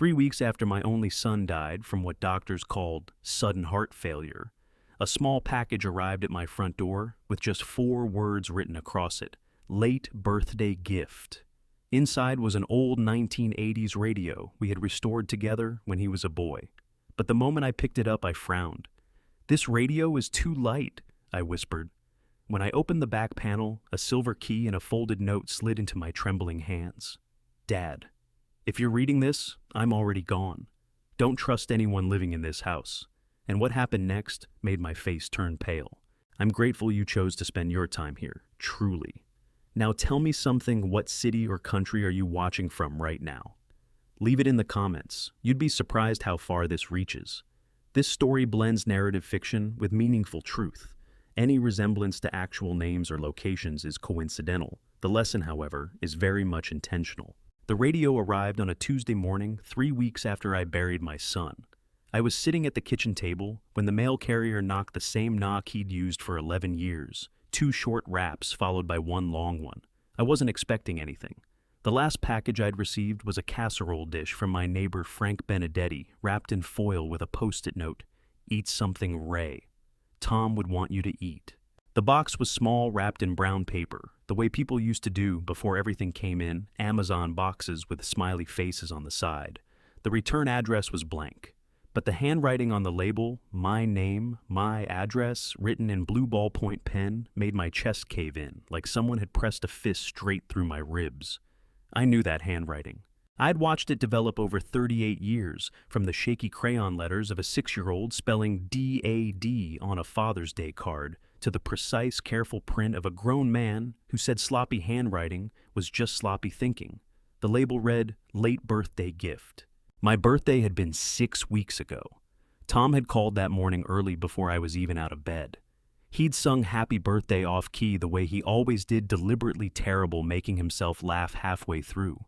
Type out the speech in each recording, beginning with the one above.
3 weeks after my only son died from what doctors called sudden heart failure, a small package arrived at my front door with just 4 words written across it: late birthday gift. Inside was an old 1980s radio we had restored together when he was a boy. But the moment I picked it up, I frowned. "This radio is too light," I whispered. When I opened the back panel, a silver key and a folded note slid into my trembling hands. "Dad, if you're reading this, I'm already gone. Don't trust anyone living in this house." And what happened next made my face turn pale. "I'm grateful you chose to spend your time here, truly. Now tell me something. What city or country are you watching from right now? Leave it in the comments. You'd be surprised how far this reaches. This story blends narrative fiction with meaningful truth. Any resemblance to actual names or locations is coincidental. The lesson, however, is very much intentional. The radio arrived on a Tuesday morning, 3 weeks after I buried my son. I was sitting at the kitchen table when the mail carrier knocked the same knock he'd used for 11 years, 2 short raps followed by 1 long one. I wasn't expecting anything. The last package I'd received was a casserole dish from my neighbor Frank Benedetti, wrapped in foil with a post-it note: "Eat something, Ray. Tom would want you to eat." The box was small, wrapped in brown paper, the way people used to do before everything came in, Amazon boxes with smiley faces on the side. The return address was blank. But the handwriting on the label, my name, my address, written in blue ballpoint pen, made my chest cave in, like someone had pressed a fist straight through my ribs. I knew that handwriting. I'd watched it develop over 38 years, from the shaky crayon letters of a 6-year-old spelling DAD on a Father's Day card, to the precise, careful print of a grown man who said sloppy handwriting was just sloppy thinking. The label read, "Late birthday gift." My birthday had been 6 weeks ago. Tom had called that morning early before I was even out of bed. He'd sung happy birthday off-key the way he always did, deliberately terrible, making himself laugh halfway through.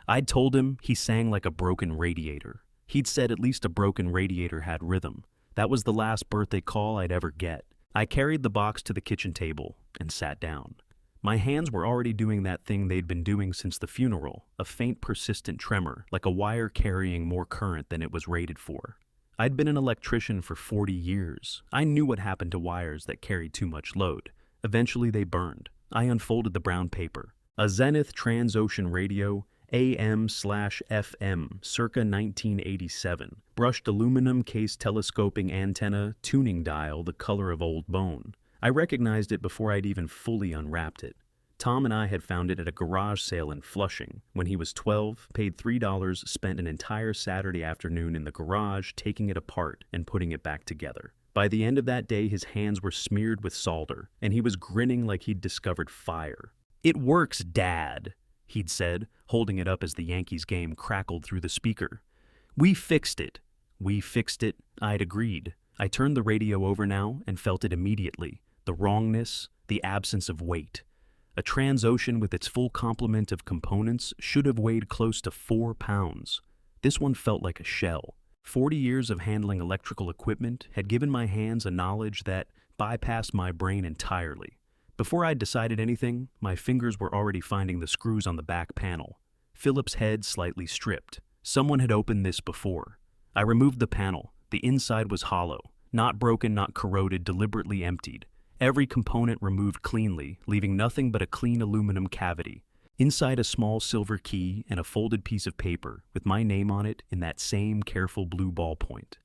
I'd told him he sang like a broken radiator. He'd said at least a broken radiator had rhythm. That was the last birthday call I'd ever get. I carried the box to the kitchen table and sat down. My hands were already doing that thing they'd been doing since the funeral, a faint, persistent tremor, like a wire carrying more current than it was rated for. I'd been an electrician for 40 years. I knew what happened to wires that carried too much load. Eventually they burned. I unfolded the brown paper. A Zenith Transocean radio, AM/FM, circa 1987. Brushed aluminum case telescoping antenna, tuning dial the color of old bone. I recognized it before I'd even fully unwrapped it. Tom and I had found it at a garage sale in Flushing. When he was 12, paid $3, spent an entire Saturday afternoon in the garage taking it apart and putting it back together. By the end of that day, his hands were smeared with solder, and he was grinning like he'd discovered fire. "It works, Dad," he'd said, holding it up as the Yankees game crackled through the speaker. "We fixed it." "We fixed it," I'd agreed. I turned the radio over now and felt it immediately. The wrongness, the absence of weight. A Transocean with its full complement of components should have weighed close to 4 pounds. This one felt like a shell. 40 years of handling electrical equipment had given my hands a knowledge that bypassed my brain entirely. Before I'd decided anything, my fingers were already finding the screws on the back panel. Phillips head slightly stripped. Someone had opened this before. I removed the panel. The inside was hollow. Not broken, not corroded, deliberately emptied. Every component removed cleanly, leaving nothing but a clean aluminum cavity. Inside, a small silver key and a folded piece of paper with my name on it in that same careful blue ballpoint.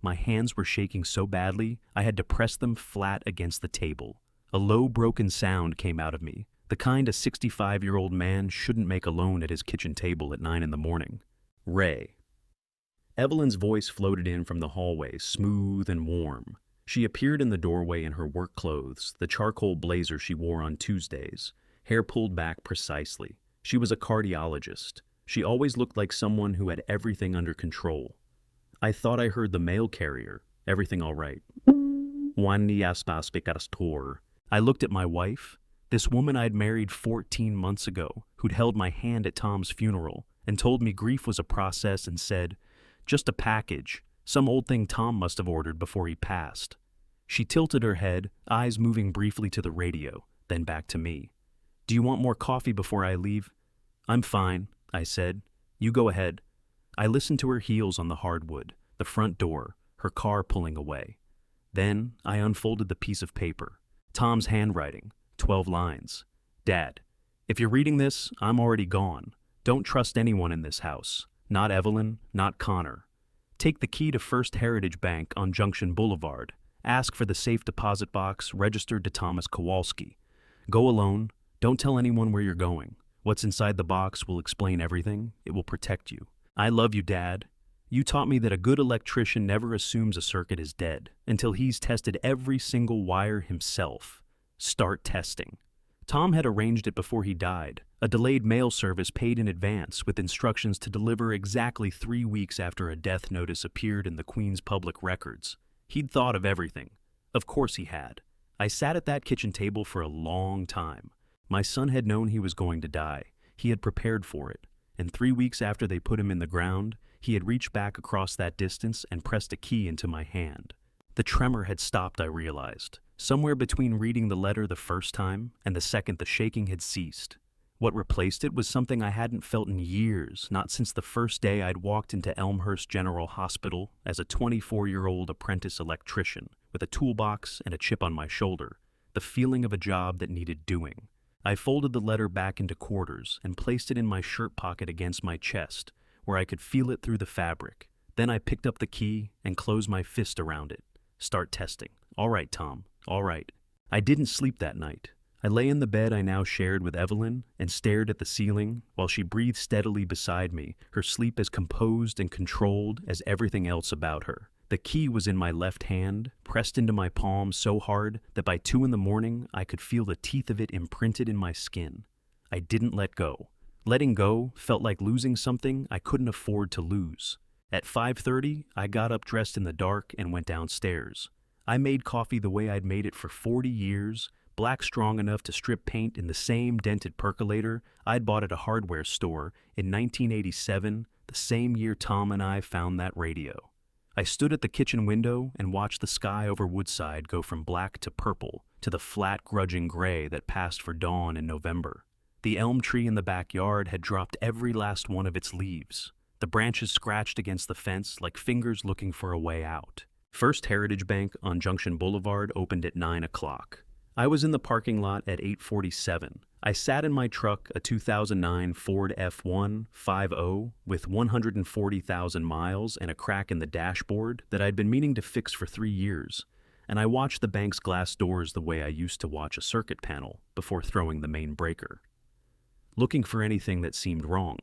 My hands were shaking so badly, I had to press them flat against the table. A low, broken sound came out of me, the kind a 65-year-old man shouldn't make alone at his kitchen table at 9 in the morning. "Ray." Evelyn's voice floated in from the hallway, smooth and warm. She appeared in the doorway in her work clothes, the charcoal blazer she wore on Tuesdays, hair pulled back precisely. She was a cardiologist. She always looked like someone who had everything under control. "I thought I heard the mail carrier. Everything all right?" I looked at my wife, this woman I'd married 14 months ago, who'd held my hand at Tom's funeral and told me grief was a process, and said, "Just a package. Some old thing Tom must have ordered before he passed." She tilted her head, eyes moving briefly to the radio, then back to me. "Do you want more coffee before I leave?" "I'm fine," I said. "You go ahead." I listened to her heels on the hardwood, the front door, her car pulling away. Then I unfolded the piece of paper. Tom's handwriting, 12 lines. Dad, if you're reading this, I'm already gone. Don't trust anyone in this house. Not Evelyn, not Connor. Take the key to First Heritage Bank on Junction Boulevard. Ask for the safe deposit box registered to Thomas Kowalski. Go alone. Don't tell anyone where you're going. What's inside the box will explain everything. It will protect you. I love you, Dad. You taught me that a good electrician never assumes a circuit is dead until he's tested every single wire himself. Start testing. Tom had arranged it before he died, a delayed mail service paid in advance with instructions to deliver exactly 3 weeks after a death notice appeared in the Queen's public records. He'd thought of everything. Of course he had. I sat at that kitchen table for a long time. My son had known he was going to die. He had prepared for it. And 3 weeks after they put him in the ground, he had reached back across that distance and pressed a key into my hand. The tremor had stopped, I realized. Somewhere between reading the letter the first time and the second the shaking had ceased. What replaced it was something I hadn't felt in years, not since the first day I'd walked into Elmhurst General Hospital as a 24-year-old apprentice electrician with a toolbox and a chip on my shoulder, the feeling of a job that needed doing. I folded the letter back into quarters and placed it in my shirt pocket against my chest, where I could feel it through the fabric. Then I picked up the key and closed my fist around it. Start testing. All right, Tom. All right. I didn't sleep that night. I lay in the bed I now shared with Evelyn and stared at the ceiling while she breathed steadily beside me, her sleep as composed and controlled as everything else about her. The key was in my left hand, pressed into my palm so hard that by 2 a.m. I could feel the teeth of it imprinted in my skin. I didn't let go. Letting go felt like losing something I couldn't afford to lose. At 5:30, I got up dressed in the dark and went downstairs. I made coffee the way I'd made it for 40 years, black strong enough to strip paint in the same dented percolator I'd bought at a hardware store in 1987, the same year Tom and I found that radio. I stood at the kitchen window and watched the sky over Woodside go from black to purple to the flat, grudging gray that passed for dawn in November. The elm tree in the backyard had dropped every last one of its leaves. The branches scratched against the fence like fingers looking for a way out. First Heritage Bank on Junction Boulevard opened at 9 o'clock. I was in the parking lot at 8:47. I sat in my truck, a 2009 Ford F1 5.0 with 140,000 miles and a crack in the dashboard that I'd been meaning to fix for 3 years, and I watched the bank's glass doors the way I used to watch a circuit panel before throwing the main breaker. Looking for anything that seemed wrong,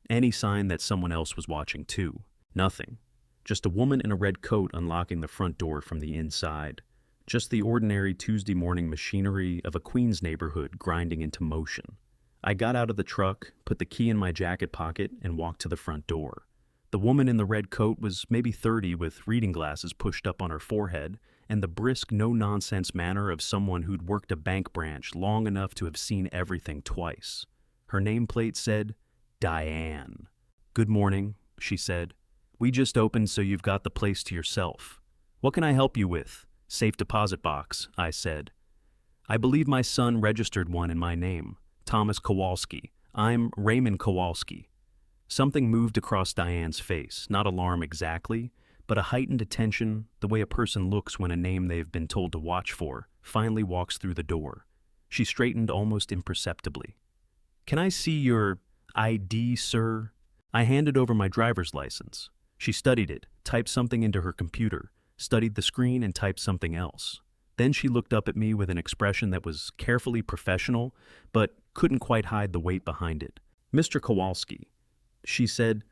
any sign that someone else was watching too. Nothing. Just a woman in a red coat unlocking the front door from the inside. Just the ordinary Tuesday morning machinery of a Queens neighborhood grinding into motion. I got out of the truck, put the key in my jacket pocket, and walked to the front door. The woman in the red coat was maybe 30 with reading glasses pushed up on her forehead and the brisk, no-nonsense manner of someone who'd worked a bank branch long enough to have seen everything twice. Her nameplate said, Diane. "Good morning," she said. "We just opened, so you've got the place to yourself. What can I help you with?" "Safe deposit box," I said. "I believe my son registered one in my name, Thomas Kowalski. I'm Raymond Kowalski." Something moved across Diane's face, not alarm exactly, but a heightened attention, the way a person looks when a name they've been told to watch for finally walks through the door. She straightened almost imperceptibly. "Can I see your ID, sir?" I handed over my driver's license. She studied it, typed something into her computer, studied the screen and typed something else. Then she looked up at me with an expression that was carefully professional, but couldn't quite hide the weight behind it. "Mr. Kowalski," she said,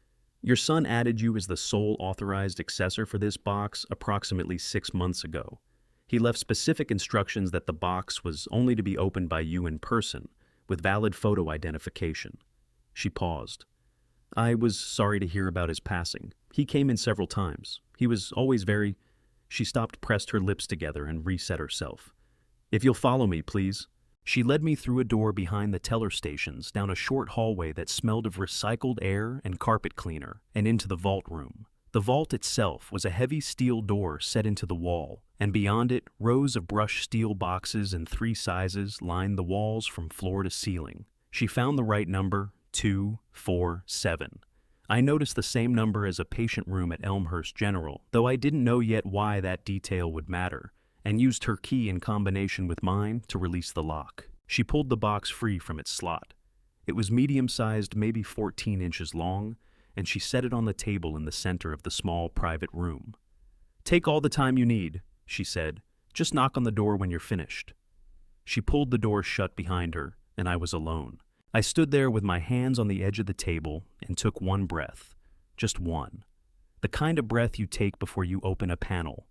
"your son added you as the sole authorized accessor for this box approximately 6 months ago. He left specific instructions that the box was only to be opened by you in person, with valid photo identification." She paused. "I was sorry to hear about his passing. He came in several times. He was always very—" She stopped, pressed her lips together, and reset herself. "If you'll follow me, please." She led me through a door behind the teller stations, down a short hallway that smelled of recycled air and carpet cleaner, and into the vault room. The vault itself was a heavy steel door set into the wall, and beyond it, rows of brushed steel boxes in 3 sizes lined the walls from floor to ceiling. She found the right number, 247. I noticed the same number as a patient room at Elmhurst General, though I didn't know yet why that detail would matter, and used her key in combination with mine to release the lock. She pulled the box free from its slot. It was medium-sized, maybe 14 inches long, and she set it on the table in the center of the small private room. "Take all the time you need," she said. "Just knock on the door when you're finished." She pulled the door shut behind her, and I was alone. I stood there with my hands on the edge of the table and took one breath. Just one. The kind of breath you take before you open a panel.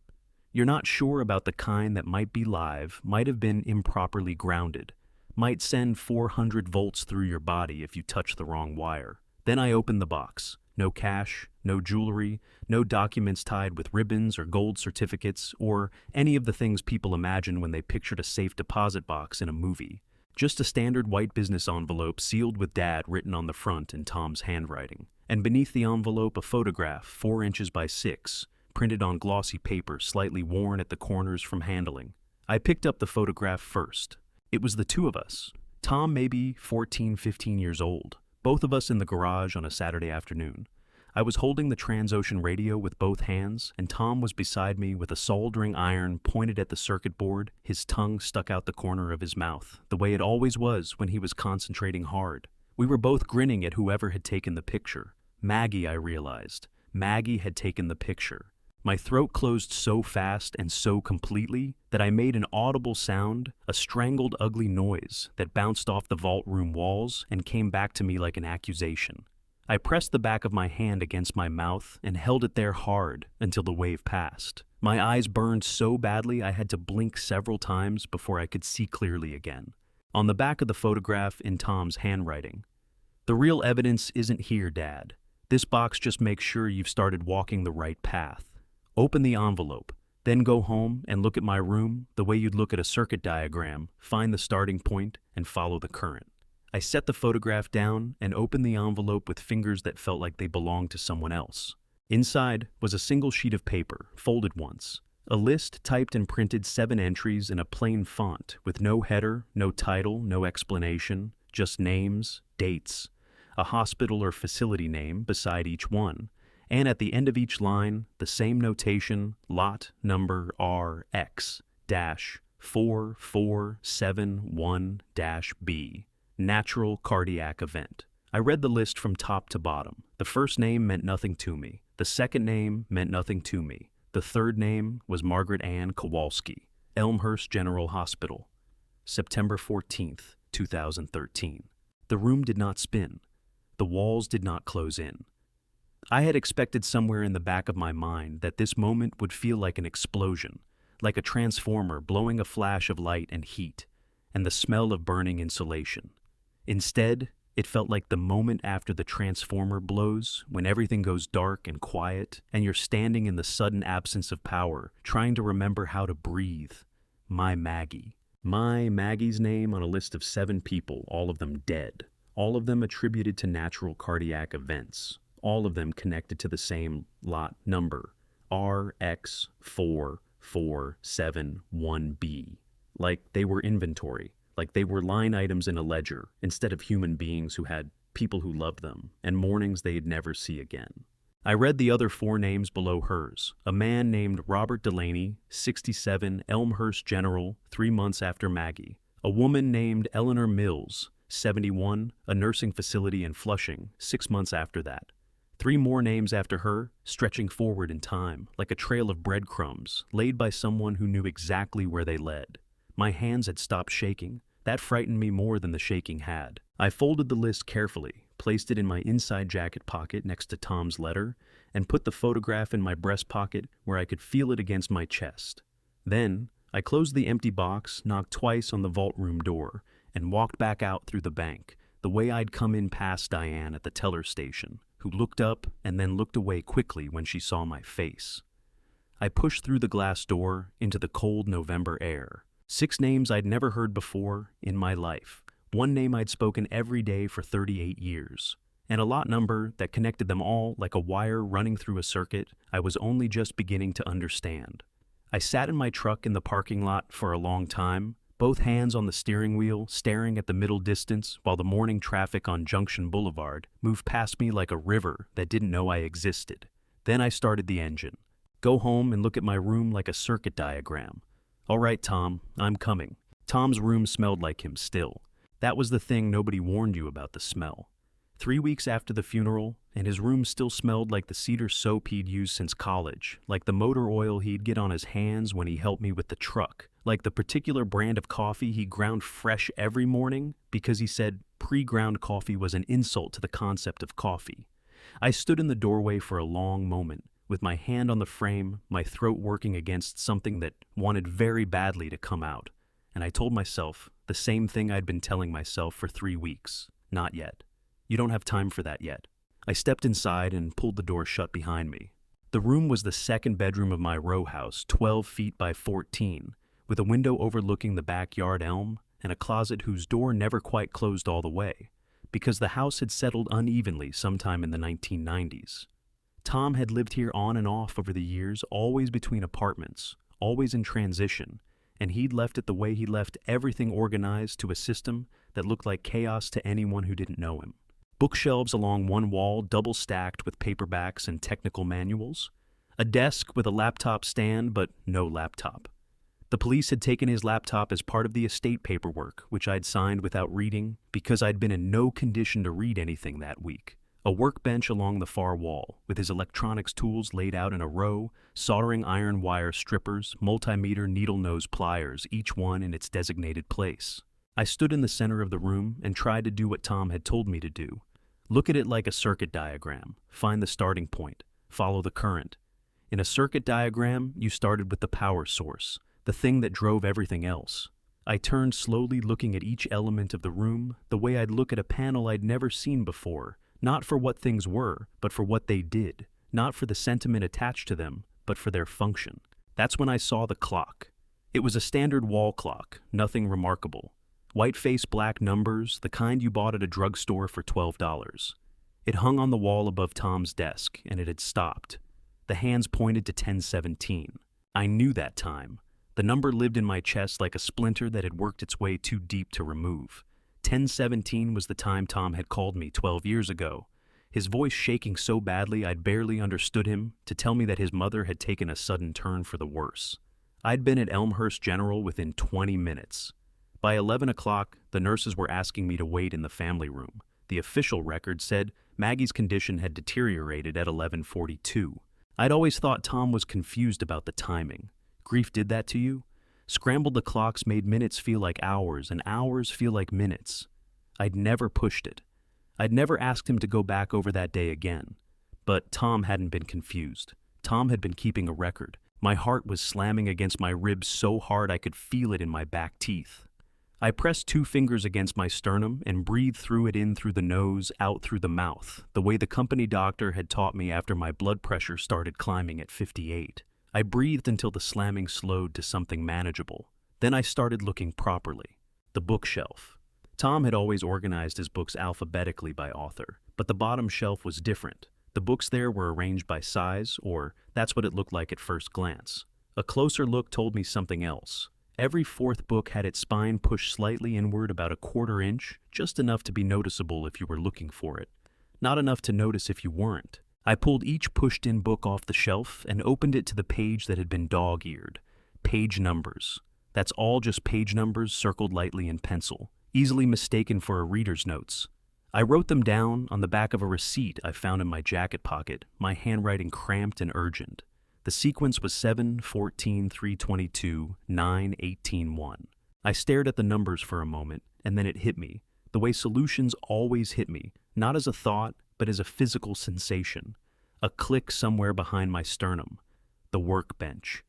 You're not sure about the kind that might be live, might have been improperly grounded, might send 400 volts through your body if you touch the wrong wire. Then I opened the box. No cash, no jewelry, no documents tied with ribbons or gold certificates, or any of the things people imagine when they pictured a safe deposit box in a movie. Just a standard white business envelope sealed with Dad written on the front in Tom's handwriting. And beneath the envelope a photograph 4 inches by 6, printed on glossy paper slightly worn at the corners from handling. I picked up the photograph first. It was the two of us. Tom maybe 14, 15 years old. Both of us in the garage on a Saturday afternoon. I was holding the Transocean radio with both hands, and Tom was beside me with a soldering iron pointed at the circuit board, his tongue stuck out the corner of his mouth, the way it always was when he was concentrating hard. We were both grinning at whoever had taken the picture. Maggie, I realized. Maggie had taken the picture. My throat closed so fast and so completely that I made an audible sound, a strangled, ugly noise that bounced off the vault room walls and came back to me like an accusation. I pressed the back of my hand against my mouth and held it there hard until the wave passed. My eyes burned so badly I had to blink several times before I could see clearly again. On the back of the photograph in Tom's handwriting, "The real evidence isn't here, Dad. This box just makes sure you've started walking the right path. Open the envelope, then go home and look at my room the way you'd look at a circuit diagram, find the starting point, and follow the current." I set the photograph down and opened the envelope with fingers that felt like they belonged to someone else. Inside was a single sheet of paper, folded once. A list typed and printed 7 entries in a plain font with no header, no title, no explanation, just names, dates, a hospital or facility name beside each one, and at the end of each line, the same notation, lot number RX-4471-B, natural cardiac event. I read the list from top to bottom. The first name meant nothing to me. The second name meant nothing to me. The third name was Margaret Ann Kowalski, Elmhurst General Hospital, September 14th, 2013. The room did not spin. The walls did not close in. I had expected somewhere in the back of my mind that this moment would feel like an explosion, like a transformer blowing a flash of light and heat, and the smell of burning insulation. Instead, it felt like the moment after the transformer blows, when everything goes dark and quiet, and you're standing in the sudden absence of power, trying to remember how to breathe. My Maggie. My Maggie's name on a list of 7 people, all of them dead. All of them attributed to natural cardiac events. All of them connected to the same lot number, RX-4471-B. Like they were inventory. Like they were line items in a ledger, instead of human beings who had people who loved them, and mornings they'd never see again. I read the other 4 names below hers. A man named Robert Delaney, 67, Elmhurst General, 3 months after Maggie. A woman named Eleanor Mills, 71, a nursing facility in Flushing, 6 months after that. 3 more names after her, stretching forward in time, like a trail of breadcrumbs, laid by someone who knew exactly where they led. My hands had stopped shaking. That frightened me more than the shaking had. I folded the list carefully, placed it in my inside jacket pocket next to Tom's letter, and put the photograph in my breast pocket where I could feel it against my chest. Then, I closed the empty box, knocked twice on the vault room door, and walked back out through the bank, the way I'd come in past Diane at the teller station, who looked up and then looked away quickly when she saw my face. I pushed through the glass door into the cold November air. 6 names I'd never heard before in my life. 1 name I'd spoken every day for 38 years. And a lot number that connected them all like a wire running through a circuit I was only just beginning to understand. I sat in my truck in the parking lot for a long time, both hands on the steering wheel, staring at the middle distance while the morning traffic on Junction Boulevard moved past me like a river that didn't know I existed. Then I started the engine. Go home and look at my room like a circuit diagram. All right, Tom, I'm coming. Tom's room smelled like him still. That was the thing nobody warned you about, the smell. 3 weeks after the funeral, and his room still smelled like the cedar soap he'd used since college, like the motor oil he'd get on his hands when he helped me with the truck, like the particular brand of coffee he ground fresh every morning because he said pre-ground coffee was an insult to the concept of coffee. I stood in the doorway for a long moment, with my hand on the frame, my throat working against something that wanted very badly to come out, and I told myself the same thing I'd been telling myself for 3 weeks. Not yet. You don't have time for that yet. I stepped inside and pulled the door shut behind me. The room was the second bedroom of my row house, 12 feet by 14, with a window overlooking the backyard elm and a closet whose door never quite closed all the way, because the house had settled unevenly sometime in the 1990s. Tom had lived here on and off over the years, always between apartments, always in transition, and he'd left it the way he left everything organized to a system that looked like chaos to anyone who didn't know him. Bookshelves along one wall double-stacked with paperbacks and technical manuals. A desk with a laptop stand, but no laptop. The police had taken his laptop as part of the estate paperwork, which I'd signed without reading because I'd been in no condition to read anything that week. A workbench along the far wall, with his electronics tools laid out in a row, soldering iron wire strippers, multimeter needle nose pliers, each one in its designated place. I stood in the center of the room and tried to do what Tom had told me to do. Look at it like a circuit diagram. Find the starting point. Follow the current. In a circuit diagram, you started with the power source, the thing that drove everything else. I turned slowly, looking at each element of the room the way I'd look at a panel I'd never seen before, not for what things were, but for what they did, not for the sentiment attached to them, but for their function. That's when I saw the clock. It was a standard wall clock, nothing remarkable. White-face black numbers, the kind you bought at a drugstore for $12. It hung on the wall above Tom's desk, and it had stopped. The hands pointed to 10:17. I knew that time. The number lived in my chest like a splinter that had worked its way too deep to remove. 10:17 was the time Tom had called me 12 years ago, his voice shaking so badly I'd barely understood him, to tell me that his mother had taken a sudden turn for the worse. I'd been at Elmhurst General within 20 minutes. By 11 o'clock, the nurses were asking me to wait in the family room. The official record said Maggie's condition had deteriorated at 11:42. I'd always thought Tom was confused about the timing. Grief did that to you? Scrambled the clocks made minutes feel like hours, and hours feel like minutes. I'd never pushed it. I'd never asked him to go back over that day again. But Tom hadn't been confused. Tom had been keeping a record. My heart was slamming against my ribs so hard I could feel it in my back teeth. I pressed 2 fingers against my sternum and breathed through it, in through the nose, out through the mouth, the way the company doctor had taught me after my blood pressure started climbing at 58. I breathed until the slamming slowed to something manageable. Then I started looking properly. The bookshelf. Tom had always organized his books alphabetically by author, but the bottom shelf was different. The books there were arranged by size, or that's what it looked like at first glance. A closer look told me something else. Every 4th book had its spine pushed slightly inward about a 1/4 inch, just enough to be noticeable if you were looking for it. Not enough to notice if you weren't. I pulled each pushed-in book off the shelf and opened it to the page that had been dog-eared. Page numbers. That's all just page numbers circled lightly in pencil, easily mistaken for a reader's notes. I wrote them down on the back of a receipt I found in my jacket pocket, my handwriting cramped and urgent. The sequence was 7, 14, 322, 9, 18, 1. I stared at the numbers for a moment, and then it hit me, the way solutions always hit me, not as a thought, but as a physical sensation. A click somewhere behind my sternum. The workbench.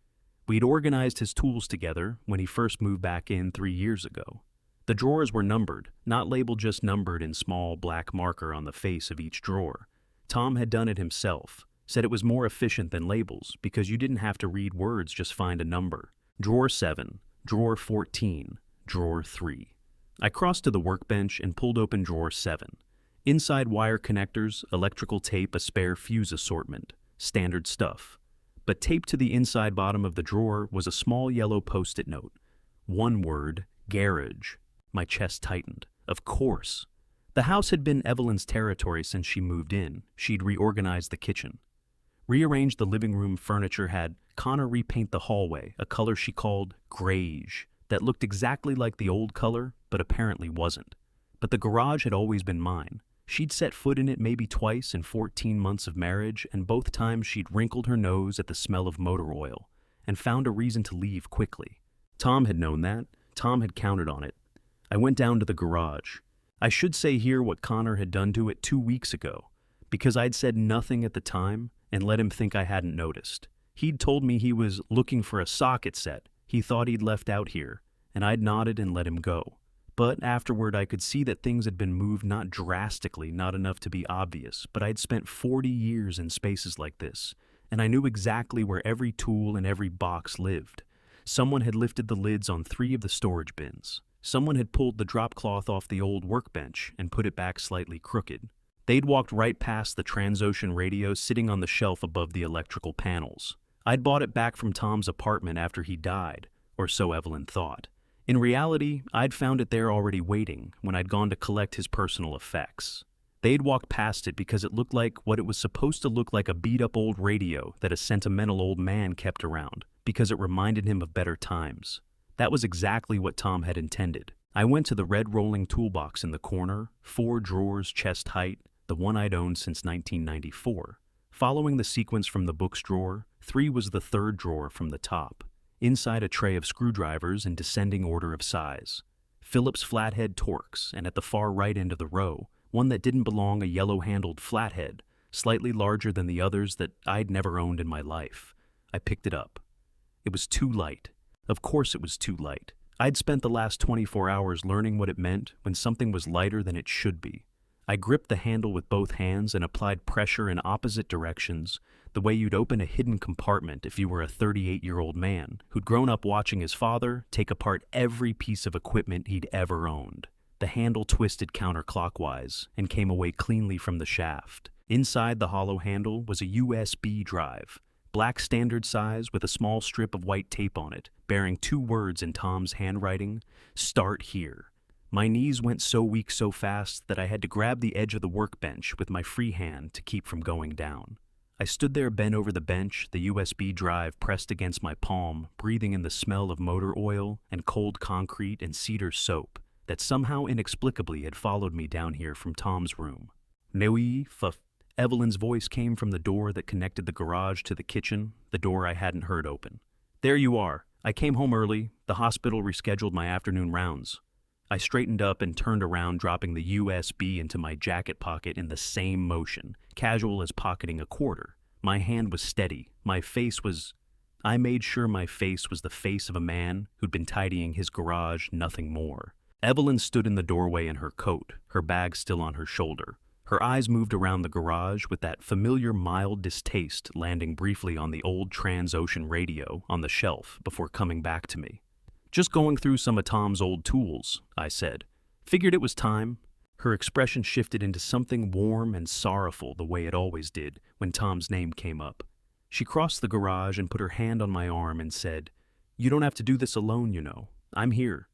We'd organized his tools together when he first moved back in 3 years ago. The drawers were numbered, not labeled, just numbered in small black marker on the face of each drawer. Tom had done it himself. Said it was more efficient than labels because you didn't have to read words, just find a number. Drawer 7, drawer 14, drawer 3. I crossed to the workbench and pulled open drawer 7. Inside wire connectors, electrical tape, a spare fuse assortment. Standard stuff. But taped to the inside bottom of the drawer was a small yellow post-it note. One word, Garage. My chest tightened. Of course. The house had been Evelyn's territory since she moved in. She'd reorganized the kitchen, rearranged the living room furniture, had Connor repaint the hallway, a color she called greige, that looked exactly like the old color, but apparently wasn't. But the garage had always been mine. She'd set foot in it maybe twice in 14 months of marriage, and both times she'd wrinkled her nose at the smell of motor oil and found a reason to leave quickly. Tom had known that. Tom had counted on it. I went down to the garage. I should say here what Connor had done to it 2 weeks ago, because I'd said nothing at the time and let him think I hadn't noticed. He'd told me he was looking for a socket set he thought he'd left out here, and I'd nodded and let him go. But afterward I could see that things had been moved, not drastically, not enough to be obvious, but I'd spent 40 years in spaces like this, and I knew exactly where every tool and every box lived. Someone had lifted the lids on 3 of the storage bins. Someone had pulled the drop cloth off the old workbench and put it back slightly crooked. They'd walked right past the Transocean radio sitting on the shelf above the electrical panels. I'd bought it back from Tom's apartment after he died, or so Evelyn thought. In reality, I'd found it there already waiting when I'd gone to collect his personal effects. They'd walked past it because it looked like what it was supposed to look like, a beat-up old radio that a sentimental old man kept around, because it reminded him of better times. That was exactly what Tom had intended. I went to the red rolling toolbox in the corner, 4 drawers chest height, the one I'd owned since 1994. Following the sequence from the books drawer, 3 was the 3rd drawer from the top. Inside a tray of screwdrivers in descending order of size. Phillips flathead Torx, and at the far right end of the row, one that didn't belong, a yellow-handled flathead, slightly larger than the others that I'd never owned in my life. I picked it up. It was too light. Of course it was too light. I'd spent the last 24 hours learning what it meant when something was lighter than it should be. I gripped the handle with both hands and applied pressure in opposite directions, the way you'd open a hidden compartment if you were a 38-year-old man who'd grown up watching his father take apart every piece of equipment he'd ever owned. The handle twisted counterclockwise and came away cleanly from the shaft. Inside the hollow handle was a USB drive, black standard size with a small strip of white tape on it, bearing 2 words in Tom's handwriting, "Start here." My knees went so weak so fast that I had to grab the edge of the workbench with my free hand to keep from going down. I stood there bent over the bench, the USB drive pressed against my palm, breathing in the smell of motor oil and cold concrete and cedar soap that somehow inexplicably had followed me down here from Tom's room. "Nee, Evelyn's voice came from the door that connected the garage to the kitchen, the door I hadn't heard open. "There you are. I came home early. The hospital rescheduled my afternoon rounds." I straightened up and turned around, dropping the USB into my jacket pocket in the same motion, casual as pocketing a quarter. My hand was steady. I made sure my face was the face of a man who'd been tidying his garage, nothing more. Evelyn stood in the doorway in her coat, her bag still on her shoulder. Her eyes moved around the garage with that familiar mild distaste, landing briefly on the old Transocean radio on the shelf before coming back to me. "Just going through some of Tom's old tools," I said. "Figured it was time." Her expression shifted into something warm and sorrowful, the way it always did when Tom's name came up. She crossed the garage and put her hand on my arm and said, "You don't have to do this alone, you know. I'm here."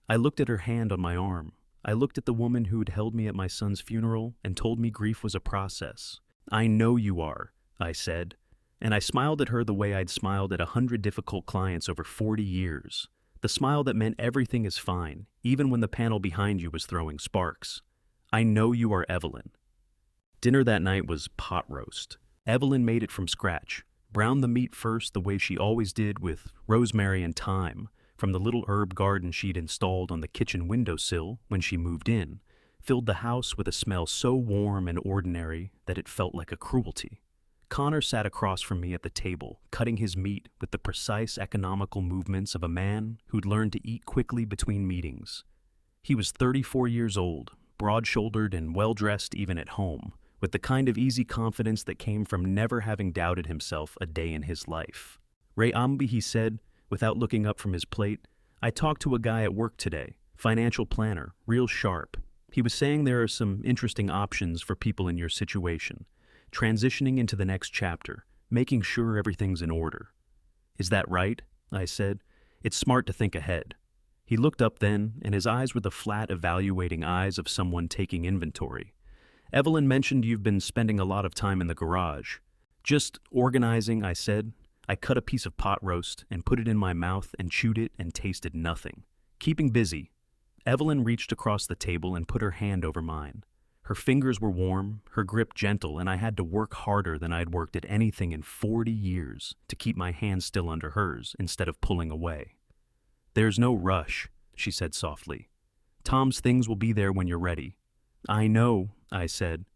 I looked at her hand on my arm. I looked at the woman who'd held me at my son's funeral and told me grief was a process. "I know you are," I said, and I smiled at her the way I'd smiled at 100 difficult clients over 40 years. The smile that meant everything is fine, even when the panel behind you was throwing sparks. "I know you are Evelyn." Dinner that night was pot roast. Evelyn made it from scratch, browned the meat first the way she always did with rosemary and thyme from the little herb garden she'd installed on the kitchen windowsill when she moved in, filled the house with a smell so warm and ordinary that it felt like a cruelty. Connor sat across from me at the table, cutting his meat with the precise economical movements of a man who'd learned to eat quickly between meetings. He was 34 years old, broad-shouldered and well-dressed even at home, with the kind of easy confidence that came from never having doubted himself a day in his life. "Ray Ambi," he said, without looking up from his plate, "I talked to a guy at work today, financial planner, real sharp. He was saying there are some interesting options for people in your situation. Transitioning into the next chapter, making sure everything's in order." "Is that right?" I said. "It's smart to think ahead." He looked up then, and his eyes were the flat, evaluating eyes of someone taking inventory. Evelyn mentioned you've been spending a lot of time in the garage. Just organizing, I said. I cut a piece of pot roast and put it in my mouth and chewed it and tasted nothing. Keeping busy. Evelyn reached across the table and put her hand over mine. Her fingers were warm, her grip gentle, and I had to work harder than I'd worked at anything in 40 years to keep my hand still under hers instead of pulling away. "There's no rush," she said softly. "Tom's things will be there when you're ready." "I know," I said.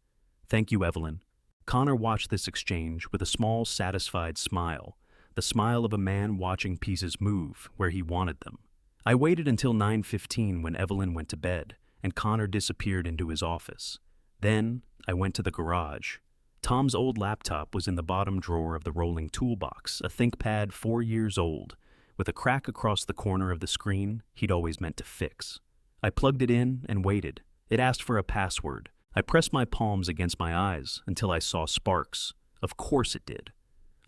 "Thank you, Evelyn." Connor watched this exchange with a small, satisfied smile, the smile of a man watching pieces move where he wanted them. I waited until 9:15 when Evelyn went to bed, and Connor disappeared into his office. Then I went to the garage. Tom's old laptop was in the bottom drawer of the rolling toolbox, a ThinkPad 4 years old, with a crack across the corner of the screen he'd always meant to fix. I plugged it in and waited. It asked for a password. I pressed my palms against my eyes until I saw sparks. Of course it did.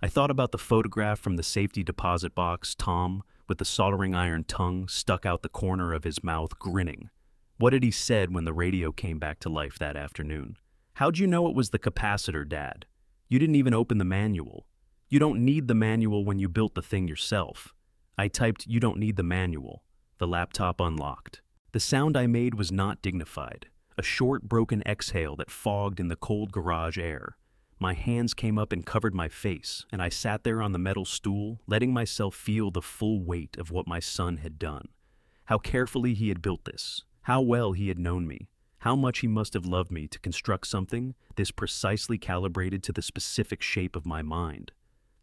I thought about the photograph from the safety deposit box, Tom, with the soldering iron tongue stuck out the corner of his mouth, grinning. What had he said when the radio came back to life that afternoon? "How'd you know it was the capacitor, Dad? You didn't even open the manual. You don't need the manual when you built the thing yourself." I typed, "You don't need the manual." The laptop unlocked. The sound I made was not dignified, a short, broken exhale that fogged in the cold garage air. My hands came up and covered my face, and I sat there on the metal stool, letting myself feel the full weight of what my son had done. How carefully he had built this. How well he had known me. How much he must have loved me to construct something this precisely calibrated to the specific shape of my mind.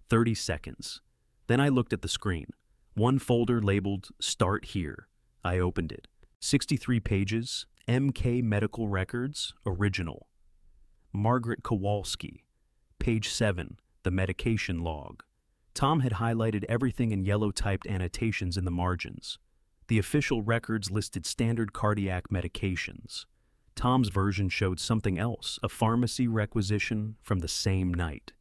30 seconds. Then I looked at the screen. One folder labeled "Start Here." I opened it. 63 pages, MK Medical Records, original. Margaret Kowalski. Page 7, the medication log. Tom had highlighted everything in yellow-typed annotations in the margins. The official records listed standard cardiac medications. Tom's version showed something else, a pharmacy requisition from the same night.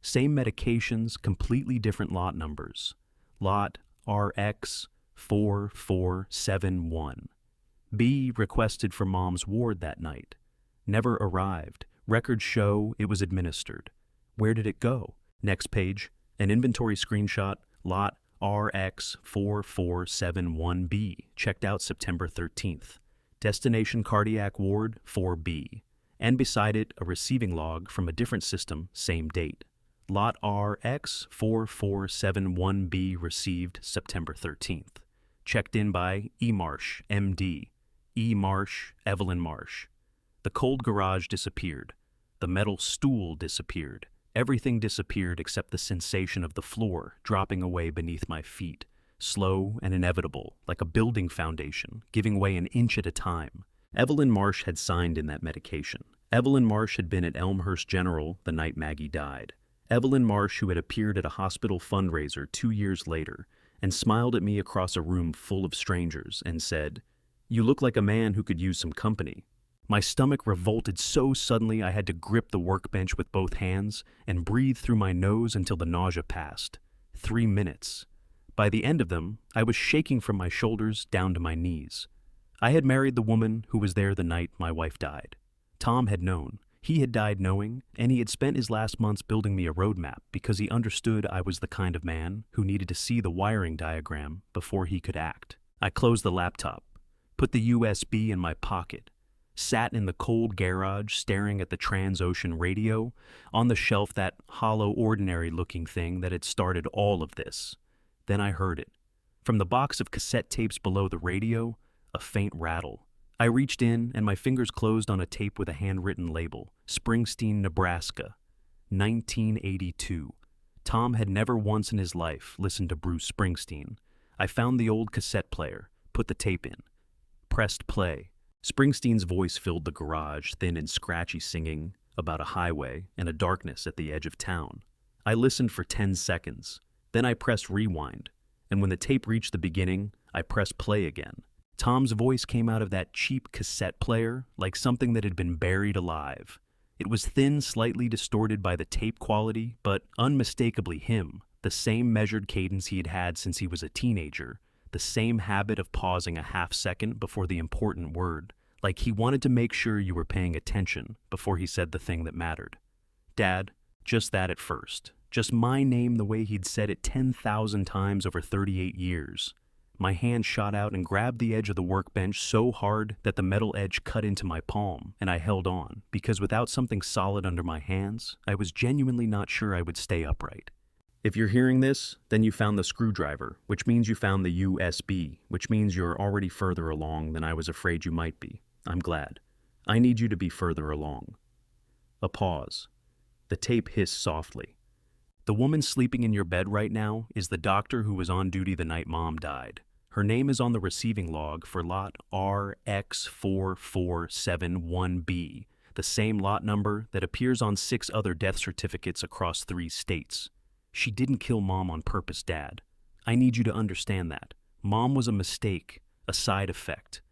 Same medications, completely different lot numbers. Lot RX 4471. B requested for Mom's ward that night. Never arrived. Records show it was administered. Where did it go? Next page, an inventory screenshot, lot RX 4471B, checked out September 13th. Destination cardiac ward 4B. And beside it, a receiving log from a different system, same date. Lot RX 4471B received September 13th. Checked in by E. Marsh, MD. E. Marsh, Evelyn Marsh. The cold garage disappeared. The metal stool disappeared. Everything disappeared except the sensation of the floor dropping away beneath my feet, slow and inevitable, like a building foundation, giving way an inch at a time. Evelyn Marsh had signed in that medication. Evelyn Marsh had been at Elmhurst General the night Maggie died. Evelyn Marsh, who had appeared at a hospital fundraiser 2 years later and smiled at me across a room full of strangers and said, "You look like a man who could use some company." My stomach revolted so suddenly I had to grip the workbench with both hands and breathe through my nose until the nausea passed. 3 minutes. By the end of them, I was shaking from my shoulders down to my knees. I had married the woman who was there the night my wife died. Tom had known. He had died knowing, and he had spent his last months building me a roadmap because he understood I was the kind of man who needed to see the wiring diagram before he could act. I closed the laptop, put the USB in my pocket, sat in the cold garage staring at the Transocean radio, on the shelf that hollow, ordinary-looking thing that had started all of this. Then I heard it. From the box of cassette tapes below the radio, a faint rattle. I reached in, and my fingers closed on a tape with a handwritten label, Springsteen, Nebraska, 1982. Tom had never once in his life listened to Bruce Springsteen. I found the old cassette player, put the tape in, pressed play. Springsteen's voice filled the garage, thin and scratchy, singing about a highway and a darkness at the edge of town. I listened for 10 seconds. Then I pressed rewind, and when the tape reached the beginning, I pressed play again. Tom's voice came out of that cheap cassette player like something that had been buried alive. It was thin, slightly distorted by the tape quality, but unmistakably him, the same measured cadence he had had since he was a teenager, the same habit of pausing a half second before the important word, like he wanted to make sure you were paying attention before he said the thing that mattered. Dad, just that at first. Just my name the way he'd said it 10,000 times over 38 years. My hand shot out and grabbed the edge of the workbench so hard that the metal edge cut into my palm, and I held on, because without something solid under my hands, I was genuinely not sure I would stay upright. If you're hearing this, then you found the screwdriver, which means you found the USB, which means you're already further along than I was afraid you might be. I'm glad. I need you to be further along. A pause. The tape hissed softly. The woman sleeping in your bed right now is the doctor who was on duty the night Mom died. Her name is on the receiving log for lot RX4471B, the same lot number that appears on 6 other death certificates across 3 states. She didn't kill Mom on purpose, Dad. I need you to understand that. Mom was a mistake, a side effect.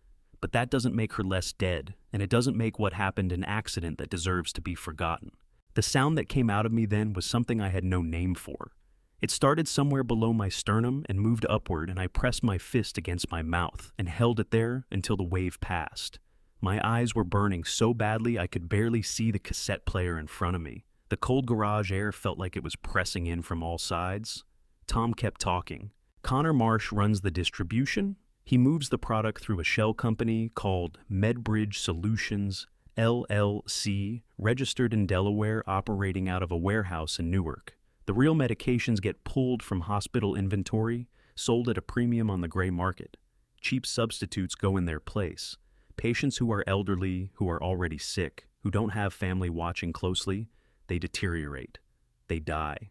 But that doesn't make her less dead, and it doesn't make what happened an accident that deserves to be forgotten. The sound that came out of me then was something I had no name for. It started somewhere below my sternum and moved upward, and I pressed my fist against my mouth and held it there until the wave passed. My eyes were burning so badly I could barely see the cassette player in front of me. The cold garage air felt like it was pressing in from all sides. Tom kept talking. Connor Marsh runs the distribution. He moves the product through a shell company called MedBridge Solutions, LLC, registered in Delaware, operating out of a warehouse in Newark. The real medications get pulled from hospital inventory, sold at a premium on the gray market. Cheap substitutes go in their place. Patients who are elderly, who are already sick, who don't have family watching closely, they deteriorate. They die.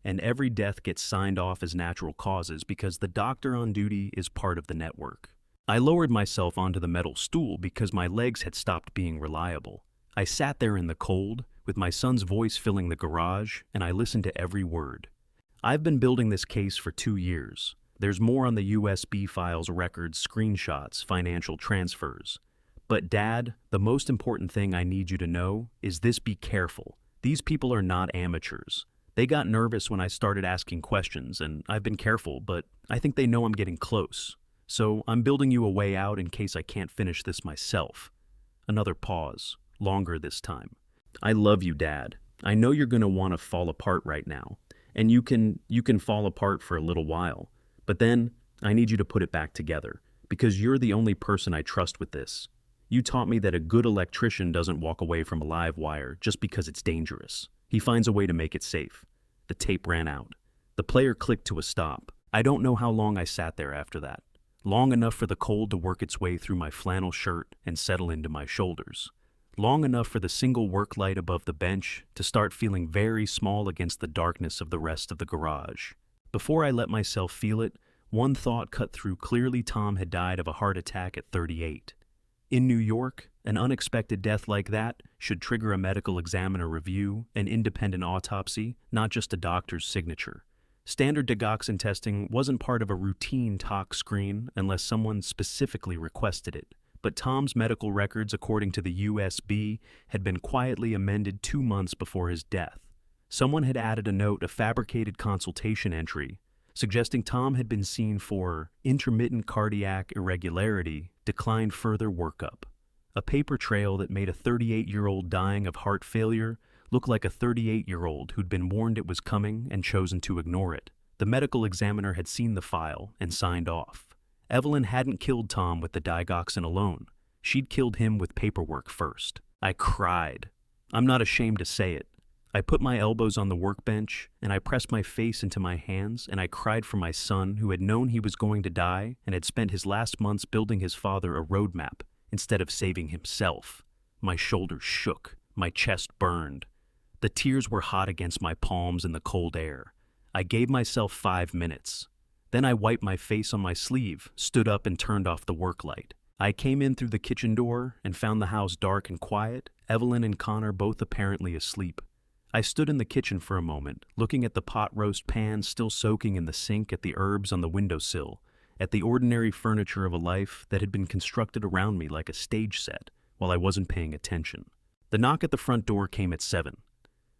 And every death gets signed off as natural causes because the doctor on duty is part of the network. I lowered myself onto the metal stool because my legs had stopped being reliable. I sat there in the cold, with my son's voice filling the garage, and I listened to every word. I've been building this case for 2 years. There's more on the USB files, records, screenshots, financial transfers. But Dad, the most important thing I need you to know is this: be careful. These people are not amateurs. They got nervous when I started asking questions, and I've been careful, but I think they know I'm getting close. So I'm building you a way out in case I can't finish this myself. Another pause, longer this time. I love you, Dad. I know you're going to want to fall apart right now, and you can fall apart for a little while. But then I need you to put it back together, because you're the only person I trust with this. You taught me that a good electrician doesn't walk away from a live wire just because it's dangerous. He finds a way to make it safe. The tape ran out. The player clicked to a stop. I don't know how long I sat there after that. Long enough for the cold to work its way through my flannel shirt and settle into my shoulders. Long enough for the single work light above the bench to start feeling very small against the darkness of the rest of the garage. Before I let myself feel it, one thought cut through clearly: Tom had died of a heart attack at 38. In New York, an unexpected death like that should trigger a medical examiner review, an independent autopsy, not just a doctor's signature. Standard digoxin testing wasn't part of a routine tox screen unless someone specifically requested it. But Tom's medical records, according to the USB, had been quietly amended 2 months before his death. Someone had added a note, a fabricated consultation entry, suggesting Tom had been seen for intermittent cardiac irregularity, declined further workup. A paper trail that made a 38-year-old dying of heart failure look like a 38-year-old who'd been warned it was coming and chosen to ignore it. The medical examiner had seen the file and signed off. Evelyn hadn't killed Tom with the digoxin alone. She'd killed him with paperwork first. I cried. I'm not ashamed to say it. I put my elbows on the workbench, and I pressed my face into my hands, and I cried for my son, who had known he was going to die and had spent his last months building his father a roadmap instead of saving himself. My shoulders shook. My chest burned. The tears were hot against my palms in the cold air. I gave myself 5 minutes. Then I wiped my face on my sleeve, stood up, and turned off the work light. I came in through the kitchen door and found the house dark and quiet, Evelyn and Connor both apparently asleep. I stood in the kitchen for a moment, looking at the pot roast pan still soaking in the sink, at the herbs on the windowsill, at the ordinary furniture of a life that had been constructed around me like a stage set while I wasn't paying attention. The knock at the front door came at 7.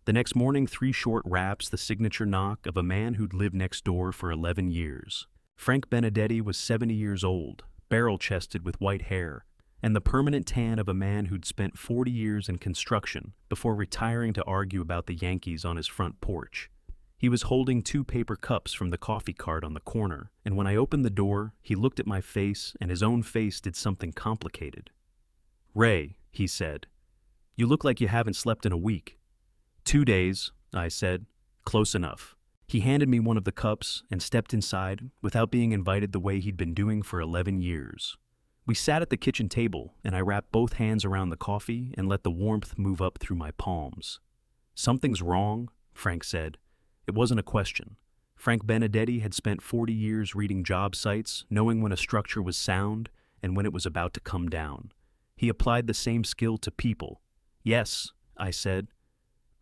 The next morning, 3 short raps, the signature knock of a man who'd lived next door for 11 years. Frank Benedetti was 70 years old, barrel-chested with white hair, and the permanent tan of a man who'd spent 40 years in construction before retiring to argue about the Yankees on his front porch. He was holding 2 paper cups from the coffee cart on the corner, and when I opened the door, he looked at my face, and his own face did something complicated. "Ray," he said, "you look like you haven't slept in a week." "2 days," I said. "Close enough." He handed me one of the cups and stepped inside without being invited the way he'd been doing for 11 years. We sat at the kitchen table, and I wrapped both hands around the coffee and let the warmth move up through my palms. "Something's wrong," Frank said. It wasn't a question. Frank Benedetti had spent 40 years reading job sites, knowing when a structure was sound and when it was about to come down. He applied the same skill to people. "Yes," I said.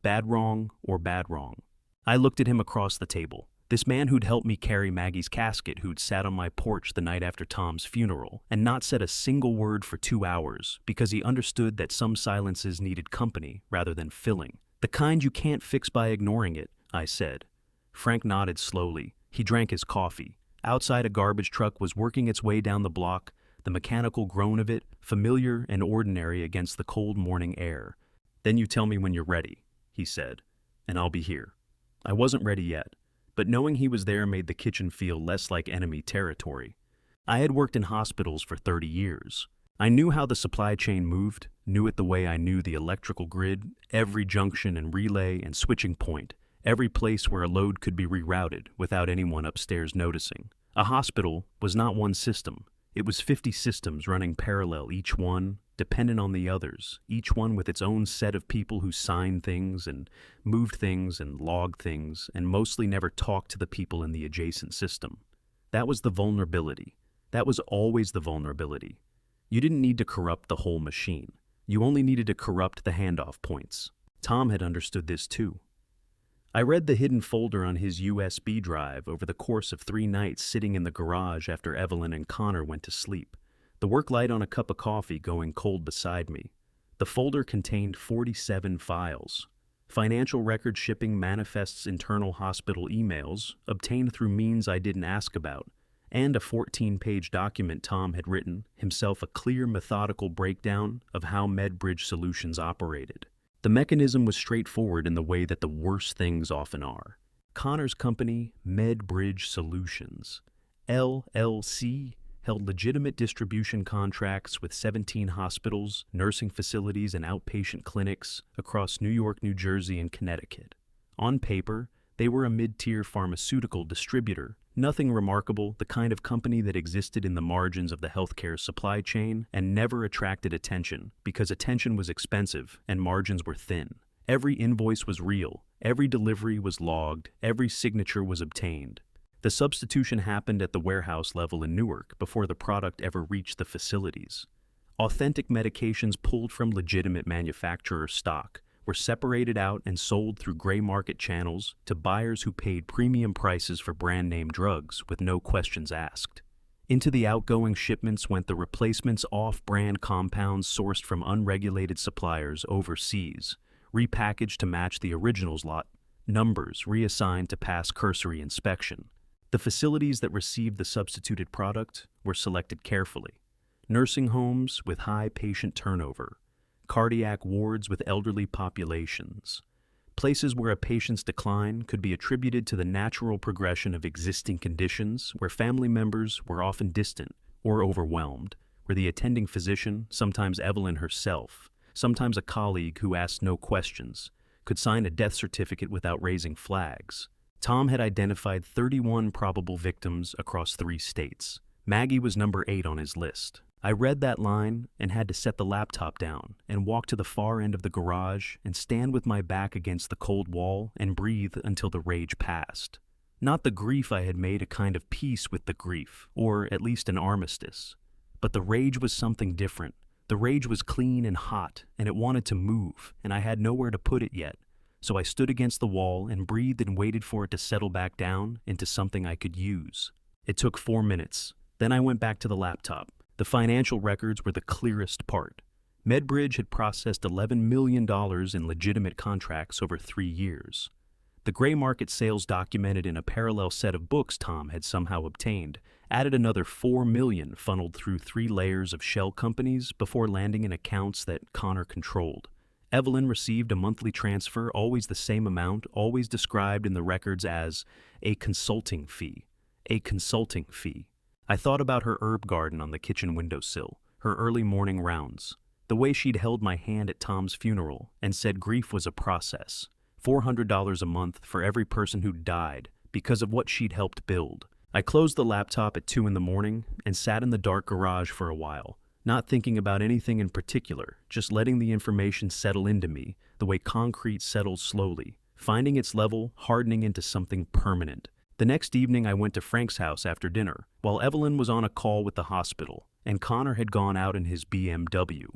"Bad wrong or bad wrong." I looked at him across the table. This man who'd helped me carry Maggie's casket, who'd sat on my porch the night after Tom's funeral, and not said a single word for 2 hours because he understood that some silences needed company rather than filling. "The kind you can't fix by ignoring it," I said. Frank nodded slowly. He drank his coffee. Outside, a garbage truck was working its way down the block, the mechanical groan of it familiar and ordinary against the cold morning air. "Then you tell me when you're ready," he said, "and I'll be here." I wasn't ready yet, but knowing he was there made the kitchen feel less like enemy territory. I had worked in hospitals for 30 years. I knew how the supply chain moved, knew it the way I knew the electrical grid, every junction and relay and switching point, every place where a load could be rerouted without anyone upstairs noticing. A hospital was not one system. It was 50 systems running parallel, each one dependent on the others, each one with its own set of people who signed things and moved things and logged things and mostly never talked to the people in the adjacent system. That was the vulnerability. That was always the vulnerability. You didn't need to corrupt the whole machine. You only needed to corrupt the handoff points. Tom had understood this too. I read the hidden folder on his USB drive over the course of 3 nights sitting in the garage after Evelyn and Connor went to sleep, the work light on a cup of coffee going cold beside me. The folder contained 47 files. Financial record shipping manifests, internal hospital emails, obtained through means I didn't ask about, and a 14-page document Tom had written, himself a clear, methodical breakdown of how MedBridge Solutions operated. The mechanism was straightforward in the way that the worst things often are. Connor's company, MedBridge Solutions, LLC, held legitimate distribution contracts with 17 hospitals, nursing facilities, and outpatient clinics across New York, New Jersey, and Connecticut. On paper, they were a mid-tier pharmaceutical distributor, nothing remarkable, the kind of company that existed in the margins of the healthcare supply chain and never attracted attention because attention was expensive and margins were thin. Every invoice was real, every delivery was logged, every signature was obtained. The substitution happened at the warehouse level in Newark before the product ever reached the facilities. Authentic medications pulled from legitimate manufacturer stock were separated out and sold through gray market channels to buyers who paid premium prices for brand-name drugs with no questions asked. Into the outgoing shipments went the replacements off-brand compounds sourced from unregulated suppliers overseas, repackaged to match the originals lot, numbers reassigned to pass cursory inspection. The facilities that received the substituted product were selected carefully. Nursing homes with high patient turnover, cardiac wards with elderly populations, places where a patient's decline could be attributed to the natural progression of existing conditions, where family members were often distant or overwhelmed, where the attending physician, sometimes Evelyn herself, sometimes a colleague who asked no questions, could sign a death certificate without raising flags. Tom had identified 31 probable victims across 3 states. Maggie was number 8 on his list. I read that line and had to set the laptop down and walk to the far end of the garage and stand with my back against the cold wall and breathe until the rage passed. Not the grief I had made a kind of peace with the grief, or at least an armistice. But the rage was something different. The rage was clean and hot, and it wanted to move, and I had nowhere to put it yet. So I stood against the wall and breathed and waited for it to settle back down into something I could use. It took 4 minutes. Then I went back to the laptop. The financial records were the clearest part. MedBridge had processed $11 million in legitimate contracts over 3 years. The gray market sales documented in a parallel set of books Tom had somehow obtained added another $4 million funneled through 3 layers of shell companies before landing in accounts that Connor controlled. Evelyn received a monthly transfer, always the same amount, always described in the records as a consulting fee. A consulting fee. I thought about her herb garden on the kitchen windowsill, her early morning rounds, the way she'd held my hand at Tom's funeral and said grief was a process. $400 a month for every person who died because of what she'd helped build. I closed the laptop at 2 in the morning and sat in the dark garage for a while, not thinking about anything in particular, just letting the information settle into me the way concrete settles slowly, finding its level, hardening into something permanent. The next evening I went to Frank's house after dinner, while Evelyn was on a call with the hospital, and Connor had gone out in his BMW.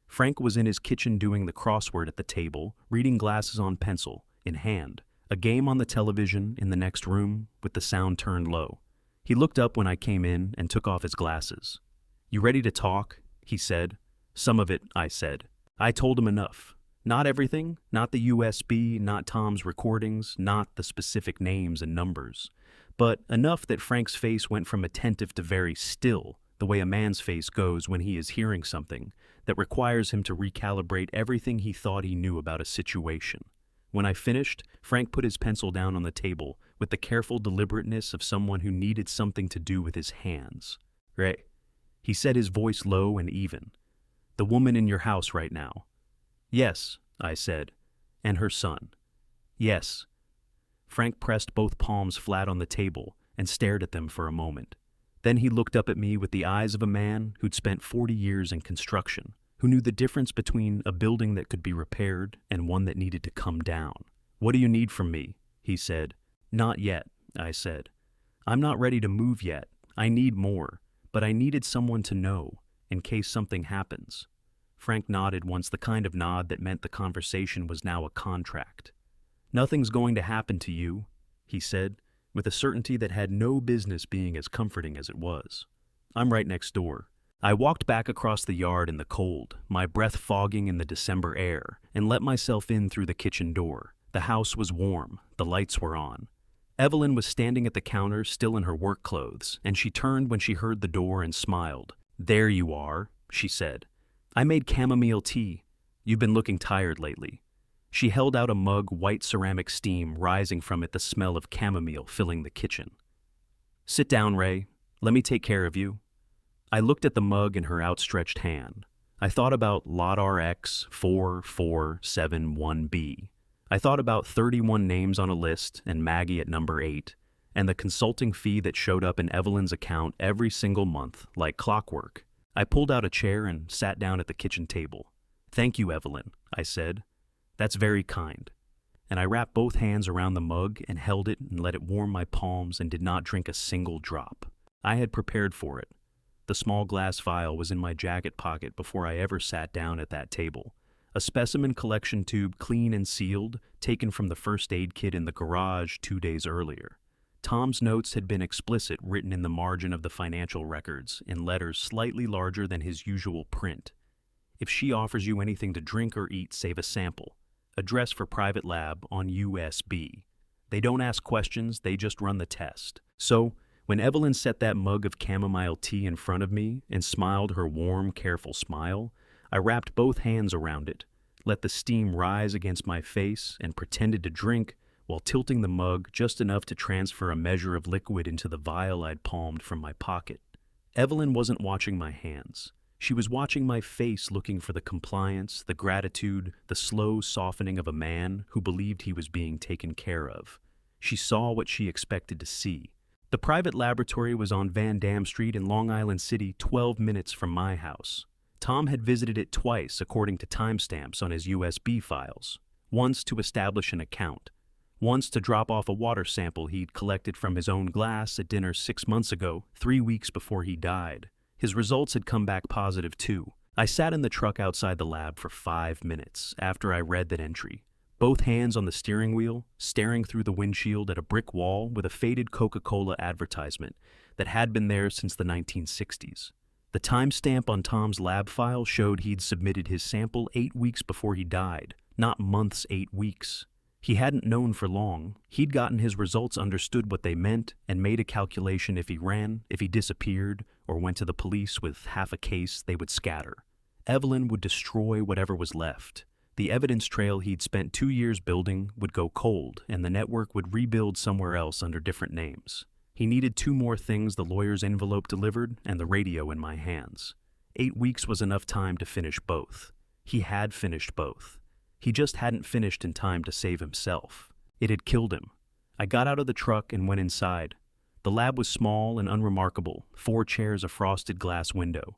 Frank was in his kitchen doing the crossword at the table, reading glasses on pencil, in hand, a game on the television in the next room with the sound turned low. He looked up when I came in and took off his glasses. "You ready to talk?" he said. "Some of it," I said. I told him enough. Not everything, not the USB, not Tom's recordings, not the specific names and numbers, but enough that Frank's face went from attentive to very still, the way a man's face goes when he is hearing something that requires him to recalibrate everything he thought he knew about a situation. When I finished, Frank put his pencil down on the table with the careful deliberateness of someone who needed something to do with his hands. "Ray," he said, his voice low and even. "The woman in your house right now." "Yes," I said. "And her son." "Yes." Frank pressed both palms flat on the table and stared at them for a moment. Then he looked up at me with the eyes of a man who'd spent 40 years in construction, who knew the difference between a building that could be repaired and one that needed to come down. "What do you need from me?" he said. "Not yet," I said. "I'm not ready to move yet. I need more, but I needed someone to know, in case something happens." Frank nodded once, the kind of nod that meant the conversation was now a contract. "Nothing's going to happen to you," he said, with a certainty that had no business being as comforting as it was. "I'm right next door." I walked back across the yard in the cold, my breath fogging in the December air, and let myself in through the kitchen door. The house was warm, the lights were on. Evelyn was standing at the counter, still in her work clothes, and she turned when she heard the door and smiled. "There you are," she said. "I made chamomile tea. You've been looking tired lately." She held out a mug, white ceramic steam rising from it, the smell of chamomile filling the kitchen. "Sit down, Ray. Let me take care of you." I looked at the mug in her outstretched hand. I thought about Lot RX 4471B. I thought about 31 names on a list and Maggie at number 8, and the consulting fee that showed up in Evelyn's account every single month, like clockwork. I pulled out a chair and sat down at the kitchen table. "Thank you, Evelyn," I said. "That's very kind." And I wrapped both hands around the mug and held it and let it warm my palms and did not drink a single drop. I had prepared for it. The small glass vial was in my jacket pocket before I ever sat down at that table. A specimen collection tube, clean and sealed, taken from the first aid kit in the garage 2 days earlier. Tom's notes had been explicit, written in the margin of the financial records, in letters slightly larger than his usual print. "If she offers you anything to drink or eat, save a sample. Address for private lab on USB. They don't ask questions, they just run the test." So, when Evelyn set that mug of chamomile tea in front of me and smiled her warm, careful smile, I wrapped both hands around it, let the steam rise against my face, and pretended to drink while tilting the mug just enough to transfer a measure of liquid into the vial I'd palmed from my pocket. Evelyn wasn't watching my hands. She was watching my face, looking for the compliance, the gratitude, the slow softening of a man who believed he was being taken care of. She saw what she expected to see. The private laboratory was on Van Dam Street in Long Island City, 12 minutes from my house. Tom had visited it twice according to timestamps on his USB files. Once to establish an account. Once to drop off a water sample he'd collected from his own glass at dinner 6 months ago, 3 weeks before he died. His results had come back positive too. I sat in the truck outside the lab for 5 minutes after I read that entry, both hands on the steering wheel, staring through the windshield at a brick wall with a faded Coca-Cola advertisement that had been there since the 1960s. The timestamp on Tom's lab file showed he'd submitted his sample 8 weeks before he died, not months, 8 weeks. He hadn't known for long. He'd gotten his results, understood what they meant, and made a calculation: if he ran, if he disappeared, or went to the police with half a case, they would scatter. Evelyn would destroy whatever was left. The evidence trail he'd spent 2 years building would go cold, and the network would rebuild somewhere else under different names. He needed 2 more things: the lawyer's envelope delivered and the radio in my hands. 8 weeks was enough time to finish both. He had finished both. He just hadn't finished in time to save himself. It had killed him. I got out of the truck and went inside. The lab was small and unremarkable: 4 chairs, a frosted glass window.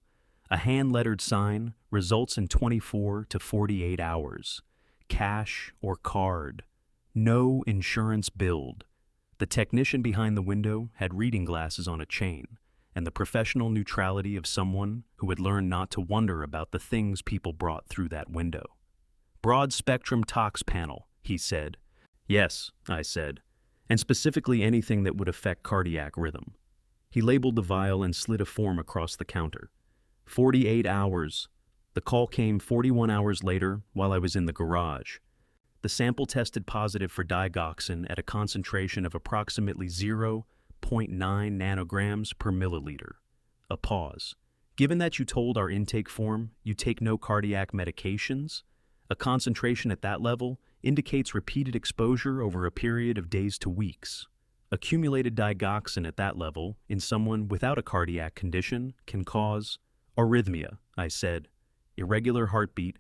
A hand-lettered sign: results in 24 to 48 hours. Cash or card. No insurance billed. The technician behind the window had reading glasses on a chain, and the professional neutrality of someone who had learned not to wonder about the things people brought through that window. Broad-spectrum tox panel, he said. Yes, I said, and specifically anything that would affect cardiac rhythm. He labeled the vial and slid a form across the counter. 48 hours. The call came 41 hours later while I was in the garage. The sample tested positive for digoxin at a concentration of approximately 0.9 nanograms per milliliter. A pause. Given that you told our intake form you take no cardiac medications, a concentration at that level indicates repeated exposure over a period of days to weeks. Accumulated digoxin at that level in someone without a cardiac condition can cause arrhythmia, I said. Irregular heartbeat,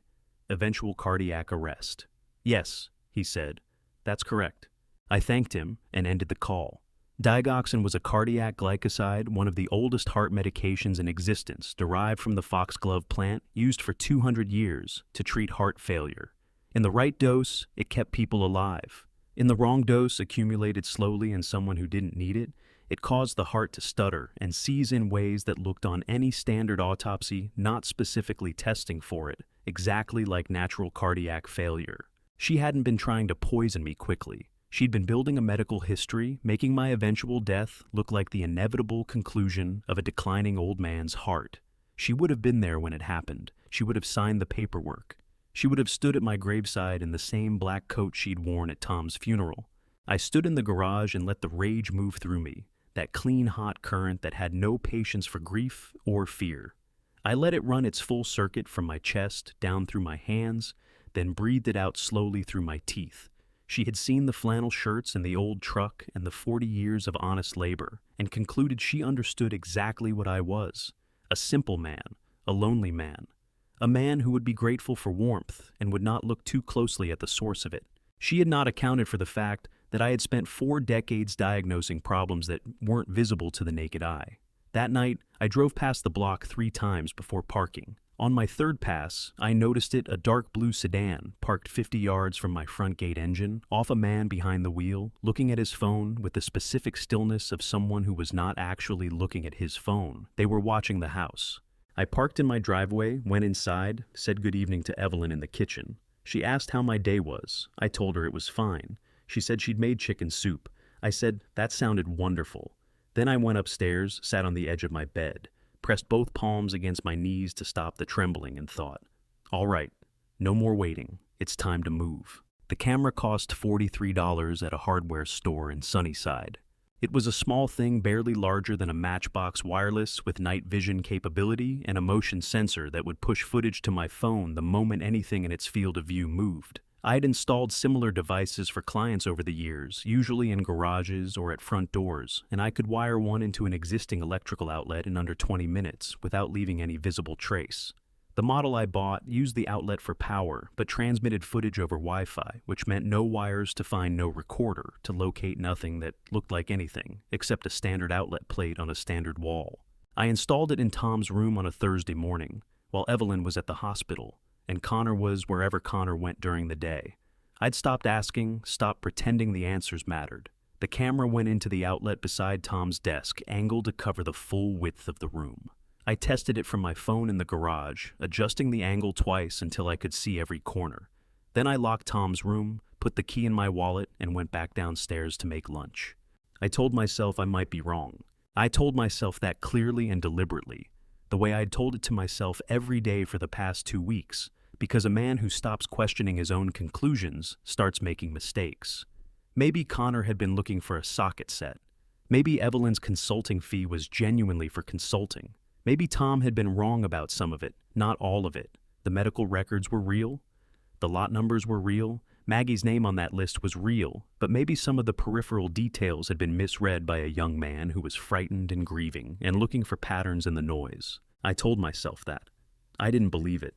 eventual cardiac arrest. Yes, he said. That's correct. I thanked him and ended the call. Digoxin was a cardiac glycoside, one of the oldest heart medications in existence, derived from the foxglove plant, used for 200 years to treat heart failure. In the right dose, it kept people alive. In the wrong dose, accumulated slowly in someone who didn't need it, it caused the heart to stutter and seize in ways that looked on any standard autopsy, not specifically testing for it, exactly like natural cardiac failure. She hadn't been trying to poison me quickly. She'd been building a medical history, making my eventual death look like the inevitable conclusion of a declining old man's heart. She would have been there when it happened. She would have signed the paperwork. She would have stood at my graveside in the same black coat she'd worn at Tom's funeral. I stood in the garage and let the rage move through me, that clean, hot current that had no patience for grief or fear. I let it run its full circuit from my chest down through my hands, then breathed it out slowly through my teeth. She had seen the flannel shirts and the old truck and the 40 years of honest labor, and concluded she understood exactly what I was: a simple man, a lonely man, a man who would be grateful for warmth and would not look too closely at the source of it. She had not accounted for the fact that I had spent 4 decades diagnosing problems that weren't visible to the naked eye. That night, I drove past the block 3 times before parking. On my 3rd pass, I noticed it: a dark blue sedan parked 50 yards from my front gate engine, off a man behind the wheel, looking at his phone with the specific stillness of someone who was not actually looking at his phone. They were watching the house. I parked in my driveway, went inside, said good evening to Evelyn in the kitchen. She asked how my day was. I told her it was fine. She said she'd made chicken soup. I said that sounded wonderful. Then I went upstairs, sat on the edge of my bed, pressed both palms against my knees to stop the trembling, and thought, all right, no more waiting. It's time to move. The camera cost $43 at a hardware store in Sunnyside. It was a small thing barely larger than a Matchbox wireless, with night vision capability and a motion sensor that would push footage to my phone the moment anything in its field of view moved. I had installed similar devices for clients over the years, usually in garages or at front doors, and I could wire one into an existing electrical outlet in under 20 minutes without leaving any visible trace. The model I bought used the outlet for power, but transmitted footage over Wi-Fi, which meant no wires to find no recorder, to locate nothing that looked like anything, except a standard outlet plate on a standard wall. I installed it in Tom's room on a Thursday morning, while Evelyn was at the hospital, and Connor was wherever Connor went during the day. I'd stopped asking, stopped pretending the answers mattered. The camera went into the outlet beside Tom's desk, angled to cover the full width of the room. I tested it from my phone in the garage, adjusting the angle twice until I could see every corner. Then I locked Tom's room, put the key in my wallet, and went back downstairs to make lunch. I told myself I might be wrong. I told myself that clearly and deliberately, the way I'd told it to myself every day for the past 2 weeks, because a man who stops questioning his own conclusions starts making mistakes. Maybe Connor had been looking for a socket set. Maybe Evelyn's consulting fee was genuinely for consulting. Maybe Tom had been wrong about some of it, not all of it. The medical records were real. The lot numbers were real. Maggie's name on that list was real, but maybe some of the peripheral details had been misread by a young man who was frightened and grieving and looking for patterns in the noise. I told myself that. I didn't believe it.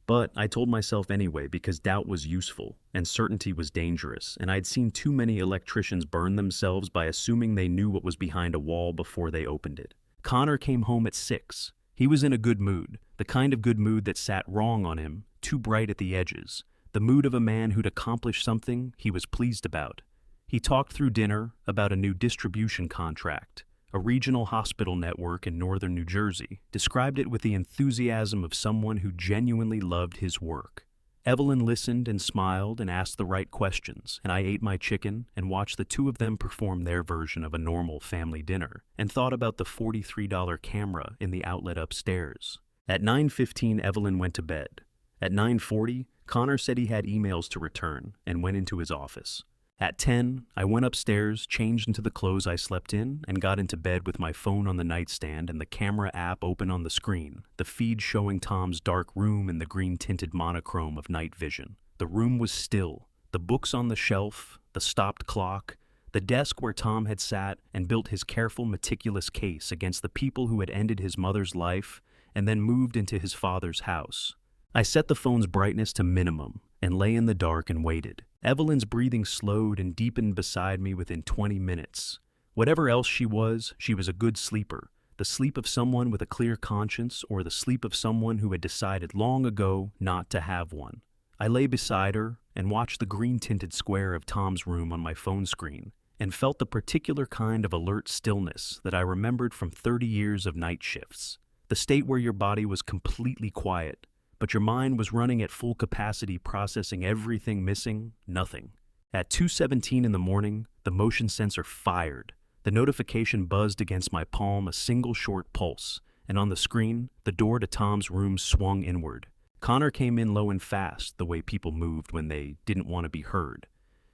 But I told myself anyway because doubt was useful and certainty was dangerous, and I'd seen too many electricians burn themselves by assuming they knew what was behind a wall before they opened it. Connor came home at 6. He was in a good mood, the kind of good mood that sat wrong on him, too bright at the edges, the mood of a man who'd accomplished something he was pleased about. He talked through dinner about a new distribution contract, a regional hospital network in northern New Jersey, described it with the enthusiasm of someone who genuinely loved his work. Evelyn listened and smiled and asked the right questions, and I ate my chicken and watched the two of them perform their version of a normal family dinner, and thought about the $43 camera in the outlet upstairs. At 9:15, Evelyn went to bed. At 9:40, Connor said he had emails to return and went into his office. At 10, I went upstairs, changed into the clothes I slept in, and got into bed with my phone on the nightstand and the camera app open on the screen, the feed showing Tom's dark room in the green-tinted monochrome of night vision. The room was still, the books on the shelf, the stopped clock, the desk where Tom had sat and built his careful, meticulous case against the people who had ended his mother's life and then moved into his father's house. I set the phone's brightness to minimum and lay in the dark and waited. Evelyn's breathing slowed and deepened beside me within 20 minutes. Whatever else she was a good sleeper, the sleep of someone with a clear conscience or the sleep of someone who had decided long ago not to have one. I lay beside her and watched the green-tinted square of Tom's room on my phone screen and felt the particular kind of alert stillness that I remembered from 30 years of night shifts, the state where your body was completely quiet, but your mind was running at full capacity, processing everything missing, nothing. At 2:17 in the morning, the motion sensor fired. The notification buzzed against my palm, a single short pulse, and on the screen, the door to Tom's room swung inward. Connor came in low and fast, the way people moved when they didn't want to be heard.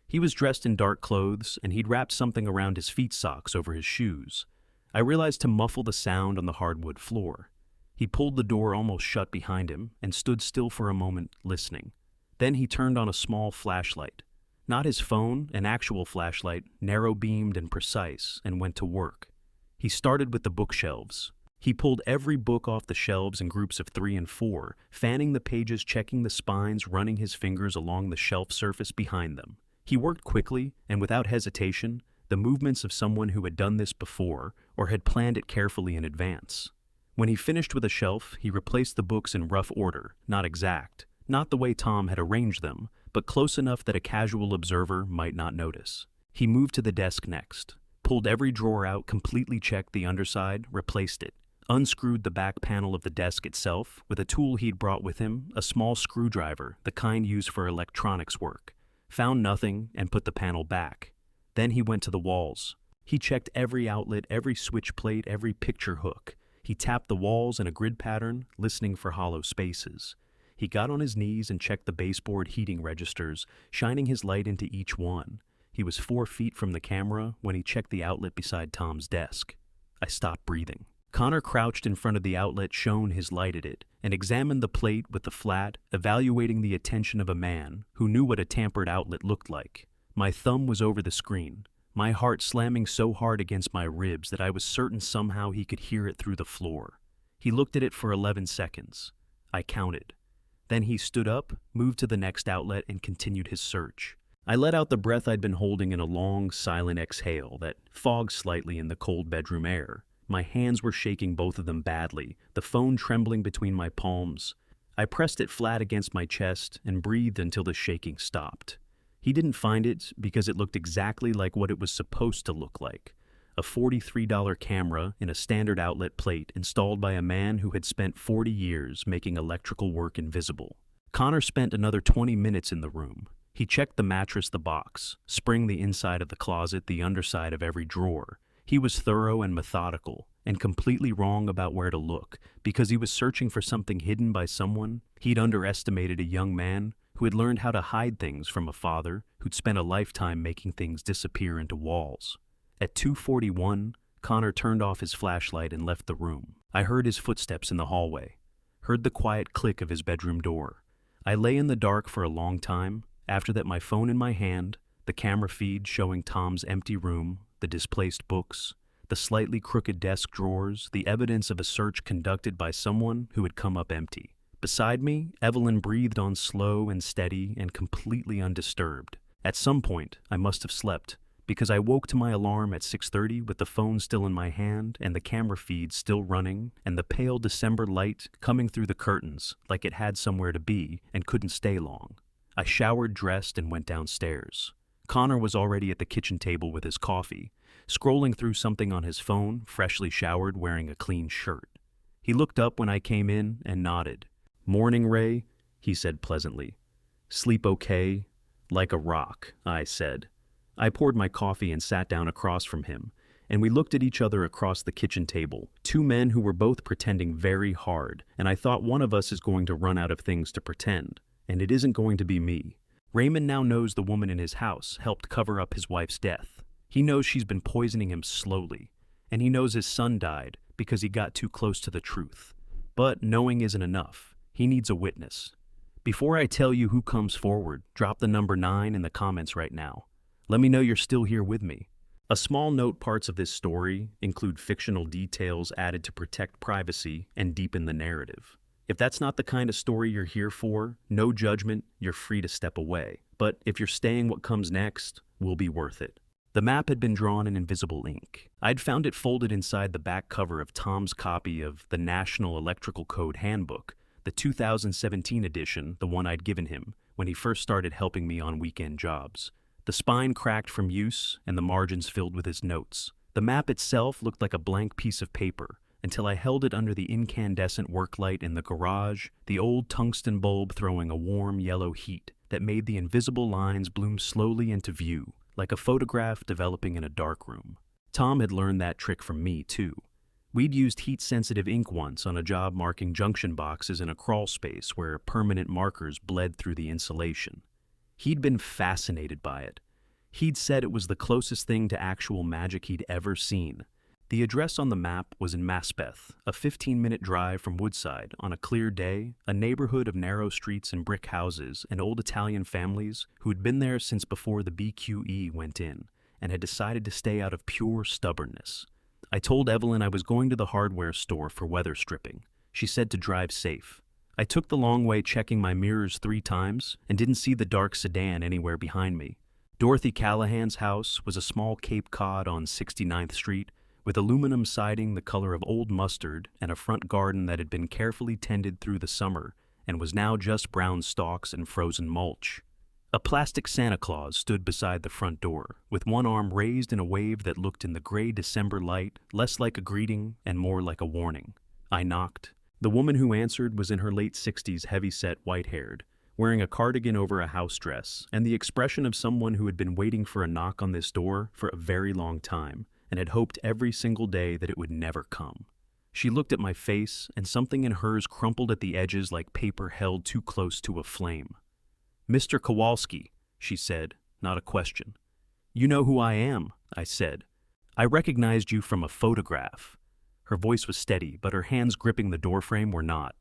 He was dressed in dark clothes, and he'd wrapped something around his feet socks over his shoes. I realized to muffle the sound on the hardwood floor. He pulled the door almost shut behind him and stood still for a moment, listening. Then he turned on a small flashlight. Not his phone, an actual flashlight, narrow-beamed and precise, and went to work. He started with the bookshelves. He pulled every book off the shelves in groups of 3 and 4, fanning the pages, checking the spines, running his fingers along the shelf surface behind them. He worked quickly and without hesitation, the movements of someone who had done this before or had planned it carefully in advance. When he finished with a shelf, he replaced the books in rough order, not exact, not the way Tom had arranged them, but close enough that a casual observer might not notice. He moved to the desk next, pulled every drawer out, completely checked the underside, replaced it, unscrewed the back panel of the desk itself with a tool he'd brought with him, a small screwdriver, the kind used for electronics work, found nothing, and put the panel back. Then he went to the walls. He checked every outlet, every switch plate, every picture hook. He tapped the walls in a grid pattern, listening for hollow spaces. He got on his knees and checked the baseboard heating registers, shining his light into each one. He was 4 feet from the camera when he checked the outlet beside Tom's desk. I stopped breathing. Connor crouched in front of the outlet, shone his light at it, and examined the plate with the flat, evaluating the attention of a man who knew what a tampered outlet looked like. My thumb was over the screen, my heart slamming so hard against my ribs that I was certain somehow he could hear it through the floor. He looked at it for 11 seconds. I counted. Then he stood up, moved to the next outlet, and continued his search. I let out the breath I'd been holding in a long, silent exhale that fogged slightly in the cold bedroom air. My hands were shaking, both of them badly, the phone trembling between my palms. I pressed it flat against my chest and breathed until the shaking stopped. He didn't find it because it looked exactly like what it was supposed to look like. A $43 camera in a standard outlet plate installed by a man who had spent 40 years making electrical work invisible. Connor spent another 20 minutes in the room. He checked the mattress, the box, spring, the inside of the closet, the underside of every drawer. He was thorough and methodical, and completely wrong about where to look, because he was searching for something hidden by someone He'd underestimated a young man who had learned how to hide things from a father who'd spent a lifetime making things disappear into walls. At 2:41, Connor turned off his flashlight and left the room. I heard his footsteps in the hallway, heard the quiet click of his bedroom door. I lay in the dark for a long time. After that, my phone in my hand, the camera feed showing Tom's empty room, the displaced books, the slightly crooked desk drawers, the evidence of a search conducted by someone who had come up empty. Beside me, Evelyn breathed on slow and steady and completely undisturbed. At some point, I must have slept, because I woke to my alarm at 6:30 with the phone still in my hand and the camera feed still running and the pale December light coming through the curtains like it had somewhere to be and couldn't stay long. I showered, dressed, and went downstairs. Connor was already at the kitchen table with his coffee, scrolling through something on his phone, freshly showered, wearing a clean shirt. He looked up when I came in and nodded. "Morning, Ray," he said pleasantly. "Sleep okay?" "Like a rock," I said. I poured my coffee and sat down across from him, and we looked at each other across the kitchen table, two men who were both pretending very hard, and I thought one of us is going to run out of things to pretend, and it isn't going to be me. Raymond now knows the woman in his house helped cover up his wife's death. He knows she's been poisoning him slowly, and he knows his son died because he got too close to the truth. But knowing isn't enough. He needs a witness. Before I tell you who comes forward, drop the number 9 in the comments right now. Let me know you're still here with me. A small note: parts of this story include fictional details added to protect privacy and deepen the narrative. If that's not the kind of story you're here for, no judgment, you're free to step away. But if you're staying, what comes next will be worth it. The map had been drawn in invisible ink. I'd found it folded inside the back cover of Tom's copy of the National Electrical Code Handbook, the 2017 edition, the one I'd given him when he first started helping me on weekend jobs. The spine cracked from use and the margins filled with his notes. The map itself looked like a blank piece of paper until I held it under the incandescent work light in the garage, the old tungsten bulb throwing a warm yellow heat that made the invisible lines bloom slowly into view, like a photograph developing in a dark room. Tom had learned that trick from me, too. We'd used heat-sensitive ink once on a job marking junction boxes in a crawl space where permanent markers bled through the insulation. He'd been fascinated by it. He'd said it was the closest thing to actual magic he'd ever seen. The address on the map was in Maspeth, a 15-minute drive from Woodside. On a clear day, a neighborhood of narrow streets and brick houses and old Italian families who had been there since before the BQE went in and had decided to stay out of pure stubbornness. I told Evelyn I was going to the hardware store for weather stripping. She said to drive safe. I took the long way, checking my mirrors 3 times, and didn't see the dark sedan anywhere behind me. Dorothy Callahan's house was a small Cape Cod on 69th Street, with aluminum siding the color of old mustard and a front garden that had been carefully tended through the summer and was now just brown stalks and frozen mulch. A plastic Santa Claus stood beside the front door, with one arm raised in a wave that looked in the gray December light less like a greeting and more like a warning. I knocked. The woman who answered was in her late 60s, heavy-set, white-haired, wearing a cardigan over a house dress, and the expression of someone who had been waiting for a knock on this door for a very long time, and had hoped every single day that it would never come. She looked at my face, and something in hers crumpled at the edges like paper held too close to a flame. "Mr. Kowalski," she said, not a question. "You know who I am," I said. "I recognized you from a photograph." Her voice was steady, but her hands gripping the doorframe were not.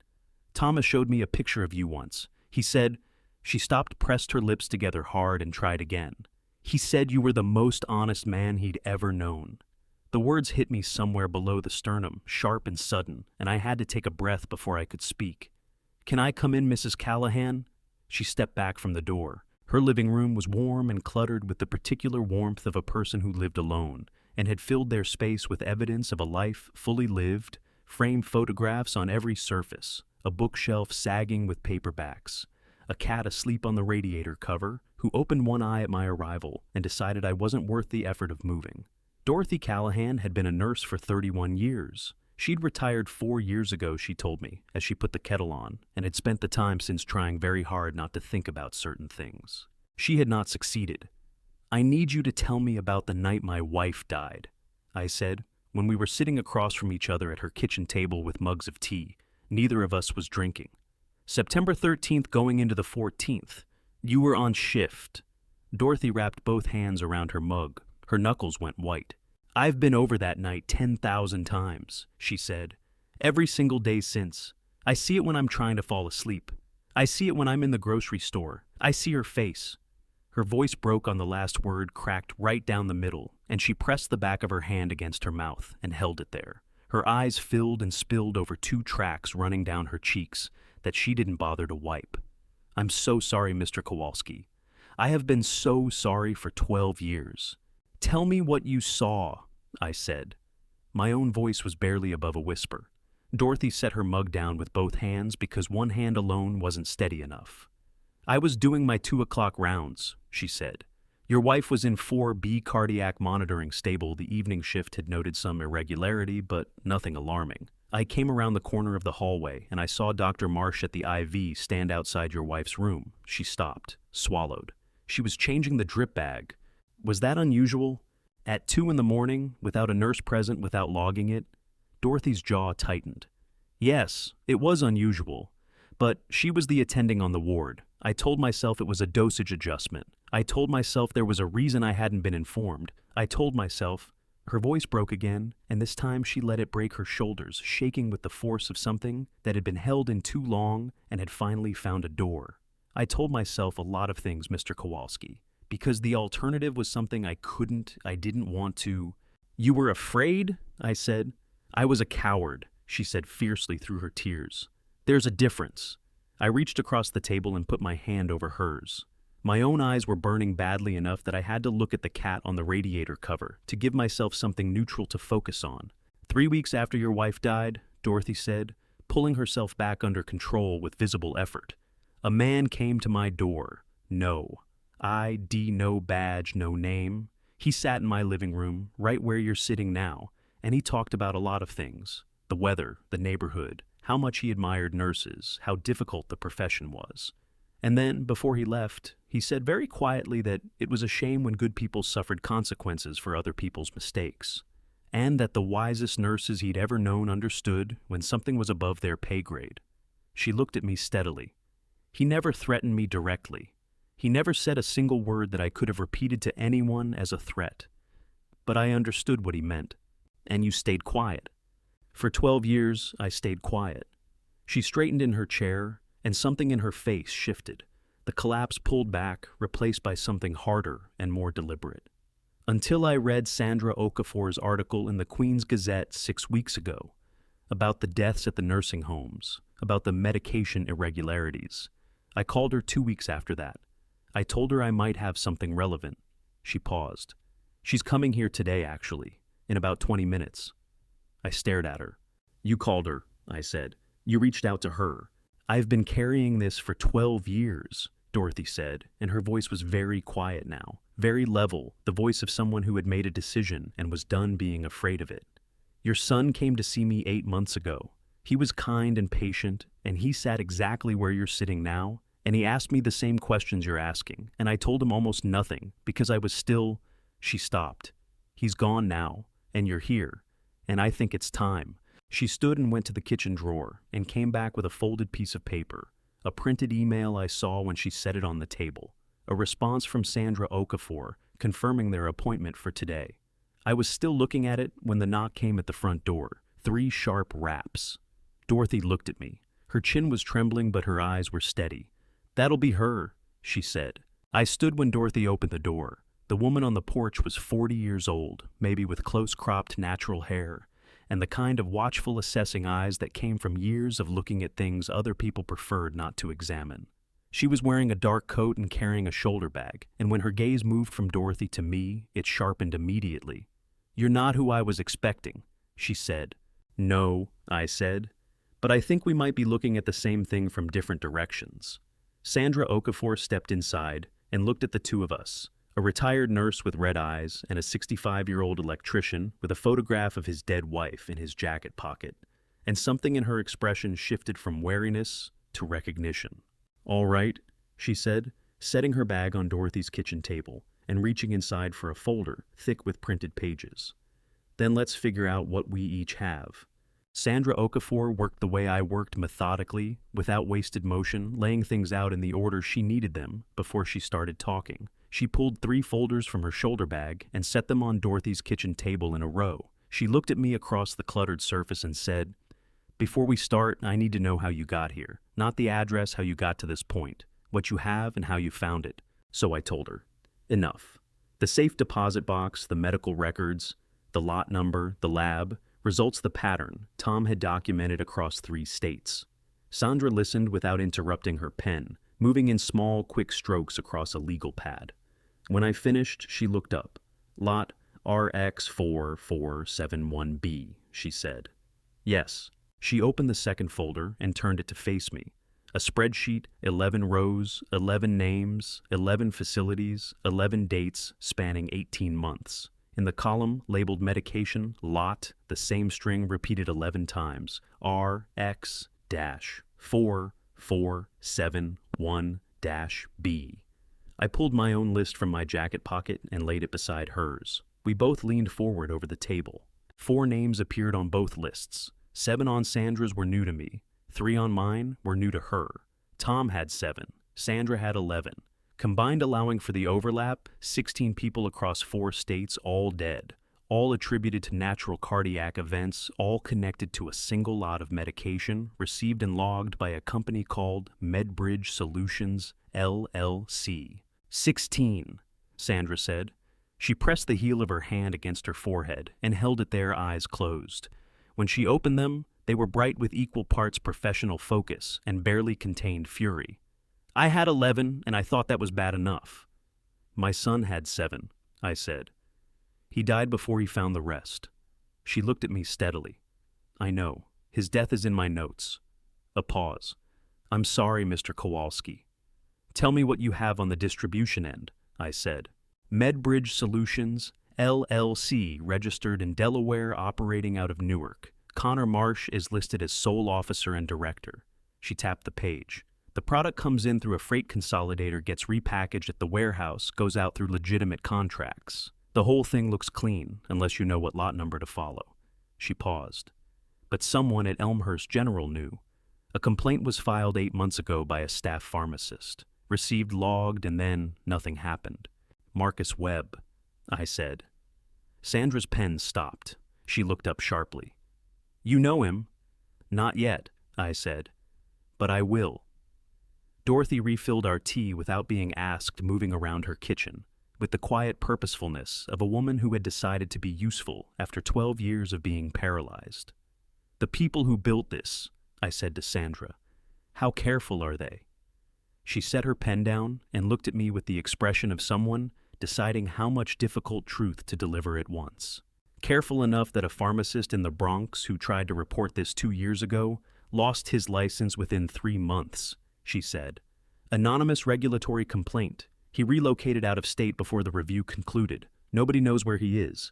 "Thomas showed me a picture of you once. He said—" She stopped, pressed her lips together hard, and tried again. "He said you were the most honest man he'd ever known." The words hit me somewhere below the sternum, sharp and sudden, and I had to take a breath before I could speak. "Can I come in, Mrs. Callahan?" She stepped back from the door. Her living room was warm and cluttered with the particular warmth of a person who lived alone, and had filled their space with evidence of a life fully lived, framed photographs on every surface, a bookshelf sagging with paperbacks, a cat asleep on the radiator cover, who opened one eye at my arrival and decided I wasn't worth the effort of moving. Dorothy Callahan had been a nurse for 31 years. She'd retired 4 years ago, she told me, as she put the kettle on, and had spent the time since trying very hard not to think about certain things. She had not succeeded. "I need you to tell me about the night my wife died," I said, when we were sitting across from each other at her kitchen table with mugs of tea. Neither of us was drinking. September 13th going into the 14th. You were on shift. Dorothy wrapped both hands around her mug. Her knuckles went white. I've been over that night 10,000 times, she said. Every single day since. I see it when I'm trying to fall asleep. I see it when I'm in the grocery store. I see her face. Her voice broke on the last word, cracked right down the middle, and she pressed the back of her hand against her mouth and held it there. Her eyes filled and spilled over 2 tracks running down her cheeks that she didn't bother to wipe. I'm so sorry, Mr. Kowalski. I have been so sorry for 12 years. Tell me what you saw, I said. My own voice was barely above a whisper. Dorothy set her mug down with both hands because one hand alone wasn't steady enough. I was doing my 2 o'clock rounds, she said. Your wife was in 4B cardiac monitoring stable. The evening shift had noted some irregularity, but nothing alarming. I came around the corner of the hallway, and I saw Dr. Marsh at the IV stand outside your wife's room. She stopped, swallowed. She was changing the drip bag. Was that unusual? At 2 in the morning, without a nurse present, without logging it? Dorothy's jaw tightened. Yes, it was unusual. But she was the attending on the ward. I told myself it was a dosage adjustment. I told myself there was a reason I hadn't been informed. I told myself... Her voice broke again, and this time she let it break her shoulders, shaking with the force of something that had been held in too long and had finally found a door. I told myself a lot of things, Mr. Kowalski, because the alternative was something I didn't want to... You were afraid? I said. I was a coward, she said fiercely through her tears. There's a difference. I reached across the table and put my hand over hers. My own eyes were burning badly enough that I had to look at the cat on the radiator cover to give myself something neutral to focus on. 3 weeks after your wife died, Dorothy said, pulling herself back under control with visible effort, a man came to my door. No. ID, no badge, no name. He sat in my living room, right where you're sitting now, and he talked about a lot of things. The weather, the neighborhood, how much he admired nurses, how difficult the profession was. And then, before he left, he said very quietly that it was a shame when good people suffered consequences for other people's mistakes, and that the wisest nurses he'd ever known understood when something was above their pay grade. She looked at me steadily. He never threatened me directly. He never said a single word that I could have repeated to anyone as a threat. But I understood what he meant. And you stayed quiet. For 12 years, I stayed quiet. She straightened in her chair, and something in her face shifted. The collapse pulled back, replaced by something harder and more deliberate. Until I read Sandra Okafor's article in the Queen's Gazette 6 weeks ago, about the deaths at the nursing homes, about the medication irregularities. I called her 2 weeks after that. I told her I might have something relevant. She paused. She's coming here today, actually, in about 20 minutes. I stared at her. You called her, I said. You reached out to her. I've been carrying this for 12 years, Dorothy said, and her voice was very quiet now, very level, the voice of someone who had made a decision and was done being afraid of it. Your son came to see me 8 months ago. He was kind and patient, and he sat exactly where you're sitting now, and he asked me the same questions you're asking, and I told him almost nothing, because I was still... She stopped. He's gone now, and you're here, and I think it's time. She stood and went to the kitchen drawer and came back with a folded piece of paper, a printed email I saw when she set it on the table, a response from Sandra Okafor confirming their appointment for today. I was still looking at it when the knock came at the front door, 3 sharp raps. Dorothy looked at me. Her chin was trembling, but her eyes were steady. That'll be her, she said. I stood when Dorothy opened the door. The woman on the porch was 40 years old, maybe with close-cropped natural hair, and the kind of watchful assessing eyes that came from years of looking at things other people preferred not to examine. She was wearing a dark coat and carrying a shoulder bag, and when her gaze moved from Dorothy to me, it sharpened immediately. You're not who I was expecting, she said. No, I said, but I think we might be looking at the same thing from different directions. Sandra Okafor stepped inside and looked at the two of us, a retired nurse with red eyes and a 65-year-old electrician with a photograph of his dead wife in his jacket pocket, and something in her expression shifted from wariness to recognition. All right, she said, setting her bag on Dorothy's kitchen table and reaching inside for a folder thick with printed pages. Then let's figure out what we each have. Sandra Okafor worked the way I worked, methodically, without wasted motion, laying things out in the order she needed them before she started talking. She pulled 3 folders from her shoulder bag and set them on Dorothy's kitchen table in a row. She looked at me across the cluttered surface and said, "Before we start, I need to know how you got here. Not the address, how you got to this point. What you have and how you found it." So I told her. Enough. The safe deposit box, the medical records, the lot number, the lab, results the pattern Tom had documented across 3 states. Sandra listened without interrupting her pen, moving in small, quick strokes across a legal pad. When I finished, she looked up. "Lot RX4471B, she said. "Yes." She opened the second folder and turned it to face me. A spreadsheet, 11 rows, 11 names, 11 facilities, 11 dates spanning 18 months. In the column labeled medication, lot, the same string repeated 11 times, RX-4471-B. I pulled my own list from my jacket pocket and laid it beside hers. We both leaned forward over the table. 4 names appeared on both lists. 7 on Sandra's were new to me. 3 on mine were new to her. Tom had 7. Sandra had 11. Combined, allowing for the overlap, 16 people across 4 states, all dead, all attributed to natural cardiac events, all connected to a single lot of medication received and logged by a company called MedBridge Solutions, LLC. 16, Sandra said. She pressed the heel of her hand against her forehead and held it there, eyes closed. When she opened them, they were bright with equal parts professional focus and barely contained fury. "I had 11, and I thought that was bad enough." "My son had 7, I said. "He died before he found the rest." She looked at me steadily. "I know. His death is in my notes." A pause. "I'm sorry, Mr. Kowalski." "Tell me what you have on the distribution end," I said. "MedBridge Solutions, LLC, registered in Delaware, operating out of Newark. Connor Marsh is listed as sole officer and director." She tapped the page. "The product comes in through a freight consolidator, gets repackaged at the warehouse, goes out through legitimate contracts. The whole thing looks clean, unless you know what lot number to follow." She paused. "But someone at Elmhurst General knew. A complaint was filed 8 months ago by a staff pharmacist. Received, logged, and then nothing happened." "Marcus Webb," I said. Sandra's pen stopped. She looked up sharply. "You know him?" "Not yet," I said. "But I will." Dorothy refilled our tea without being asked, moving around her kitchen, with the quiet purposefulness of a woman who had decided to be useful after 12 years of being paralyzed. "The people who built this," I said to Sandra, "how careful are they?" She set her pen down and looked at me with the expression of someone deciding how much difficult truth to deliver at once. "Careful enough that a pharmacist in the Bronx who tried to report this 2 years ago lost his license within 3 months, she said. "Anonymous regulatory complaint. He relocated out of state before the review concluded. Nobody knows where he is."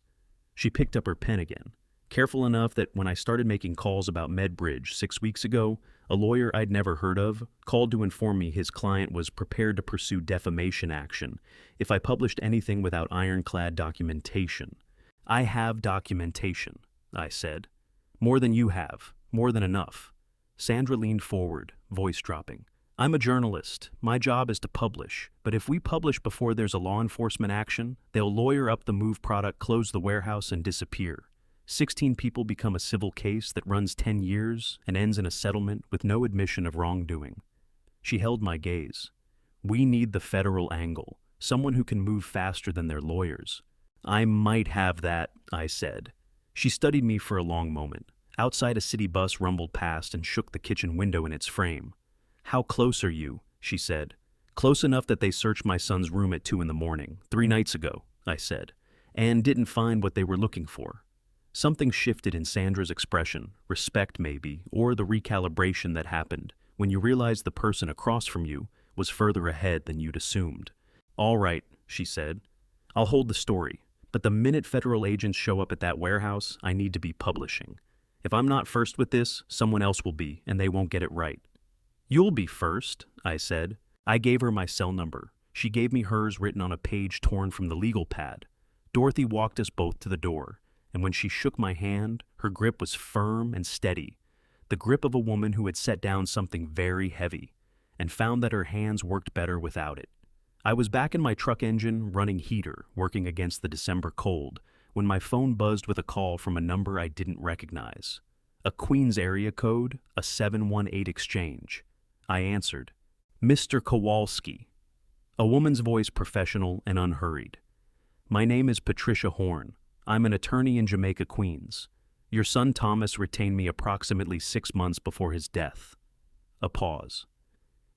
She picked up her pen again. "Careful enough that when I started making calls about MedBridge 6 weeks ago, a lawyer I'd never heard of called to inform me his client was prepared to pursue defamation action if I published anything without ironclad documentation." "I have documentation," I said. "More than you have. More than enough." Sandra leaned forward, voice dropping. "I'm a journalist. My job is to publish. But if we publish before there's a law enforcement action, they'll lawyer up the move product, close the warehouse, and disappear. 16 people become a civil case that runs 10 years and ends in a settlement with no admission of wrongdoing." She held my gaze. "We need the federal angle, someone who can move faster than their lawyers." "I might have that," I said. She studied me for a long moment. Outside, a city bus rumbled past and shook the kitchen window in its frame. "How close are you?" she said. "Close enough that they searched my son's room at 2 in the morning, 3 nights ago," I said, "and didn't find what they were looking for." Something shifted in Sandra's expression, respect maybe, or the recalibration that happened when you realized the person across from you was further ahead than you'd assumed. "All right," she said. "I'll hold the story, but the minute federal agents show up at that warehouse, I need to be publishing. If I'm not first with this, someone else will be, and they won't get it right." "You'll be first," I said. I gave her my cell number. She gave me hers written on a page torn from the legal pad. Dorothy walked us both to the door, and when she shook my hand, her grip was firm and steady, the grip of a woman who had set down something very heavy, and found that her hands worked better without it. I was back in my truck engine, running heater, working against the December cold, when my phone buzzed with a call from a number I didn't recognize. A Queens area code, a 718 exchange. I answered. Mr. Kowalski. A woman's voice, professional and unhurried. My name is Patricia Horn. I'm an attorney in Jamaica, Queens. Your son Thomas retained me approximately 6 months before his death. A pause.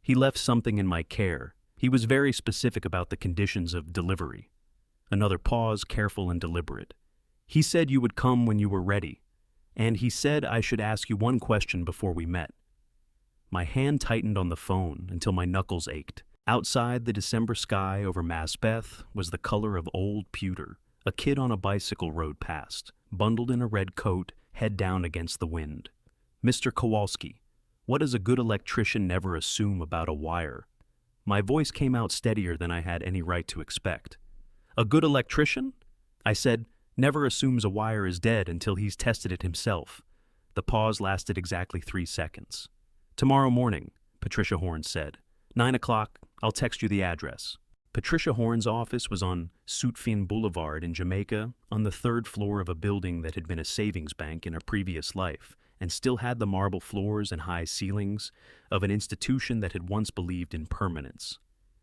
He left something in my care. He was very specific about the conditions of delivery. Another pause, careful and deliberate. He said you would come when you were ready, and he said I should ask you one question before we met. My hand tightened on the phone until my knuckles ached. Outside, the December sky over Masbeth was the color of old pewter. A kid on a bicycle rode past, bundled in a red coat, head down against the wind. Mr. Kowalski, what does a good electrician never assume about a wire? My voice came out steadier than I had any right to expect. A good electrician? I said, never assumes a wire is dead until he's tested it himself. The pause lasted exactly 3 seconds. Tomorrow morning, Patricia Horn said. 9 o'clock, I'll text you the address. Patricia Horn's office was on Sutphin Boulevard in Jamaica, on the 3rd floor of a building that had been a savings bank in a previous life, and still had the marble floors and high ceilings of an institution that had once believed in permanence.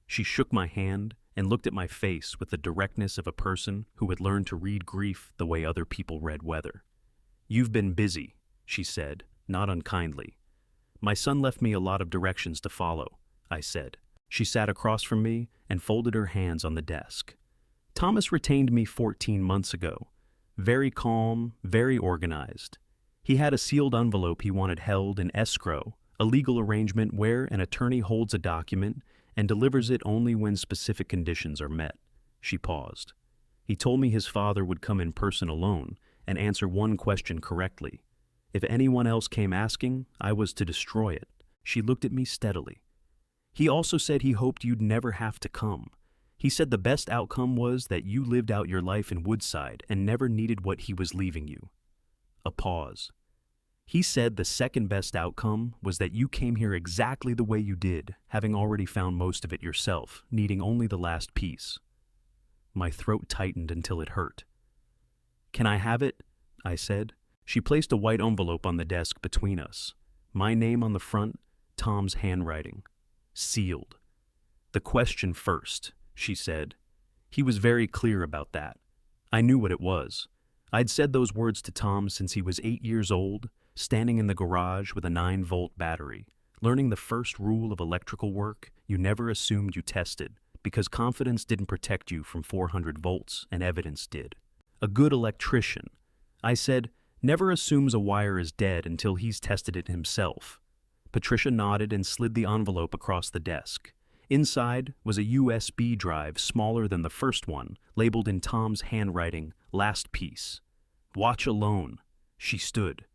She shook my hand and looked at my face with the directness of a person who had learned to read grief the way other people read weather. You've been busy, she said, not unkindly. My son left me a lot of directions to follow, I said. She sat across from me and folded her hands on the desk. Thomas retained me 14 months ago. Very calm, very organized. He had a sealed envelope he wanted held in escrow, a legal arrangement where an attorney holds a document and delivers it only when specific conditions are met. She paused. He told me his father would come in person alone and answer one question correctly. If anyone else came asking, I was to destroy it. She looked at me steadily. He also said he hoped you'd never have to come. He said the best outcome was that you lived out your life in Woodside and never needed what he was leaving you. A pause. He said the second best outcome was that you came here exactly the way you did, having already found most of it yourself, needing only the last piece. My throat tightened until it hurt. Can I have it? I said. She placed a white envelope on the desk between us. My name on the front, Tom's handwriting. Sealed. The question first, she said. He was very clear about that. I knew what it was. I'd said those words to Tom since he was 8 years old, standing in the garage with a 9-volt battery, learning the first rule of electrical work you never assumed you tested, because confidence didn't protect you from 400 volts and evidence did. A good electrician, I said, never assumes a wire is dead until he's tested it himself. Patricia nodded and slid the envelope across the desk. Inside was a USB drive smaller than the first one, labeled in Tom's handwriting, last piece. Watch alone. She stood.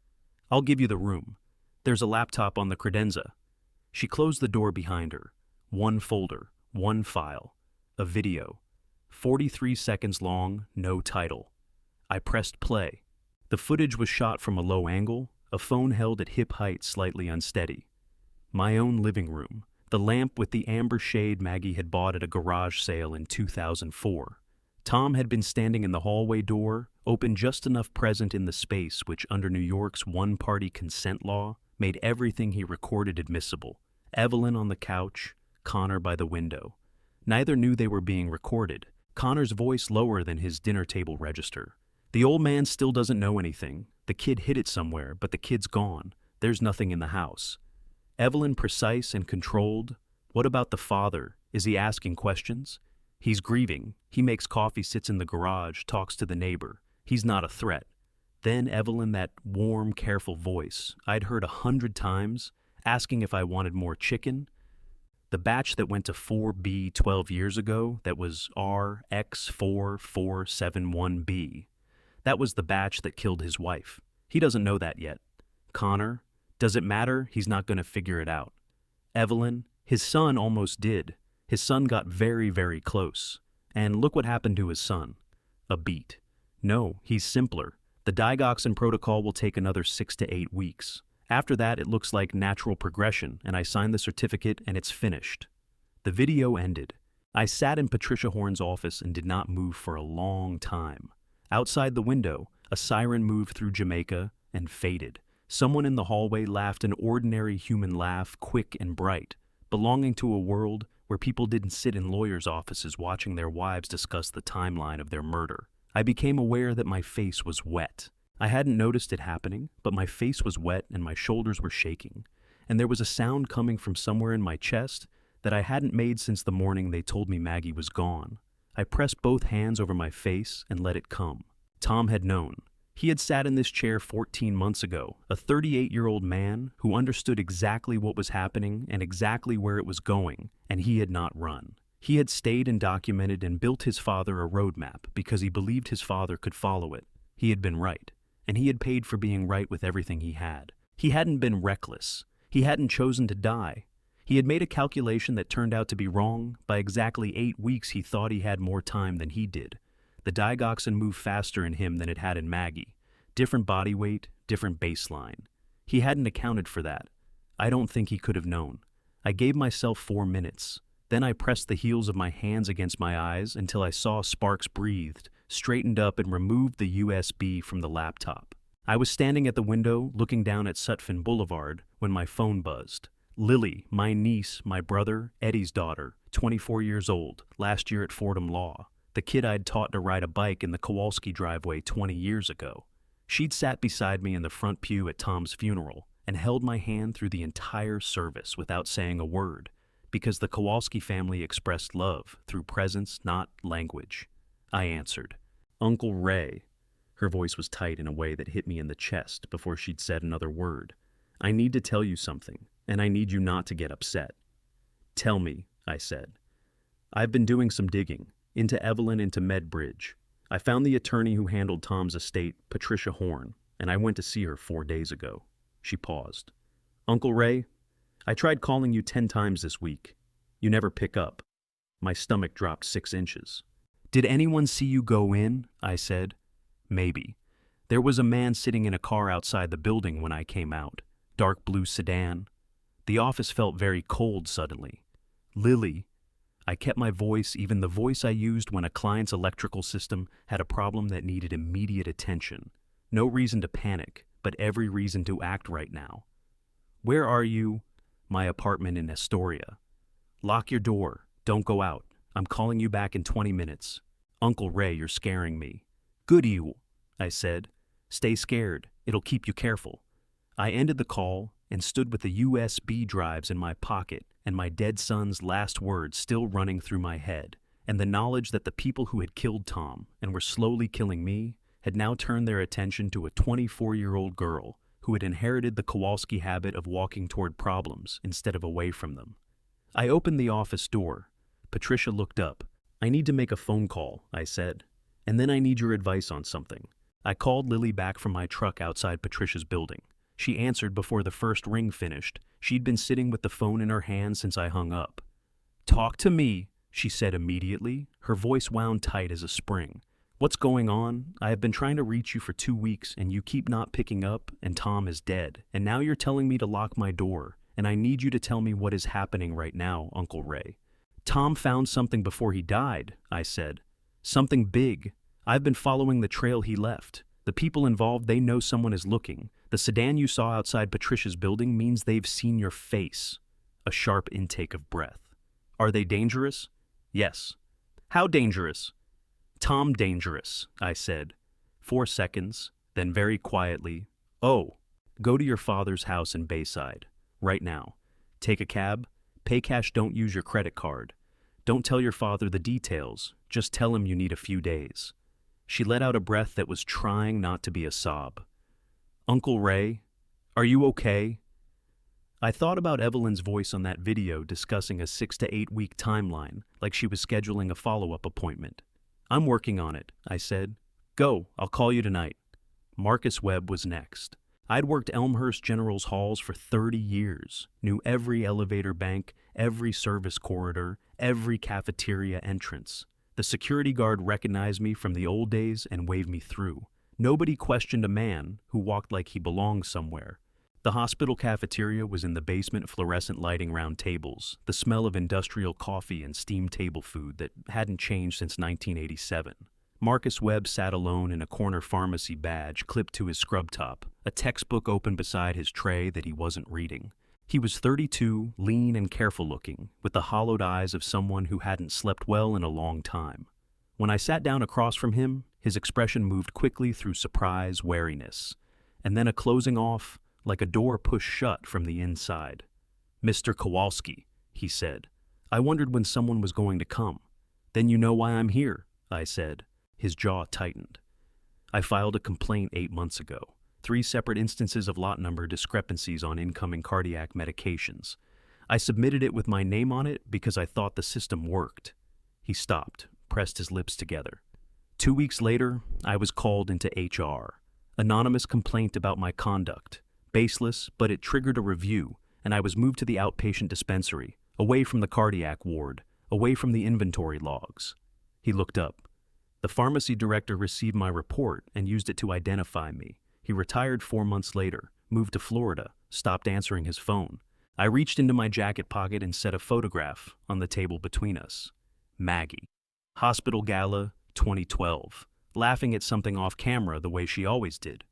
I'll give you the room. There's a laptop on the credenza. She closed the door behind her. One folder, one file, a video. 43 seconds long, no title. I pressed play. The footage was shot from a low angle, a phone held at hip height slightly unsteady. My own living room, the lamp with the amber shade Maggie had bought at a garage sale in 2004. Tom had been standing in the hallway door, open just enough present in the space which, under New York's one-party consent law, made everything he recorded admissible. Evelyn on the couch, Connor by the window. Neither knew they were being recorded, Connor's voice lower than his dinner table register. The old man still doesn't know anything. The kid hid it somewhere, but the kid's gone. There's nothing in the house. Evelyn precise and controlled. What about the father? Is he asking questions? He's grieving. He makes coffee, sits in the garage, talks to the neighbor. He's not a threat. Then Evelyn, that warm, careful voice I'd heard 100 times, asking if I wanted more chicken. The batch that went to 4B 12 years ago, that was RX4471B. That was the batch that killed his wife. He doesn't know that yet. Connor, does it matter? He's not going to figure it out. Evelyn, his son almost did. His son got very, very close. And look what happened to his son. A beat. No, he's simpler. The digoxin protocol will take another 6 to 8 weeks. After that, it looks like natural progression, and I sign the certificate and it's finished. The video ended. I sat in Patricia Horn's office and did not move for a long time. Outside the window, a siren moved through Jamaica and faded. Someone in the hallway laughed an ordinary human laugh, quick and bright, belonging to a world where people didn't sit in lawyers' offices watching their wives discuss the timeline of their murder. I became aware that my face was wet. I hadn't noticed it happening, but my face was wet and my shoulders were shaking, and there was a sound coming from somewhere in my chest that I hadn't made since the morning they told me Maggie was gone. I pressed both hands over my face and let it come. Tom had known. He had sat in this chair 14 months ago, a 38-year-old man who understood exactly what was happening and exactly where it was going, and he had not run. He had stayed and documented and built his father a roadmap because he believed his father could follow it. He had been right, and he had paid for being right with everything he had. He hadn't been reckless. He hadn't chosen to die. He had made a calculation that turned out to be wrong. By exactly 8 weeks, he thought he had more time than he did. The digoxin moved faster in him than it had in Maggie. Different body weight, different baseline. He hadn't accounted for that. I don't think he could have known. I gave myself 4 minutes. Then I pressed the heels of my hands against my eyes until I saw Sparks breathed, straightened up and removed the USB from the laptop. I was standing at the window looking down at Sutphin Boulevard when my phone buzzed. Lily, my niece, my brother, Eddie's daughter, 24 years old, last year at Fordham Law. The kid I'd taught to ride a bike in the Kowalski driveway 20 years ago. She'd sat beside me in the front pew at Tom's funeral and held my hand through the entire service without saying a word, because the Kowalski family expressed love through presence, not language. I answered, "Uncle Ray." Her voice was tight in a way that hit me in the chest before she'd said another word. "I need to tell you something, and I need you not to get upset." "Tell me," I said. "I've been doing some digging, into Evelyn, into Medbridge. I found the attorney who handled Tom's estate, Patricia Horn, and I went to see her 4 days ago." She paused. "Uncle Ray, I tried calling you 10 times this week. You never pick up." My stomach dropped 6 inches. "Did anyone see you go in?" I said. "Maybe. There was a man sitting in a car outside the building when I came out. Dark blue sedan." The office felt very cold suddenly. "Lily," I kept my voice, even the voice I used when a client's electrical system had a problem that needed immediate attention. No reason to panic, but every reason to act right now. "Where are you?" "My apartment in Astoria." "Lock your door. Don't go out. I'm calling you back in 20 minutes. "Uncle Ray, you're scaring me." "Good you," I said. "Stay scared. It'll keep you careful." I ended the call and stood with the USB drives in my pocket and my dead son's last words still running through my head, and the knowledge that the people who had killed Tom and were slowly killing me had now turned their attention to a 24-year-old girl who had inherited the Kowalski habit of walking toward problems instead of away from them. I opened the office door. Patricia looked up. "I need to make a phone call," I said, "and then I need your advice on something." I called Lily back from my truck outside Patricia's building. She answered before the first ring finished. She'd been sitting with the phone in her hand since I hung up. "Talk to me," she said immediately, her voice wound tight as a spring. "What's going on? I have been trying to reach you for 2 weeks, and you keep not picking up, and Tom is dead. And now you're telling me to lock my door, and I need you to tell me what is happening right now, Uncle Ray." "Tom found something before he died," I said. "Something big. I've been following the trail he left. The people involved, they know someone is looking. The sedan you saw outside Patricia's building means they've seen your face." A sharp intake of breath. "Are they dangerous?" "Yes." "How dangerous?" "Tom dangerous," I said. 4 seconds, then very quietly, "Oh, go to your father's house in Bayside. Right now. Take a cab. Pay cash, don't use your credit card. Don't tell your father the details. Just tell him you need a few days." She let out a breath that was trying not to be a sob. "Uncle Ray, are you okay?" I thought about Evelyn's voice on that video discussing a 6 to 8 week timeline, like she was scheduling a follow-up appointment. "I'm working on it," I said. "Go, I'll call you tonight." Marcus Webb was next. I'd worked Elmhurst General's halls for 30 years, knew every elevator bank, every service corridor, every cafeteria entrance. The security guard recognized me from the old days and waved me through. Nobody questioned a man who walked like he belonged somewhere. The hospital cafeteria was in the basement, fluorescent lighting round tables, the smell of industrial coffee and steamed table food that hadn't changed since 1987. Marcus Webb sat alone in a corner, pharmacy badge clipped to his scrub top, a textbook open beside his tray that he wasn't reading. He was 32, lean and careful-looking, with the hollowed eyes of someone who hadn't slept well in a long time. When I sat down across from him, his expression moved quickly through surprise, wariness, and then a closing off, like a door pushed shut from the inside. "Mr. Kowalski," he said, "I wondered when someone was going to come." "Then you know why I'm here," I said. His jaw tightened. "I filed a complaint 8 months ago. 3 separate instances of lot number discrepancies on incoming cardiac medications. I submitted it with my name on it because I thought the system worked." He stopped, pressed his lips together. 2 weeks later, I was called into HR. Anonymous complaint about my conduct. Baseless, but it triggered a review, and I was moved to the outpatient dispensary, away from the cardiac ward, away from the inventory logs. He looked up. The pharmacy director received my report and used it to identify me. He retired 4 months later, moved to Florida, stopped answering his phone. I reached into my jacket pocket and set a photograph on the table between us. Maggie. Hospital Gala, 2012. Laughing at something off camera the way she always did.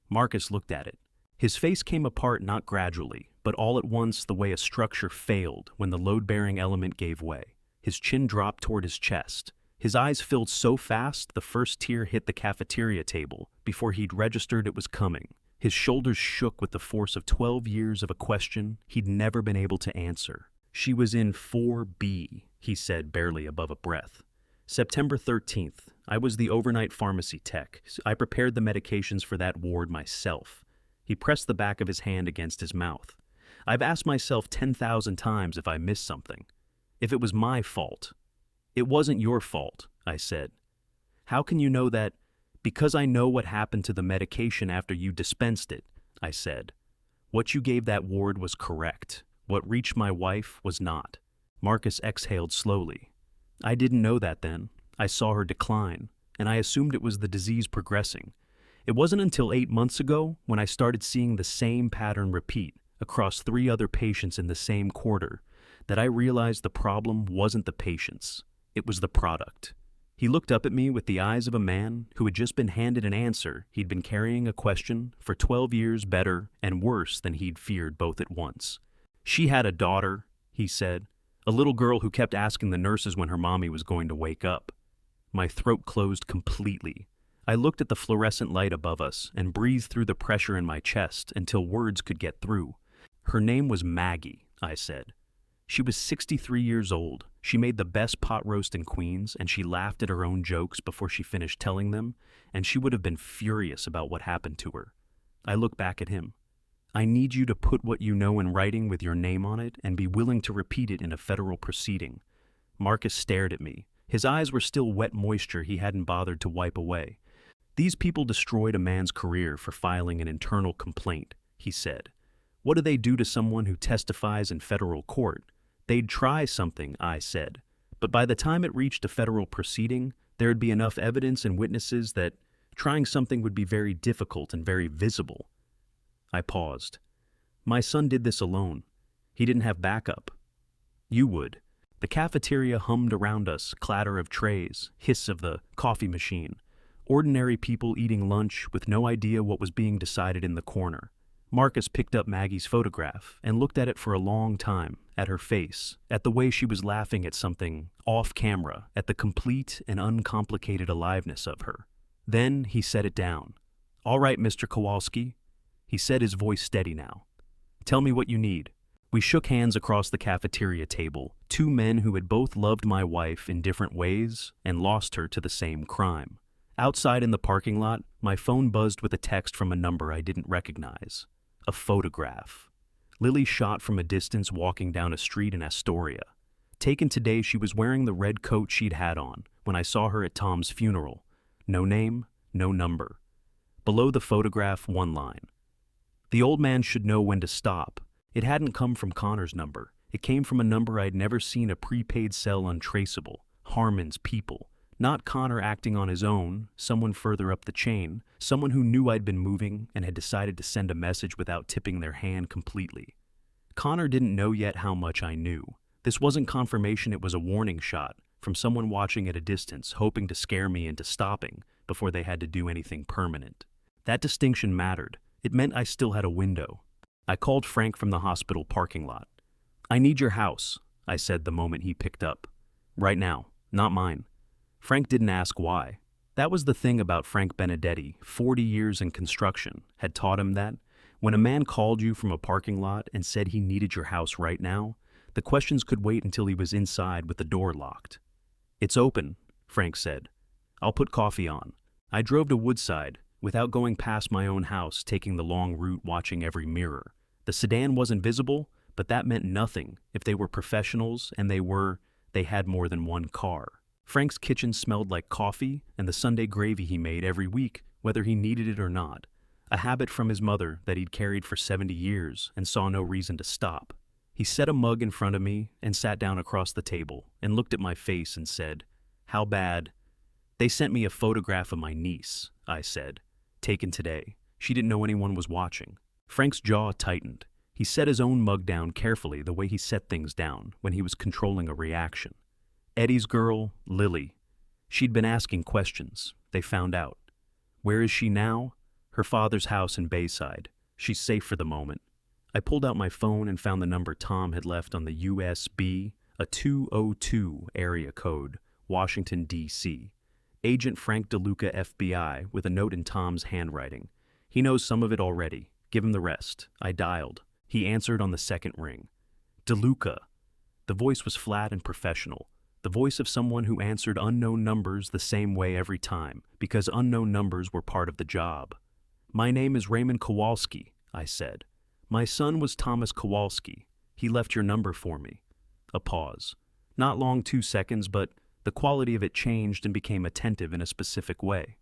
Marcus looked at it. His face came apart not gradually, but all at once the way a structure failed when the load-bearing element gave way. His chin dropped toward his chest. His eyes filled so fast the first tear hit the cafeteria table before he'd registered it was coming. His shoulders shook with the force of 12 years of a question he'd never been able to answer. "She was in 4B, he said barely above a breath. "September 13th. I was the overnight pharmacy tech. I prepared the medications for that ward myself." He pressed the back of his hand against his mouth. "I've asked myself 10,000 times if I missed something. If it was my fault." "It wasn't your fault," I said. "How can you know that?" "Because I know what happened to the medication after you dispensed it," I said. "What you gave that ward was correct. What reached my wife was not." Marcus exhaled slowly. "I didn't know that then. I saw her decline, and I assumed it was the disease progressing. It wasn't until 8 months ago when I started seeing the same pattern repeat across 3 other patients in the same quarter that I realized the problem wasn't the patients. It was the product." He looked up at me with the eyes of a man who had just been handed an answer he'd been carrying a question for 12 years better and worse than he'd feared both at once. "She had a daughter," he said, "a little girl who kept asking the nurses when her mommy was going to wake up." My throat closed completely. I looked at the fluorescent light above us and breathed through the pressure in my chest until words could get through. "Her name was Maggie," I said. "She was 63 years old. She made the best pot roast in Queens, and she laughed at her own jokes before she finished telling them, and she would have been furious about what happened to her." I looked back at him. "I need you to put what you know in writing with your name on it and be willing to repeat it in a federal proceeding." Marcus stared at me. His eyes were still wet moisture he hadn't bothered to wipe away. "These people destroyed a man's career for filing an internal complaint," he said. "What do they do to someone who testifies in federal court?" "They'd try something," I said, "but by the time it reached a federal proceeding, there'd be enough evidence and witnesses that trying something would be very difficult and very visible." I paused. "My son did this alone. He didn't have backup. You would." The cafeteria hummed around us, clatter of trays, hiss of the coffee machine. Ordinary people eating lunch with no idea what was being decided in the corner. Marcus picked up Maggie's photograph and looked at it for a long time, at her face, at the way she was laughing at something off camera, at the complete and uncomplicated aliveness of her. Then he set it down. "All right, Mr. Kowalski," he said, his voice steady now. "Tell me what you need." We shook hands across the cafeteria table, 2 men who had both loved my wife in different ways and lost her to the same crime. Outside in the parking lot, my phone buzzed with a text from a number I didn't recognize. A photograph. Lily shot from a distance walking down a street in Astoria. Taken today, she was wearing the red coat she'd had on when I saw her at Tom's funeral. No name, no number. Below the photograph, 1 line. "The old man should know when to stop." It hadn't come from Connor's number. It came from a number I'd never seen, a prepaid cell untraceable. Harmon's people. Not Connor acting on his own, someone further up the chain, someone who knew I'd been moving and had decided to send a message without tipping their hand completely. Connor didn't know yet how much I knew. This wasn't confirmation, it was a warning shot from someone watching at a distance, hoping to scare me into stopping before they had to do anything permanent. That distinction mattered. It meant I still had a window. I called Frank from the hospital parking lot. "I need your house," I said the moment he picked up. "Right now, not mine." Frank didn't ask why. That was the thing about Frank Benedetti. 40 years in construction had taught him that when a man called you from a parking lot and said he needed your house right now, the questions could wait until he was inside with the door locked. "It's open," Frank said. "I'll put coffee on." I drove to Woodside, without going past my own house, taking the long route, watching every mirror. The sedan wasn't visible, but that meant nothing. If they were professionals, and they had more than one car. Frank's kitchen smelled like coffee and the Sunday gravy he made every week, whether he needed it or not. A habit from his mother that he'd carried for 70 years and saw no reason to stop. He set a mug in front of me and sat down across the table and looked at my face and said, "How bad?" "They sent me a photograph of my niece," I said, "taken today. She didn't know anyone was watching." Frank's jaw tightened. He set his own mug down carefully, the way he set things down when he was controlling a reaction. "Eddie's girl, Lily. She'd been asking questions. They found out." "Where is she now?" "Her father's house in Bayside. She's safe for the moment." I pulled out my phone and found the number Tom had left on the USB, a 202 area code, Washington, D.C. Agent Frank DeLuca, FBI, with a note in Tom's handwriting. "He knows some of it already. Give him the rest." I dialed. He answered on the second ring. "DeLuca." The voice was flat and professional. The voice of someone who answered unknown numbers the same way every time, because unknown numbers were part of the job. "My name is Raymond Kowalski," I said. "My son was Thomas Kowalski. He left your number for me." A pause. Not long, 2 seconds, but the quality of it changed and became attentive in a specific way.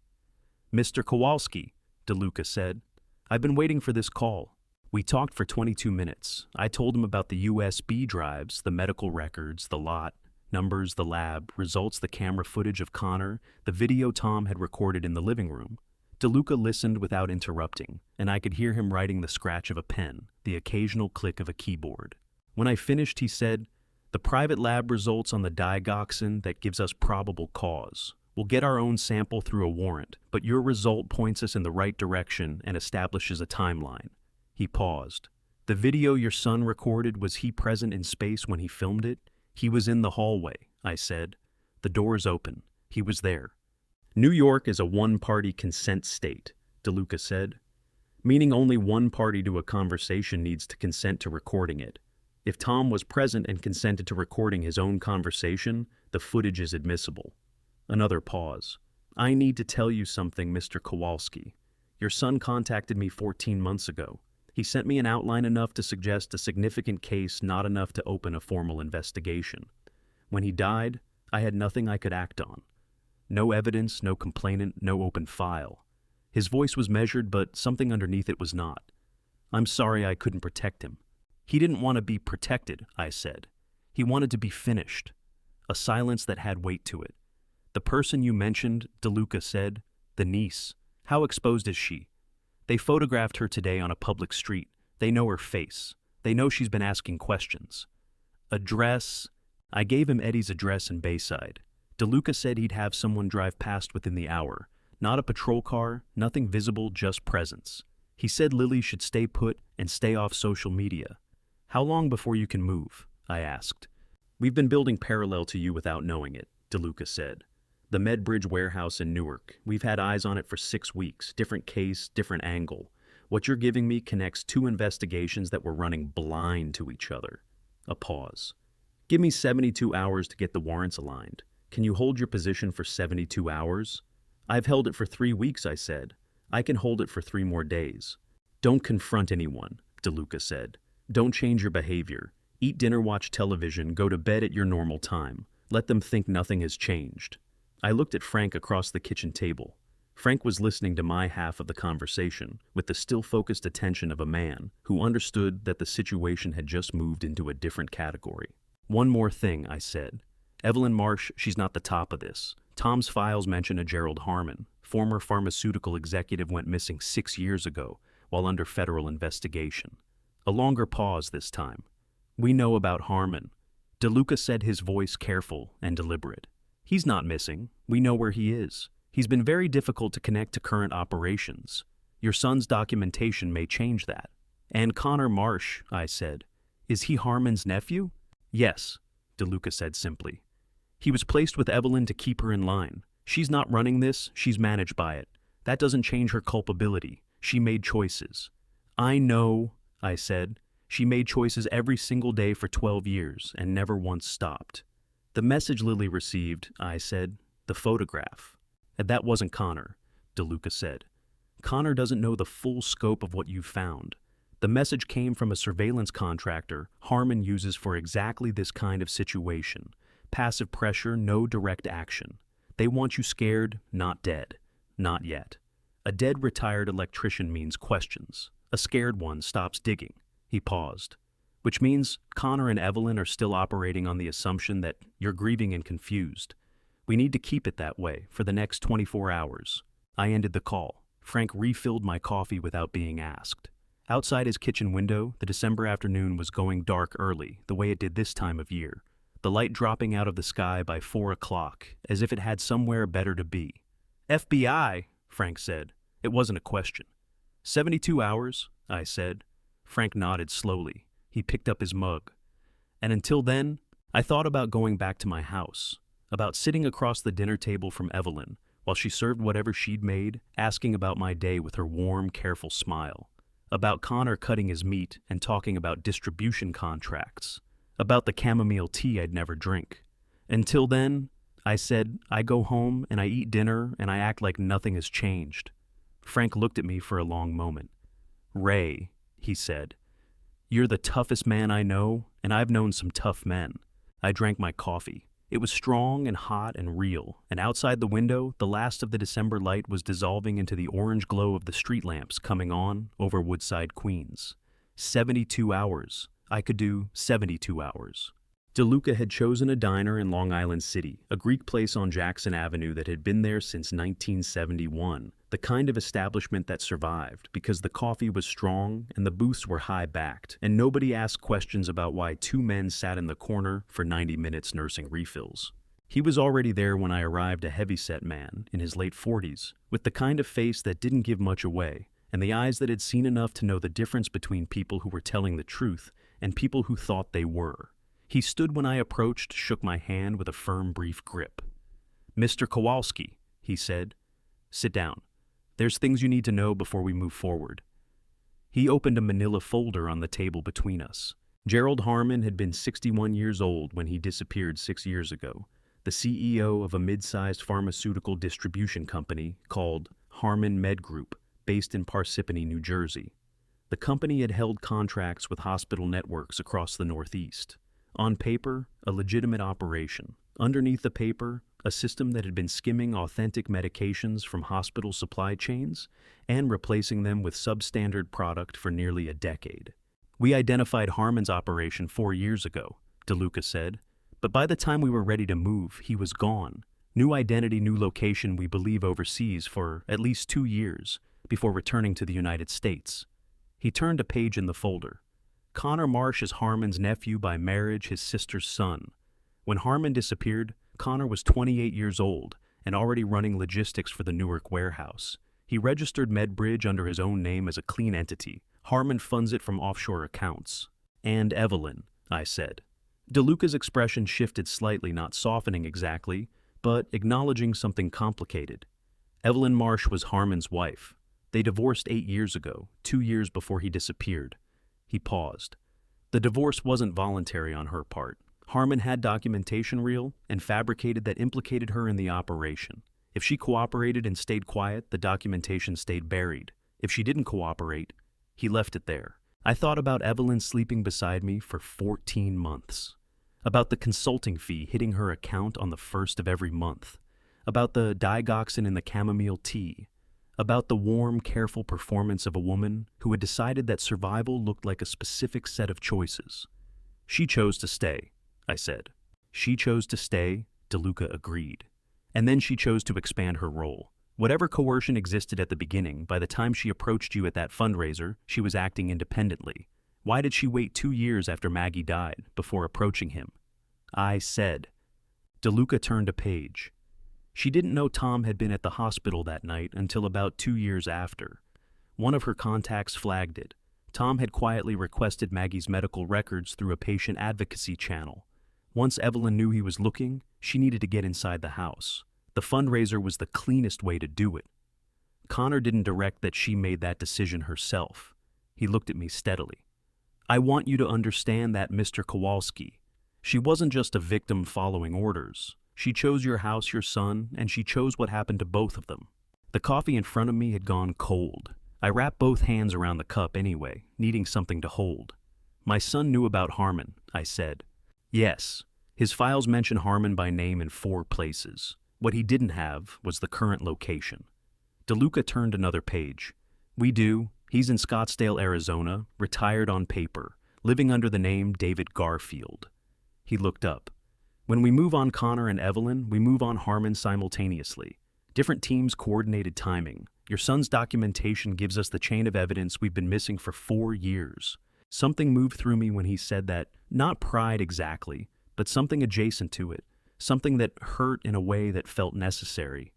"Mr. Kowalski," DeLuca said, "I've been waiting for this call." We talked for 22 minutes. I told him about the USB drives, the medical records, the lot, numbers, the lab, results, the camera footage of Connor, the video Tom had recorded in the living room. DeLuca listened without interrupting, and I could hear him writing the scratch of a pen, the occasional click of a keyboard. When I finished, he said, "The private lab results on the digoxin that gives us probable cause. We'll get our own sample through a warrant, but your result points us in the right direction and establishes a timeline." He paused. "The video your son recorded, was he present in space when he filmed it?" "He was in the hallway," I said. "The door's open. He was there." "New York is a one-party consent state," DeLuca said, "meaning only one party to a conversation needs to consent to recording it. If Tom was present and consented to recording his own conversation, the footage is admissible." Another pause. "I need to tell you something, Mr. Kowalski. Your son contacted me 14 months ago. He sent me an outline enough to suggest a significant case, not enough to open a formal investigation. When he died, I had nothing I could act on. No evidence, no complainant, no open file." His voice was measured, but something underneath it was not. "I'm sorry I couldn't protect him." "He didn't want to be protected," I said. "He wanted to be finished." A silence that had weight to it. "The person you mentioned," DeLuca said, "the niece. How exposed is she?" "They photographed her today on a public street. They know her face. They know she's been asking questions." "Address?" I gave him Eddie's address in Bayside. DeLuca said he'd have someone drive past within the hour. Not a patrol car, nothing visible, just presence. He said Lily should stay put and stay off social media. "How long before you can move?" I asked. "We've been building parallel to you without knowing it," DeLuca said. "The Medbridge warehouse in Newark. We've had eyes on it for 6 weeks. Different case, different angle. What you're giving me connects 2 investigations that were running blind to each other." A pause. "Give me 72 hours to get the warrants aligned. Can you hold your position for 72 hours? "I've held it for 3 weeks, I said. "I can hold it for 3 more days." "Don't confront anyone," DeLuca said. "Don't change your behavior. Eat dinner, watch television, go to bed at your normal time. Let them think nothing has changed." I looked at Frank across the kitchen table. Frank was listening to my half of the conversation with the still focused attention of a man who understood that the situation had just moved into a different category. "One more thing," I said. "Evelyn Marsh, she's not the top of this. Tom's files mention a Gerald Harmon, former pharmaceutical executive, went missing 6 years ago while under federal investigation. A longer pause this time. We know about Harmon. DeLuca said, his voice careful and deliberate. He's not missing. We know where he is. He's been very difficult to connect to current operations. Your son's documentation may change that. And Connor Marsh, I said. Is he Harmon's nephew? Yes, DeLuca said simply. He was placed with Evelyn to keep her in line. She's not running this, she's managed by it. That doesn't change her culpability. She made choices. I know, I said. She made choices every single day for 12 years and never once stopped. The message Lily received, I said, the photograph. And that wasn't Connor, DeLuca said. Connor doesn't know the full scope of what you've found. The message came from a surveillance contractor Harmon uses for exactly this kind of situation. Passive pressure, no direct action. They want you scared, not dead. Not yet. A dead retired electrician means questions. A scared one stops digging. He paused. Which means Connor and Evelyn are still operating on the assumption that you're grieving and confused. We need to keep it that way for the next 24 hours. I ended the call. Frank refilled my coffee without being asked. Outside his kitchen window, the December afternoon was going dark early, the way it did this time of year. The light dropping out of the sky by 4 o'clock, as if it had somewhere better to be. FBI, Frank said. It wasn't a question. 72 hours, I said. Frank nodded slowly. He picked up his mug. And until then, I thought about going back to my house, about sitting across the dinner table from Evelyn while she served whatever she'd made, asking about my day with her warm, careful smile, about Connor cutting his meat and talking about distribution contracts, about the chamomile tea I'd never drink. Until then, I said, I go home and I eat dinner and I act like nothing has changed. Frank looked at me for a long moment. Ray, he said, you're the toughest man I know, and I've known some tough men. I drank my coffee. It was strong and hot and real, and outside the window, the last of the December light was dissolving into the orange glow of the street lamps coming on over Woodside, Queens. 72 hours. I could do 72 hours. DeLuca had chosen a diner in Long Island City, a Greek place on Jackson Avenue that had been there since 1971, the kind of establishment that survived because the coffee was strong and the booths were high-backed, and nobody asked questions about why two men sat in the corner for 90 minutes nursing refills. He was already there when I arrived, a heavyset man in his late 40s, with the kind of face that didn't give much away, and the eyes that had seen enough to know the difference between people who were telling the truth and people who thought they were. He stood when I approached, shook my hand with a firm, brief grip. Mr. Kowalski, he said, sit down. There's things you need to know before we move forward. He opened a manila folder on the table between us. Gerald Harmon had been 61 years old when he disappeared 6 years ago, the CEO of a mid-sized pharmaceutical distribution company called Harmon Med Group, based in Parsippany, New Jersey. The company had held contracts with hospital networks across the Northeast. On paper, a legitimate operation. Underneath the paper, a system that had been skimming authentic medications from hospital supply chains and replacing them with substandard product for nearly a decade. We identified Harmon's operation 4 years ago, DeLuca said, but by the time we were ready to move, he was gone. New identity, new location, we believe overseas for at least 2 years before returning to the United States. He turned a page in the folder. Connor Marsh is Harmon's nephew by marriage, his sister's son. When Harmon disappeared, Connor was 28 years old and already running logistics for the Newark warehouse. He registered MedBridge under his own name as a clean entity. Harmon funds it from offshore accounts. And Evelyn, I said. DeLuca's expression shifted slightly, not softening exactly, but acknowledging something complicated. Evelyn Marsh was Harmon's wife. They divorced 8 years ago, 2 years before he disappeared. He paused. The divorce wasn't voluntary on her part. Harmon had documentation reel and fabricated that implicated her in the operation. If she cooperated and stayed quiet, the documentation stayed buried. If she didn't cooperate, he left it there. I thought about Evelyn sleeping beside me for 14 months. About the consulting fee hitting her account on the 1st of every month. About the digoxin in the chamomile tea. About the warm, careful performance of a woman who had decided that survival looked like a specific set of choices. She chose to stay, I said. She chose to stay, DeLuca agreed. And then she chose to expand her role. Whatever coercion existed at the beginning, by the time she approached you at that fundraiser, she was acting independently. Why did she wait 2 years after Maggie died before approaching him? I said. DeLuca turned a page. She didn't know Tom had been at the hospital that night until about 2 years after. One of her contacts flagged it. Tom had quietly requested Maggie's medical records through a patient advocacy channel. Once Evelyn knew he was looking, she needed to get inside the house. The fundraiser was the cleanest way to do it. Connor didn't direct that she made that decision herself. He looked at me steadily. I want you to understand that, Mr. Kowalski. She wasn't just a victim following orders. She chose your house, your son, and she chose what happened to both of them. The coffee in front of me had gone cold. I wrapped both hands around the cup anyway, needing something to hold. My son knew about Harmon, I said. Yes, his files mention Harmon by name in 4 places. What he didn't have was the current location. DeLuca turned another page. We do. He's in Scottsdale, Arizona, retired on paper, living under the name David Garfield. He looked up. When we move on Connor and Evelyn, we move on Harmon simultaneously. Different teams coordinated timing. Your son's documentation gives us the chain of evidence we've been missing for 4 years. Something moved through me when he said that, not pride exactly, but something adjacent to it, something that hurt in a way that felt necessary.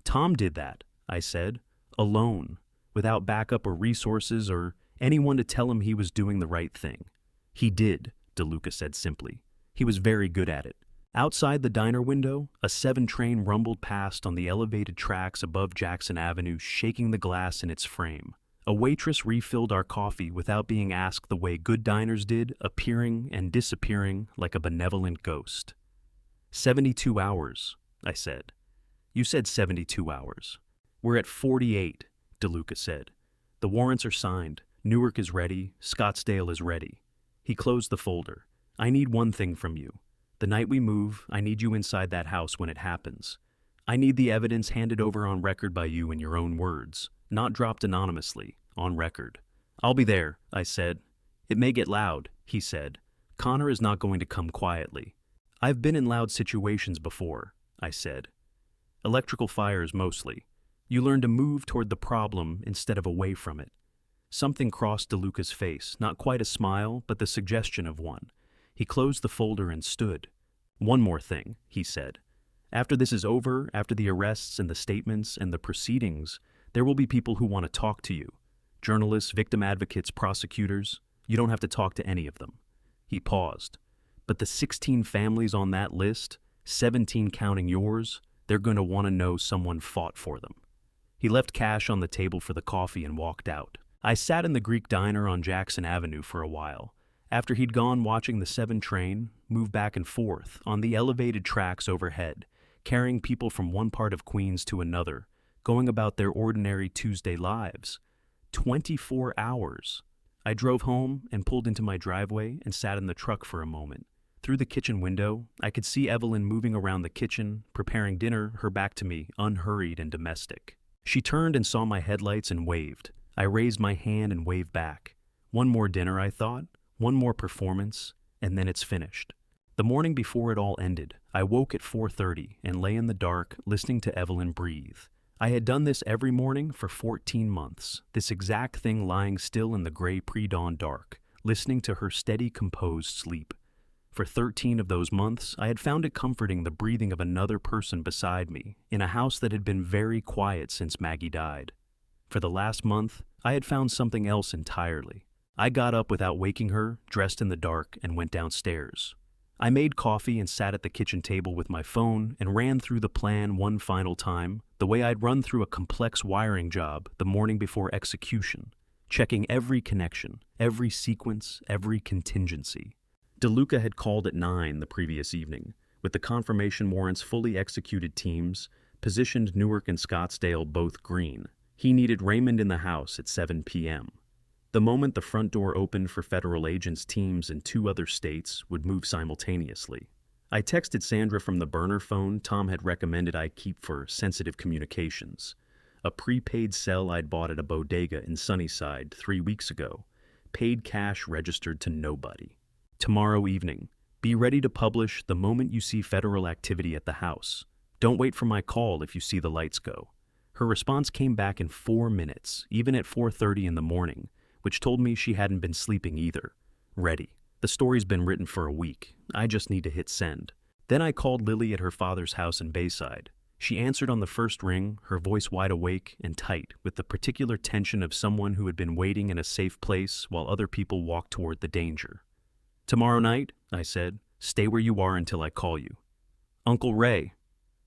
Tom did that, I said, alone, without backup or resources or anyone to tell him he was doing the right thing. He did, DeLuca said simply. He was very good at it. Outside the diner window, a 7 train rumbled past on the elevated tracks above Jackson Avenue, shaking the glass in its frame. A waitress refilled our coffee without being asked the way good diners did, appearing and disappearing like a benevolent ghost. 72 hours, I said. You said 72 hours. We're at 48, DeLuca said. The warrants are signed. Newark is ready. Scottsdale is ready. He closed the folder. I need one thing from you. The night we move, I need you inside that house when it happens. I need the evidence handed over on record by you in your own words, not dropped anonymously, on record. I'll be there, I said. It may get loud, he said. Connor is not going to come quietly. I've been in loud situations before, I said. Electrical fires mostly. You learn to move toward the problem instead of away from it. Something crossed DeLuca's face, not quite a smile, but the suggestion of one. He closed the folder and stood. One more thing, he said. After this is over, after the arrests and the statements and the proceedings, there will be people who want to talk to you. Journalists, victim advocates, prosecutors. You don't have to talk to any of them. He paused. But the 16 families on that list, 17 counting yours, they're going to want to know someone fought for them. He left cash on the table for the coffee and walked out. I sat in the Greek diner on Jackson Avenue for a while. After he'd gone, watching the 7 train move back and forth on the elevated tracks overhead, carrying people from one part of Queens to another, going about their ordinary Tuesday lives. 24 hours. I drove home and pulled into my driveway and sat in the truck for a moment. Through the kitchen window, I could see Evelyn moving around the kitchen, preparing dinner, her back to me, unhurried and domestic. She turned and saw my headlights and waved. I raised my hand and waved back. One more dinner, I thought. One more performance, and then it's finished. The morning before it all ended, I woke at 4:30 and lay in the dark, listening to Evelyn breathe. I had done this every morning for 14 months, this exact thing lying still in the gray pre-dawn dark, listening to her steady, composed sleep. For 13 of those months, I had found it comforting the breathing of another person beside me, in a house that had been very quiet since Maggie died. For the last month, I had found something else entirely. I got up without waking her, dressed in the dark, and went downstairs. I made coffee and sat at the kitchen table with my phone and ran through the plan one final time, the way I'd run through a complex wiring job the morning before execution, checking every connection, every sequence, every contingency. DeLuca had called at 9 the previous evening, with the confirmation warrants fully executed teams, positioned Newark and Scottsdale both green. He needed Raymond in the house at 7 p.m. The moment the front door opened for federal agents, teams in 2 other states would move simultaneously. I texted Sandra from the burner phone Tom had recommended I keep for sensitive communications, a prepaid cell I'd bought at a bodega in Sunnyside 3 weeks ago, paid cash registered to nobody. Tomorrow evening, be ready to publish the moment you see federal activity at the house. Don't wait for my call if you see the lights go. Her response came back in 4 minutes, even at 4:30 in the morning, which told me she hadn't been sleeping either. Ready. The story's been written for a week. I just need to hit send. Then I called Lily at her father's house in Bayside. She answered on the first ring, her voice wide awake and tight, with the particular tension of someone who had been waiting in a safe place while other people walked toward the danger. "Tomorrow night," I said. "Stay where you are until I call you." "Uncle Ray."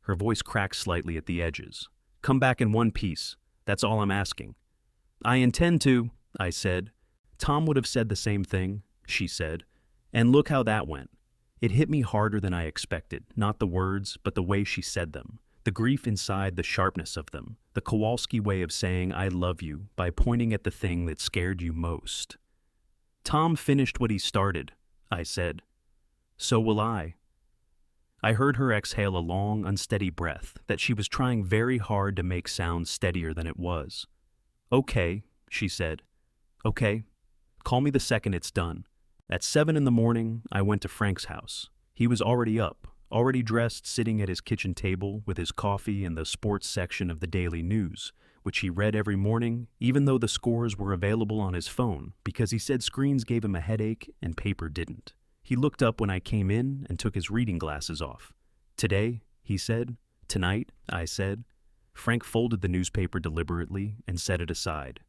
Her voice cracked slightly at the edges. "Come back in one piece. That's all I'm asking." "I intend to," I said. "Tom would have said the same thing," she said. And look how that went. It hit me harder than I expected, not the words, but the way she said them. The grief inside the sharpness of them, the Kowalski way of saying I love you by pointing at the thing that scared you most. "Tom finished what he started," I said. "So will I." I heard her exhale a long, unsteady breath that she was trying very hard to make sound steadier than it was. "Okay," she said. "Okay. Call me the second it's done." At 7 in the morning, I went to Frank's house. He was already up, already dressed, sitting at his kitchen table with his coffee and the sports section of the Daily News, which he read every morning, even though the scores were available on his phone, because he said screens gave him a headache and paper didn't. He looked up when I came in and took his reading glasses off. "Today," he said. "Tonight," I said. Frank folded the newspaper deliberately and set it aside.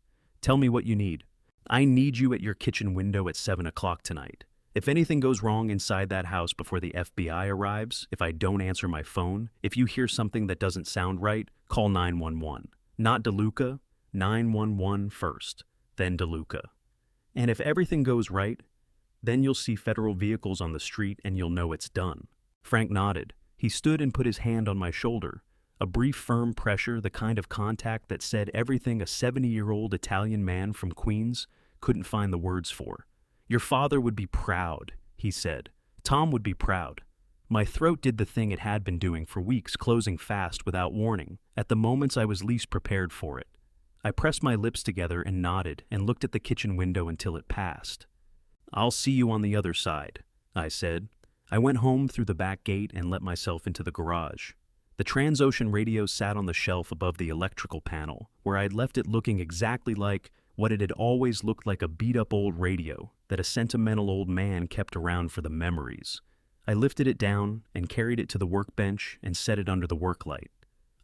"Tell me what you need." "I need you at your kitchen window at 7 o'clock tonight. If anything goes wrong inside that house before the FBI arrives, if I don't answer my phone, if you hear something that doesn't sound right, call 911. Not DeLuca, 911 first, then DeLuca. And if everything goes right, then you'll see federal vehicles on the street and you'll know it's done." Frank nodded. He stood and put his hand on my shoulder. A brief, firm pressure, the kind of contact that said everything a 70-year-old Italian man from Queens couldn't find the words for. "Your father would be proud," he said. "Tom would be proud." My throat did the thing it had been doing for weeks, closing fast without warning, at the moments I was least prepared for it. I pressed my lips together and nodded and looked at the kitchen window until it passed. "I'll see you on the other side," I said. I went home through the back gate and let myself into the garage. The Transocean radio sat on the shelf above the electrical panel, where I had left it looking exactly like what it had always looked like, a beat-up old radio that a sentimental old man kept around for the memories. I lifted it down and carried it to the workbench and set it under the work light.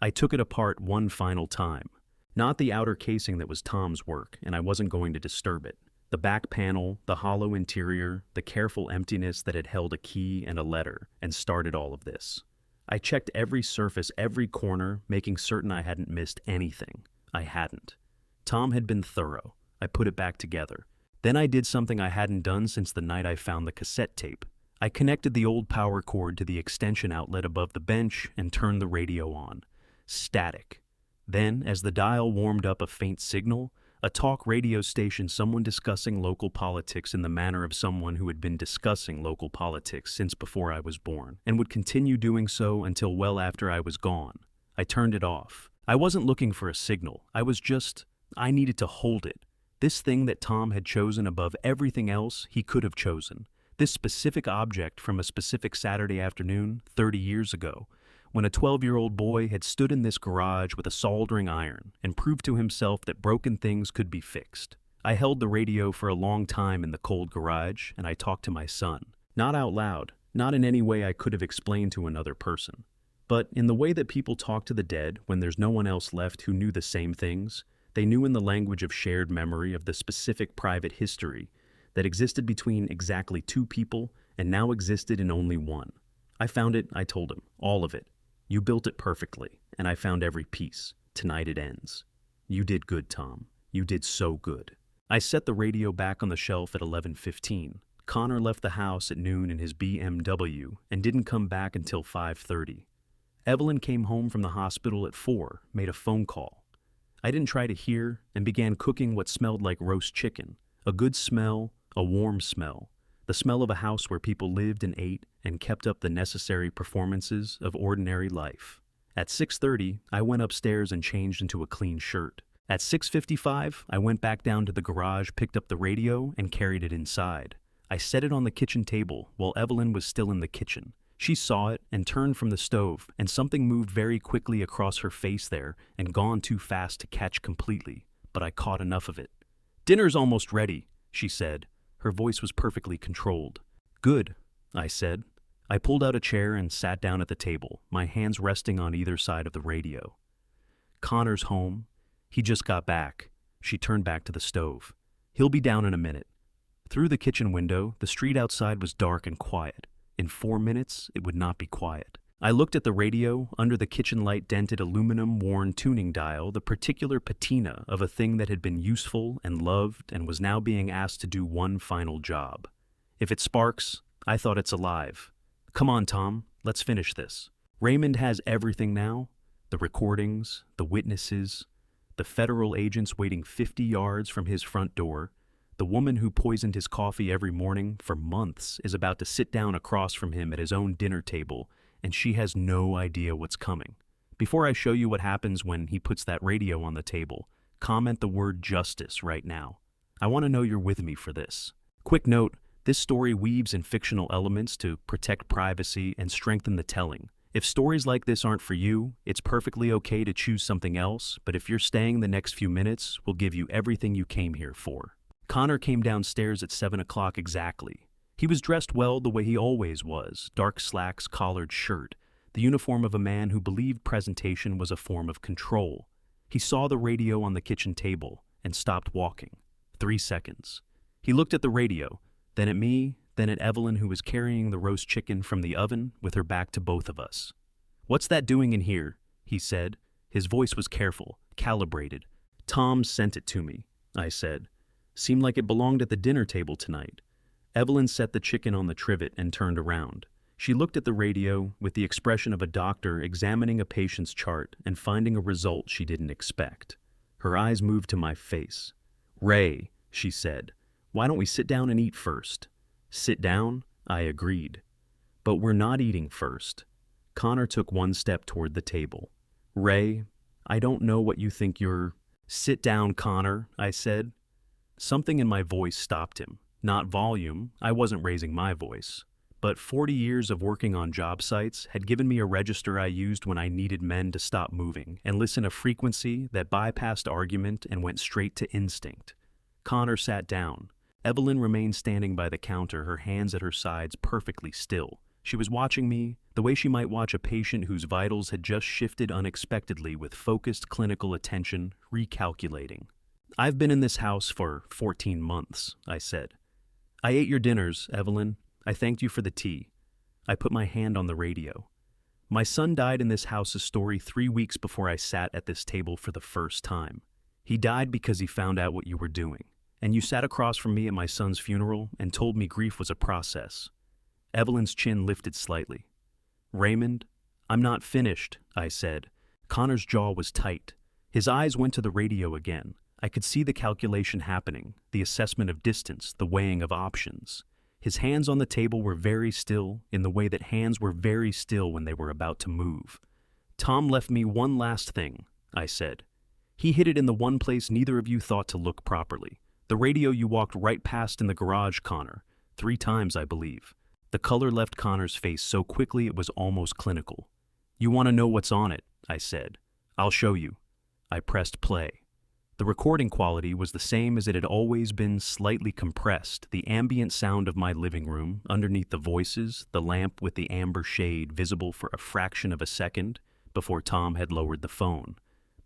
I took it apart one final time. Not the outer casing that was Tom's work, and I wasn't going to disturb it. The back panel, the hollow interior, the careful emptiness that had held a key and a letter, and started all of this. I checked every surface, every corner, making certain I hadn't missed anything. I hadn't. Tom had been thorough. I put it back together. Then I did something I hadn't done since the night I found the cassette tape. I connected the old power cord to the extension outlet above the bench and turned the radio on. Static. Then, as the dial warmed up a faint signal, a talk radio station, someone discussing local politics in the manner of someone who had been discussing local politics since before I was born, and would continue doing so until well after I was gone. I turned it off. I wasn't looking for a signal. I needed to hold it. This thing that Tom had chosen above everything else he could have chosen. This specific object from a specific Saturday afternoon 30 years ago, when a 12-year-old boy had stood in this garage with a soldering iron and proved to himself that broken things could be fixed. I held the radio for a long time in the cold garage, and I talked to my son. Not out loud, not in any way I could have explained to another person, but in the way that people talk to the dead when there's no one else left who knew the same things. They knew in the language of shared memory of the specific private history that existed between exactly two people and now existed in only one. I found it, I told him, all of it. You built it perfectly, and I found every piece. Tonight it ends. You did good, Tom. You did so good. I set the radio back on the shelf at 11:15. Connor left the house at noon in his BMW and didn't come back until 5:30. Evelyn came home from the hospital at 4, made a phone call. I didn't try to hear and began cooking what smelled like roast chicken. A good smell, a warm smell. The smell of a house where people lived and ate and kept up the necessary performances of ordinary life. At 6:30, I went upstairs and changed into a clean shirt. At 6:55, I went back down to the garage, picked up the radio, and carried it inside. I set it on the kitchen table while Evelyn was still in the kitchen. She saw it and turned from the stove, and something moved very quickly across her face there and gone too fast to catch completely, but I caught enough of it. "Dinner's almost ready," she said. Her voice was perfectly controlled. "Good," I said. I pulled out a chair and sat down at the table, my hands resting on either side of the radio. "Connor's home. He just got back." She turned back to the stove. "He'll be down in a minute." Through the kitchen window, the street outside was dark and quiet. In 4 minutes, it would not be quiet. I looked at the radio, under the kitchen light-dented aluminum-worn tuning dial, the particular patina of a thing that had been useful and loved and was now being asked to do one final job. If it sparks, I thought it's alive. "Come on, Tom, let's finish this." Raymond has everything now. The recordings, the witnesses, the federal agents waiting 50 yards from his front door. The woman who poisoned his coffee every morning for months is about to sit down across from him at his own dinner table, and she has no idea what's coming. Before I show you what happens when he puts that radio on the table, comment the word justice right now. I want to know you're with me for this. Quick note, this story weaves in fictional elements to protect privacy and strengthen the telling. If stories like this aren't for you, it's perfectly okay to choose something else, but if you're staying the next few minutes, we'll give you everything you came here for. Connor came downstairs at 7 o'clock exactly. He was dressed well the way he always was, dark slacks, collared shirt, the uniform of a man who believed presentation was a form of control. He saw the radio on the kitchen table and stopped walking. 3 seconds. He looked at the radio, then at me, then at Evelyn, who was carrying the roast chicken from the oven with her back to both of us. "What's that doing in here?" he said. His voice was careful, calibrated. "Tom sent it to me," I said. "Seemed like it belonged at the dinner table tonight." Evelyn set the chicken on the trivet and turned around. She looked at the radio with the expression of a doctor examining a patient's chart and finding a result she didn't expect. Her eyes moved to my face. "Ray," she said, "why don't we sit down and eat first?" "Sit down?" I agreed. "But we're not eating first." Connor took one step toward the table. "Ray, I don't know what you think you're—" "Sit down, Connor," I said. Something in my voice stopped him. Not volume, I wasn't raising my voice. But 40 years of working on job sites had given me a register I used when I needed men to stop moving and listen a frequency that bypassed argument and went straight to instinct. Connor sat down. Evelyn remained standing by the counter, her hands at her sides, perfectly still. She was watching me the way she might watch a patient whose vitals had just shifted unexpectedly with focused clinical attention, recalculating. "I've been in this house for 14 months, I said. "I ate your dinners, Evelyn. I thanked you for the tea." I put my hand on the radio. "My son died in this house's story 3 weeks before I sat at this table for the first time. He died because he found out what you were doing. And you sat across from me at my son's funeral and told me grief was a process." Evelyn's chin lifted slightly. "Raymond, I'm not finished," I said. Connor's jaw was tight. His eyes went to the radio again. I could see the calculation happening, the assessment of distance, the weighing of options. His hands on the table were very still, in the way that hands were very still when they were about to move. "Tom left me one last thing," I said. "He hid it in the one place neither of you thought to look properly. The radio you walked right past in the garage, Connor. 3 times, I believe." The color left Connor's face so quickly it was almost clinical. "You want to know what's on it," I said. "I'll show you." I pressed play. The recording quality was the same as it had always been, slightly compressed, the ambient sound of my living room, underneath the voices, the lamp with the amber shade visible for a fraction of a second before Tom had lowered the phone.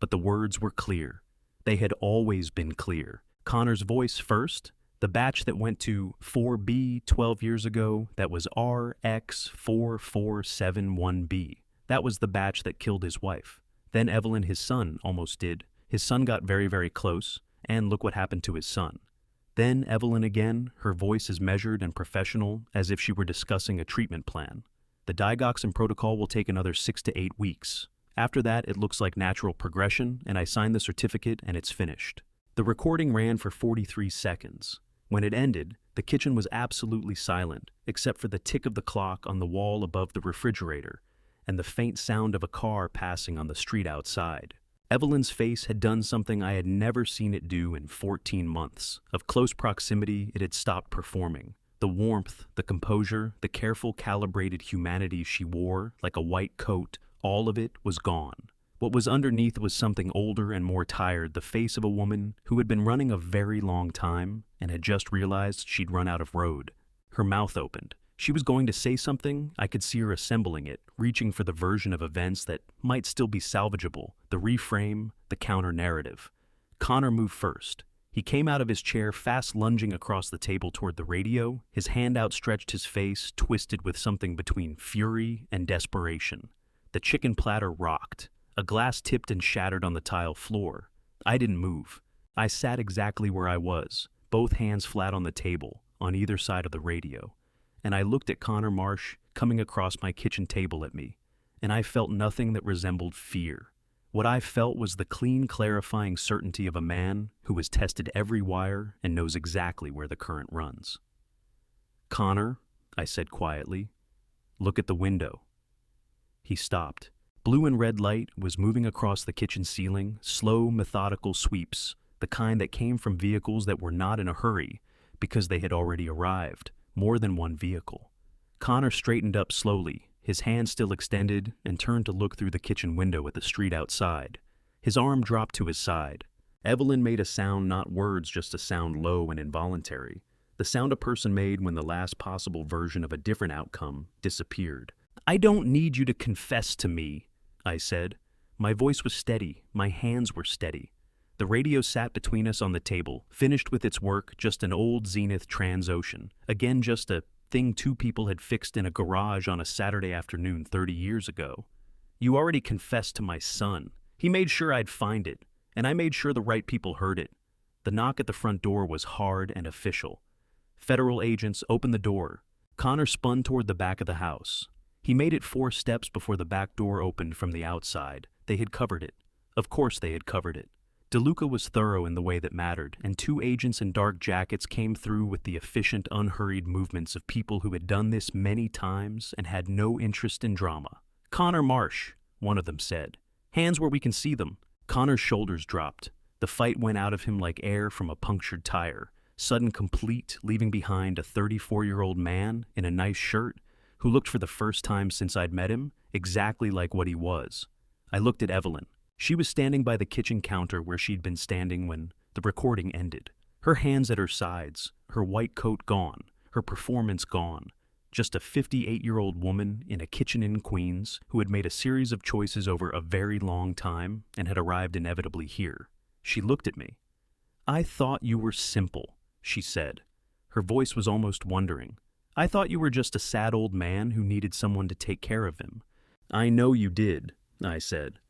But the words were clear. They had always been clear. Connor's voice first, the batch that went to 4B 12 years ago, that was RX4471B. That was the batch that killed his wife. Then Evelyn, his son, almost did. His son got very, very close, and look what happened to his son. Then Evelyn again, her voice as measured and professional as if she were discussing a treatment plan. "The digoxin protocol will take another 6 to 8 weeks. After that, it looks like natural progression, and I sign the certificate and it's finished." The recording ran for 43 seconds. When it ended, the kitchen was absolutely silent, except for the tick of the clock on the wall above the refrigerator and the faint sound of a car passing on the street outside. Evelyn's face had done something I had never seen it do in 14 months. Of close proximity, it had stopped performing. The warmth, the composure, the careful, calibrated humanity she wore, like a white coat, all of it was gone. What was underneath was something older and more tired, the face of a woman who had been running a very long time and had just realized she'd run out of road. Her mouth opened. She was going to say something. I could see her assembling it, reaching for the version of events that might still be salvageable, the reframe, the counter-narrative. Connor moved first. He came out of his chair, fast lunging across the table toward the radio, his hand outstretched, his face twisted with something between fury and desperation. The chicken platter rocked. A glass tipped and shattered on the tile floor. I didn't move. I sat exactly where I was, both hands flat on the table, on either side of the radio. And I looked at Connor Marsh coming across my kitchen table at me, and I felt nothing that resembled fear. What I felt was the clean, clarifying certainty of a man who has tested every wire and knows exactly where the current runs. "Connor," I said quietly, "look at the window." He stopped. Blue and red light was moving across the kitchen ceiling, slow, methodical sweeps, the kind that came from vehicles that were not in a hurry because they had already arrived, more than one vehicle. Connor straightened up slowly, his hand still extended, and turned to look through the kitchen window at the street outside. His arm dropped to his side. Evelyn made a sound, not words, just a sound low and involuntary, the sound a person made when the last possible version of a different outcome disappeared. "I don't need you to confess to me," I said. My voice was steady, my hands were steady. The radio sat between us on the table, finished with its work, just an old Zenith Transocean. Again, just a thing two people had fixed in a garage on a Saturday afternoon 30 years ago. "You already confessed to my son. He made sure I'd find it, and I made sure the right people heard it." The knock at the front door was hard and official. Federal agents opened the door. Connor spun toward the back of the house. He made it 4 steps before the back door opened from the outside. They had covered it. Of course they had covered it. DeLuca was thorough in the way that mattered, and 2 agents in dark jackets came through with the efficient, unhurried movements of people who had done this many times and had no interest in drama. "Connor Marsh," one of them said. "Hands where we can see them." Connor's shoulders dropped. The fight went out of him like air from a punctured tire. Sudden complete, leaving behind a 34-year-old man in a nice shirt who looked for the first time since I'd met him exactly like what he was. I looked at Evelyn. She was standing by the kitchen counter where she'd been standing when the recording ended. Her hands at her sides, her white coat gone, her performance gone. Just a 58-year-old woman in a kitchen in Queens who had made a series of choices over a very long time and had arrived inevitably here. She looked at me. "I thought you were simple," she said. Her voice was almost wondering. "I thought you were just a sad old man who needed someone to take care of him." "I know you did," I said.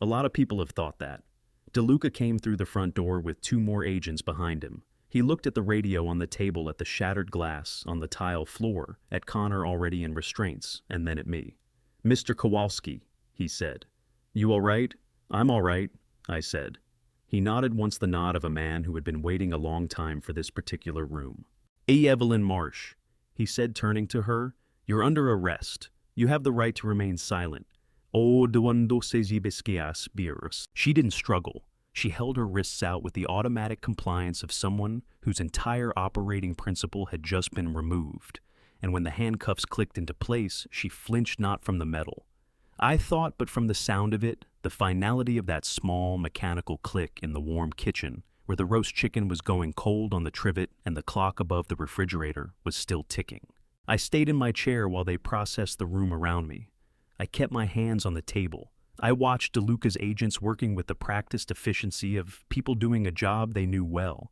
"A lot of people have thought that." DeLuca came through the front door with 2 more agents behind him. He looked at the radio on the table, at the shattered glass on the tile floor, at Connor already in restraints, and then at me. "Mr. Kowalski," he said. "You all right?" "I'm all right," I said. He nodded once, the nod of a man who had been waiting a long time for this particular room. "Evelyn Marsh," he said, turning to her, "you're under arrest. You have the right to remain silent." She didn't struggle. She held her wrists out with the automatic compliance of someone whose entire operating principle had just been removed. And when the handcuffs clicked into place, she flinched not from the metal. I thought, but from the sound of it, the finality of that small mechanical click in the warm kitchen, where the roast chicken was going cold on the trivet and the clock above the refrigerator was still ticking. I stayed in my chair while they processed the room around me. I kept my hands on the table. I watched DeLuca's agents working with the practiced efficiency of people doing a job they knew well.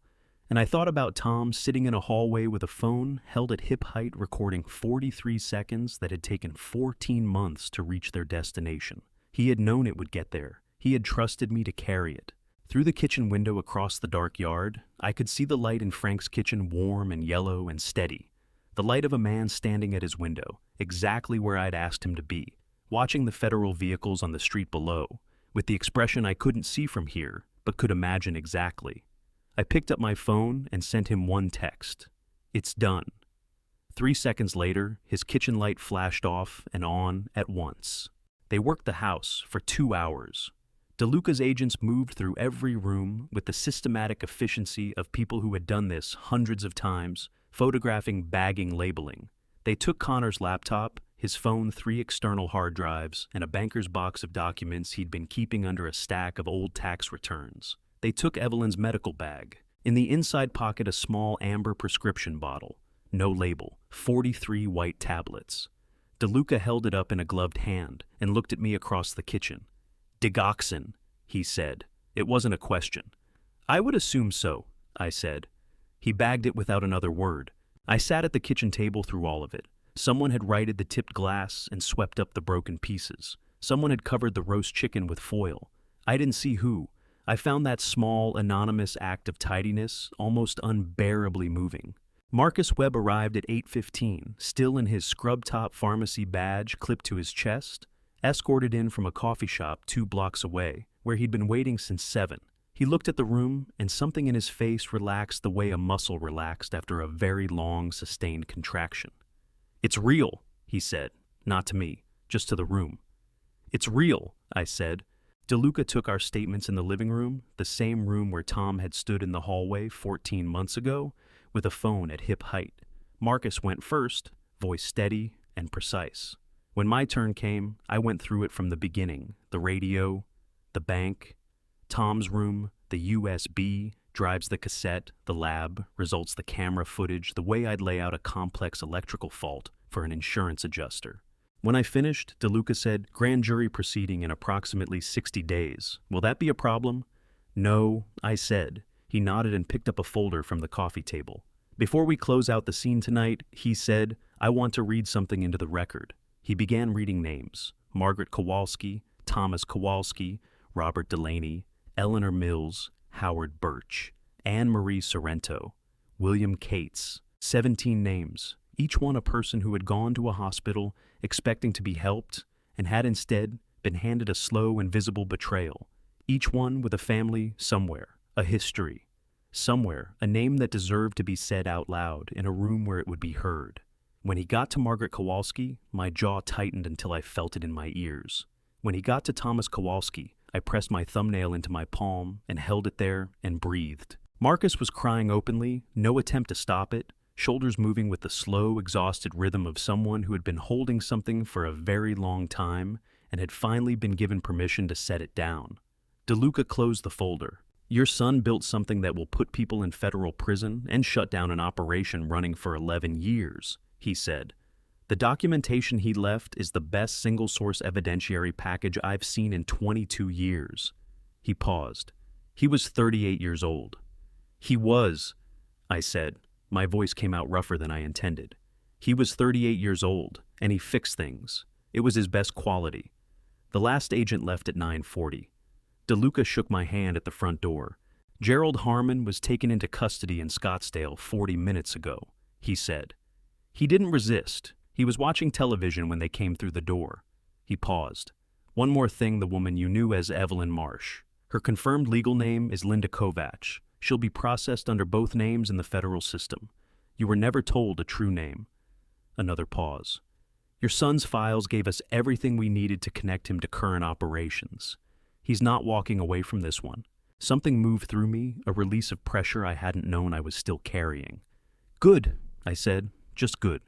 And I thought about Tom sitting in a hallway with a phone held at hip height recording 43 seconds that had taken 14 months to reach their destination. He had known it would get there. He had trusted me to carry it. Through the kitchen window across the dark yard, I could see the light in Frank's kitchen, warm and yellow and steady. The light of a man standing at his window, exactly where I'd asked him to be, watching the federal vehicles on the street below, with the expression I couldn't see from here, but could imagine exactly. I picked up my phone and sent him one text. "It's done." 3 seconds later, his kitchen light flashed off and on at once. They worked the house for 2 hours. DeLuca's agents moved through every room with the systematic efficiency of people who had done this hundreds of times, photographing bagging labeling. They took Connor's laptop, his phone, 3 external hard drives, and a banker's box of documents he'd been keeping under a stack of old tax returns. They took Evelyn's medical bag. In the inside pocket, a small amber prescription bottle. No label. 43 white tablets. DeLuca held it up in a gloved hand and looked at me across the kitchen. "Digoxin," he said. It wasn't a question. "I would assume so," I said. He bagged it without another word. I sat at the kitchen table through all of it. Someone had righted the tipped glass and swept up the broken pieces. Someone had covered the roast chicken with foil. I didn't see who. I found that small, anonymous act of tidiness almost unbearably moving. Marcus Webb arrived at 8:15, still in his scrub-top pharmacy badge clipped to his chest, escorted in from a coffee shop 2 blocks away, where he'd been waiting since 7. He looked at the room, and something in his face relaxed the way a muscle relaxed after a very long, sustained contraction. "It's real," he said, not to me, just to the room. "It's real," I said. DeLuca took our statements in the living room, the same room where Tom had stood in the hallway 14 months ago, with a phone at hip height. Marcus went first, voice steady and precise. When my turn came, I went through it from the beginning: the radio, the bank, Tom's room, the USB, drives the cassette, the lab, results the camera footage, the way I'd lay out a complex electrical fault for an insurance adjuster. When I finished, DeLuca said, "Grand jury proceeding in approximately 60 days. Will that be a problem?" "No," I said. He nodded and picked up a folder from the coffee table. "Before we close out the scene tonight," he said, "I want to read something into the record." He began reading names: Margaret Kowalski, Thomas Kowalski, Robert Delaney, Eleanor Mills, Howard Birch, Anne Marie Sorrento, William Cates. 17 names, each one a person who had gone to a hospital expecting to be helped and had instead been handed a slow, invisible betrayal. Each one with a family somewhere, a history. Somewhere, a name that deserved to be said out loud in a room where it would be heard. When he got to Margaret Kowalski, my jaw tightened until I felt it in my ears. When he got to Thomas Kowalski, I pressed my thumbnail into my palm and held it there and breathed. Marcus was crying openly, no attempt to stop it, shoulders moving with the slow, exhausted rhythm of someone who had been holding something for a very long time and had finally been given permission to set it down. DeLuca closed the folder. "Your son built something that will put people in federal prison and shut down an operation running for 11 years, he said. "The documentation he left is the best single-source evidentiary package I've seen in 22 years. He paused. He was 38 years old. "He was," I said. My voice came out rougher than I intended. "He was 38 years old, and he fixed things. It was his best quality." The last agent left at 9:40. DeLuca shook my hand at the front door. "Gerald Harmon was taken into custody in Scottsdale 40 minutes ago," he said. "He didn't resist. He was watching television when they came through the door." He paused. "One more thing, the woman you knew as Evelyn Marsh. Her confirmed legal name is Linda Kovach. She'll be processed under both names in the federal system. You were never told a true name." Another pause. "Your son's files gave us everything we needed to connect him to current operations. He's not walking away from this one." Something moved through me, a release of pressure I hadn't known I was still carrying. "Good," I said, "just good."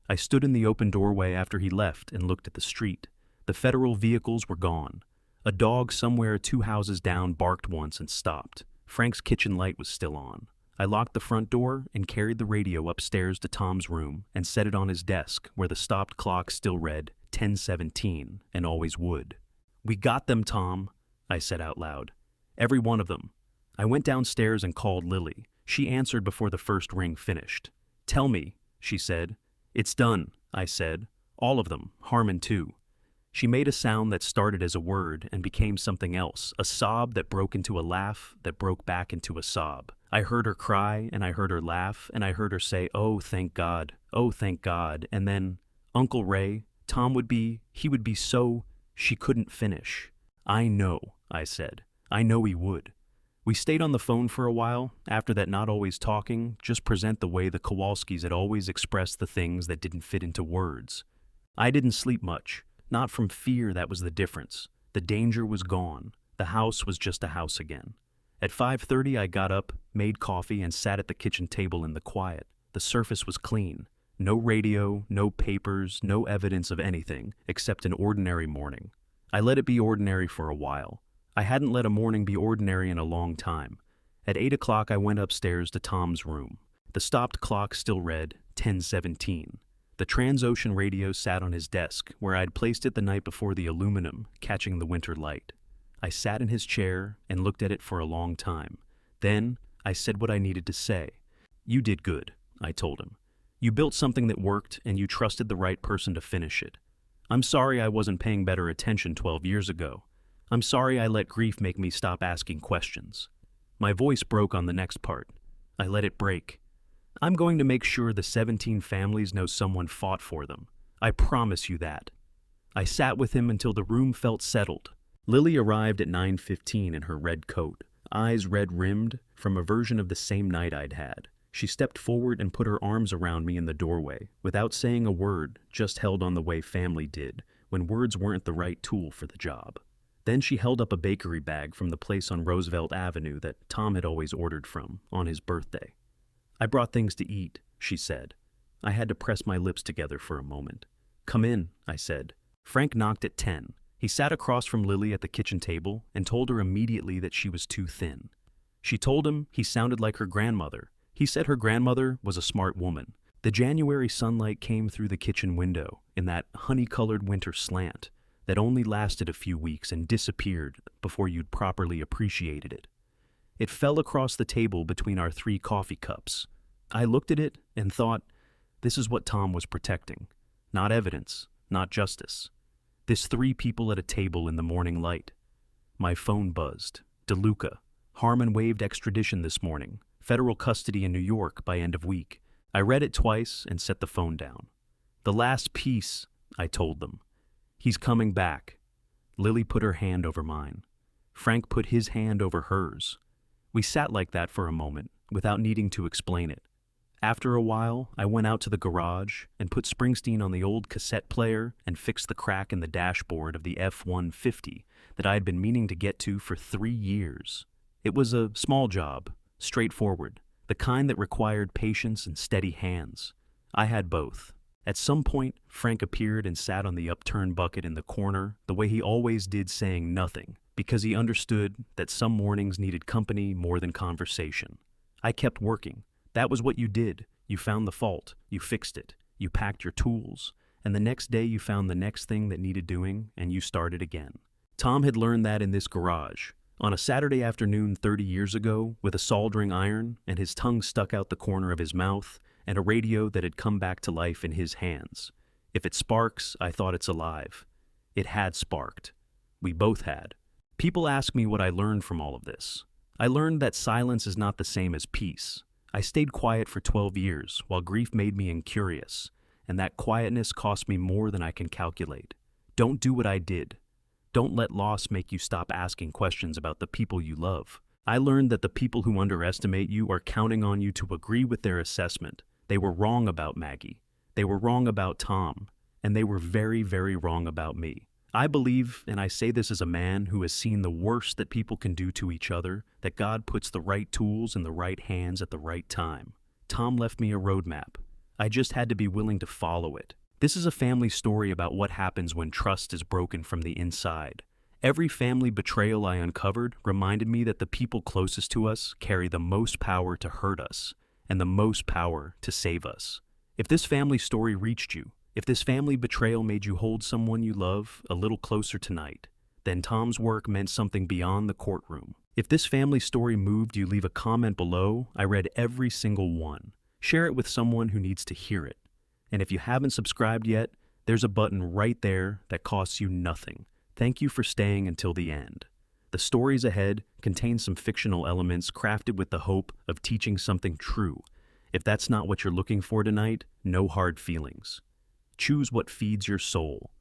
I stood in the open doorway after he left and looked at the street. The federal vehicles were gone. A dog somewhere 2 houses down barked once and stopped. Frank's kitchen light was still on. I locked the front door and carried the radio upstairs to Tom's room and set it on his desk where the stopped clock still read 10:17 and always would. "We got them, Tom," I said out loud. "Every one of them." I went downstairs and called Lily. She answered before the first ring finished. "Tell me," she said. "It's done," I said. "All of them, Harmon too." She made a sound that started as a word and became something else, a sob that broke into a laugh that broke back into a sob. I heard her cry, and I heard her laugh, and I heard her say, "Oh, thank God, oh, thank God," and then, "Uncle Ray, Tom would be so—" She couldn't finish. "I know," I said. "I know he would." We stayed on the phone for a while, after that not always talking, just present the way the Kowalskis had always expressed the things that didn't fit into words. I didn't sleep much. Not from fear, that was the difference. The danger was gone. The house was just a house again. At 5:30 I got up, made coffee, and sat at the kitchen table in the quiet. The surface was clean. No radio, no papers, no evidence of anything except an ordinary morning. I let it be ordinary for a while. I hadn't let a morning be ordinary in a long time. At 8 o'clock, I went upstairs to Tom's room. The stopped clock still read 10:17. The Transocean radio sat on his desk, where I'd placed it the night before, the aluminum catching the winter light. I sat in his chair and looked at it for a long time. Then, I said what I needed to say. "You did good," I told him. "You built something that worked, and you trusted the right person to finish it. I'm sorry I wasn't paying better attention 12 years ago. I'm sorry I let grief make me stop asking questions." My voice broke on the next part. I let it break. "I'm going to make sure the 17 families know someone fought for them. I promise you that." I sat with him until the room felt settled. Lily arrived at 9:15 in her red coat, eyes red-rimmed from a version of the same night I'd had. She stepped forward and put her arms around me in the doorway, without saying a word, just held on the way family did, when words weren't the right tool for the job. Then she held up a bakery bag from the place on Roosevelt Avenue that Tom had always ordered from on his birthday. "I brought things to eat," she said. I had to press my lips together for a moment. "Come in," I said. Frank knocked at 10. He sat across from Lily at the kitchen table and told her immediately that she was too thin. She told him he sounded like her grandmother. He said her grandmother was a smart woman. The January sunlight came through the kitchen window in that honey-colored winter slant that only lasted a few weeks and disappeared before you'd properly appreciated it. It fell across the table between our 3 coffee cups. I looked at it and thought, this is what Tom was protecting. Not evidence, not justice. This 3 people at a table in the morning light. My phone buzzed. DeLuca. Harmon waived extradition this morning. Federal custody in New York by end of week. I read it twice and set the phone down. "The last piece," I told them. "He's coming back." Lily put her hand over mine. Frank put his hand over hers. We sat like that for a moment, without needing to explain it. After a while, I went out to the garage and put Springsteen on the old cassette player and fixed the crack in the dashboard of the F-150 that I had been meaning to get to for 3 years. It was a small job, straightforward, the kind that required patience and steady hands. I had both. At some point, Frank appeared and sat on the upturned bucket in the corner, the way he always did, saying nothing, because he understood that some mornings needed company more than conversation. I kept working. That was what you did. You found the fault, you fixed it, you packed your tools, and the next day you found the next thing that needed doing, and you started again. Tom had learned that in this garage, on a Saturday afternoon 30 years ago, with a soldering iron and his tongue stuck out the corner of his mouth, and a radio that had come back to life in his hands. If it sparks, I thought it's alive. It had sparked. We both had. People ask me what I learned from all of this. I learned that silence is not the same as peace. I stayed quiet for 12 years, while grief made me incurious, and that quietness cost me more than I can calculate. Don't do what I did. Don't let loss make you stop asking questions about the people you love. I learned that the people who underestimate you are counting on you to agree with their assessment. They were wrong about Maggie. They were wrong about Tom. And they were very, very wrong about me. I believe, and I say this as a man who has seen the worst that people can do to each other, that God puts the right tools in the right hands at the right time. Tom left me a roadmap. I just had to be willing to follow it. This is a family story about what happens when trust is broken from the inside. Every family betrayal I uncovered reminded me that the people closest to us carry the most power to hurt us and the most power to save us. If this family story reached you, if this family betrayal made you hold someone you love a little closer tonight, then Tom's work meant something beyond the courtroom. If this family story moved you, leave a comment below. I read every single one. Share it with someone who needs to hear it. And if you haven't subscribed yet, there's a button right there that costs you nothing. Thank you for staying until the end. The stories ahead contain some fictional elements crafted with the hope of teaching something true. If that's not what you're looking for tonight, no hard feelings. Choose what feeds your soul.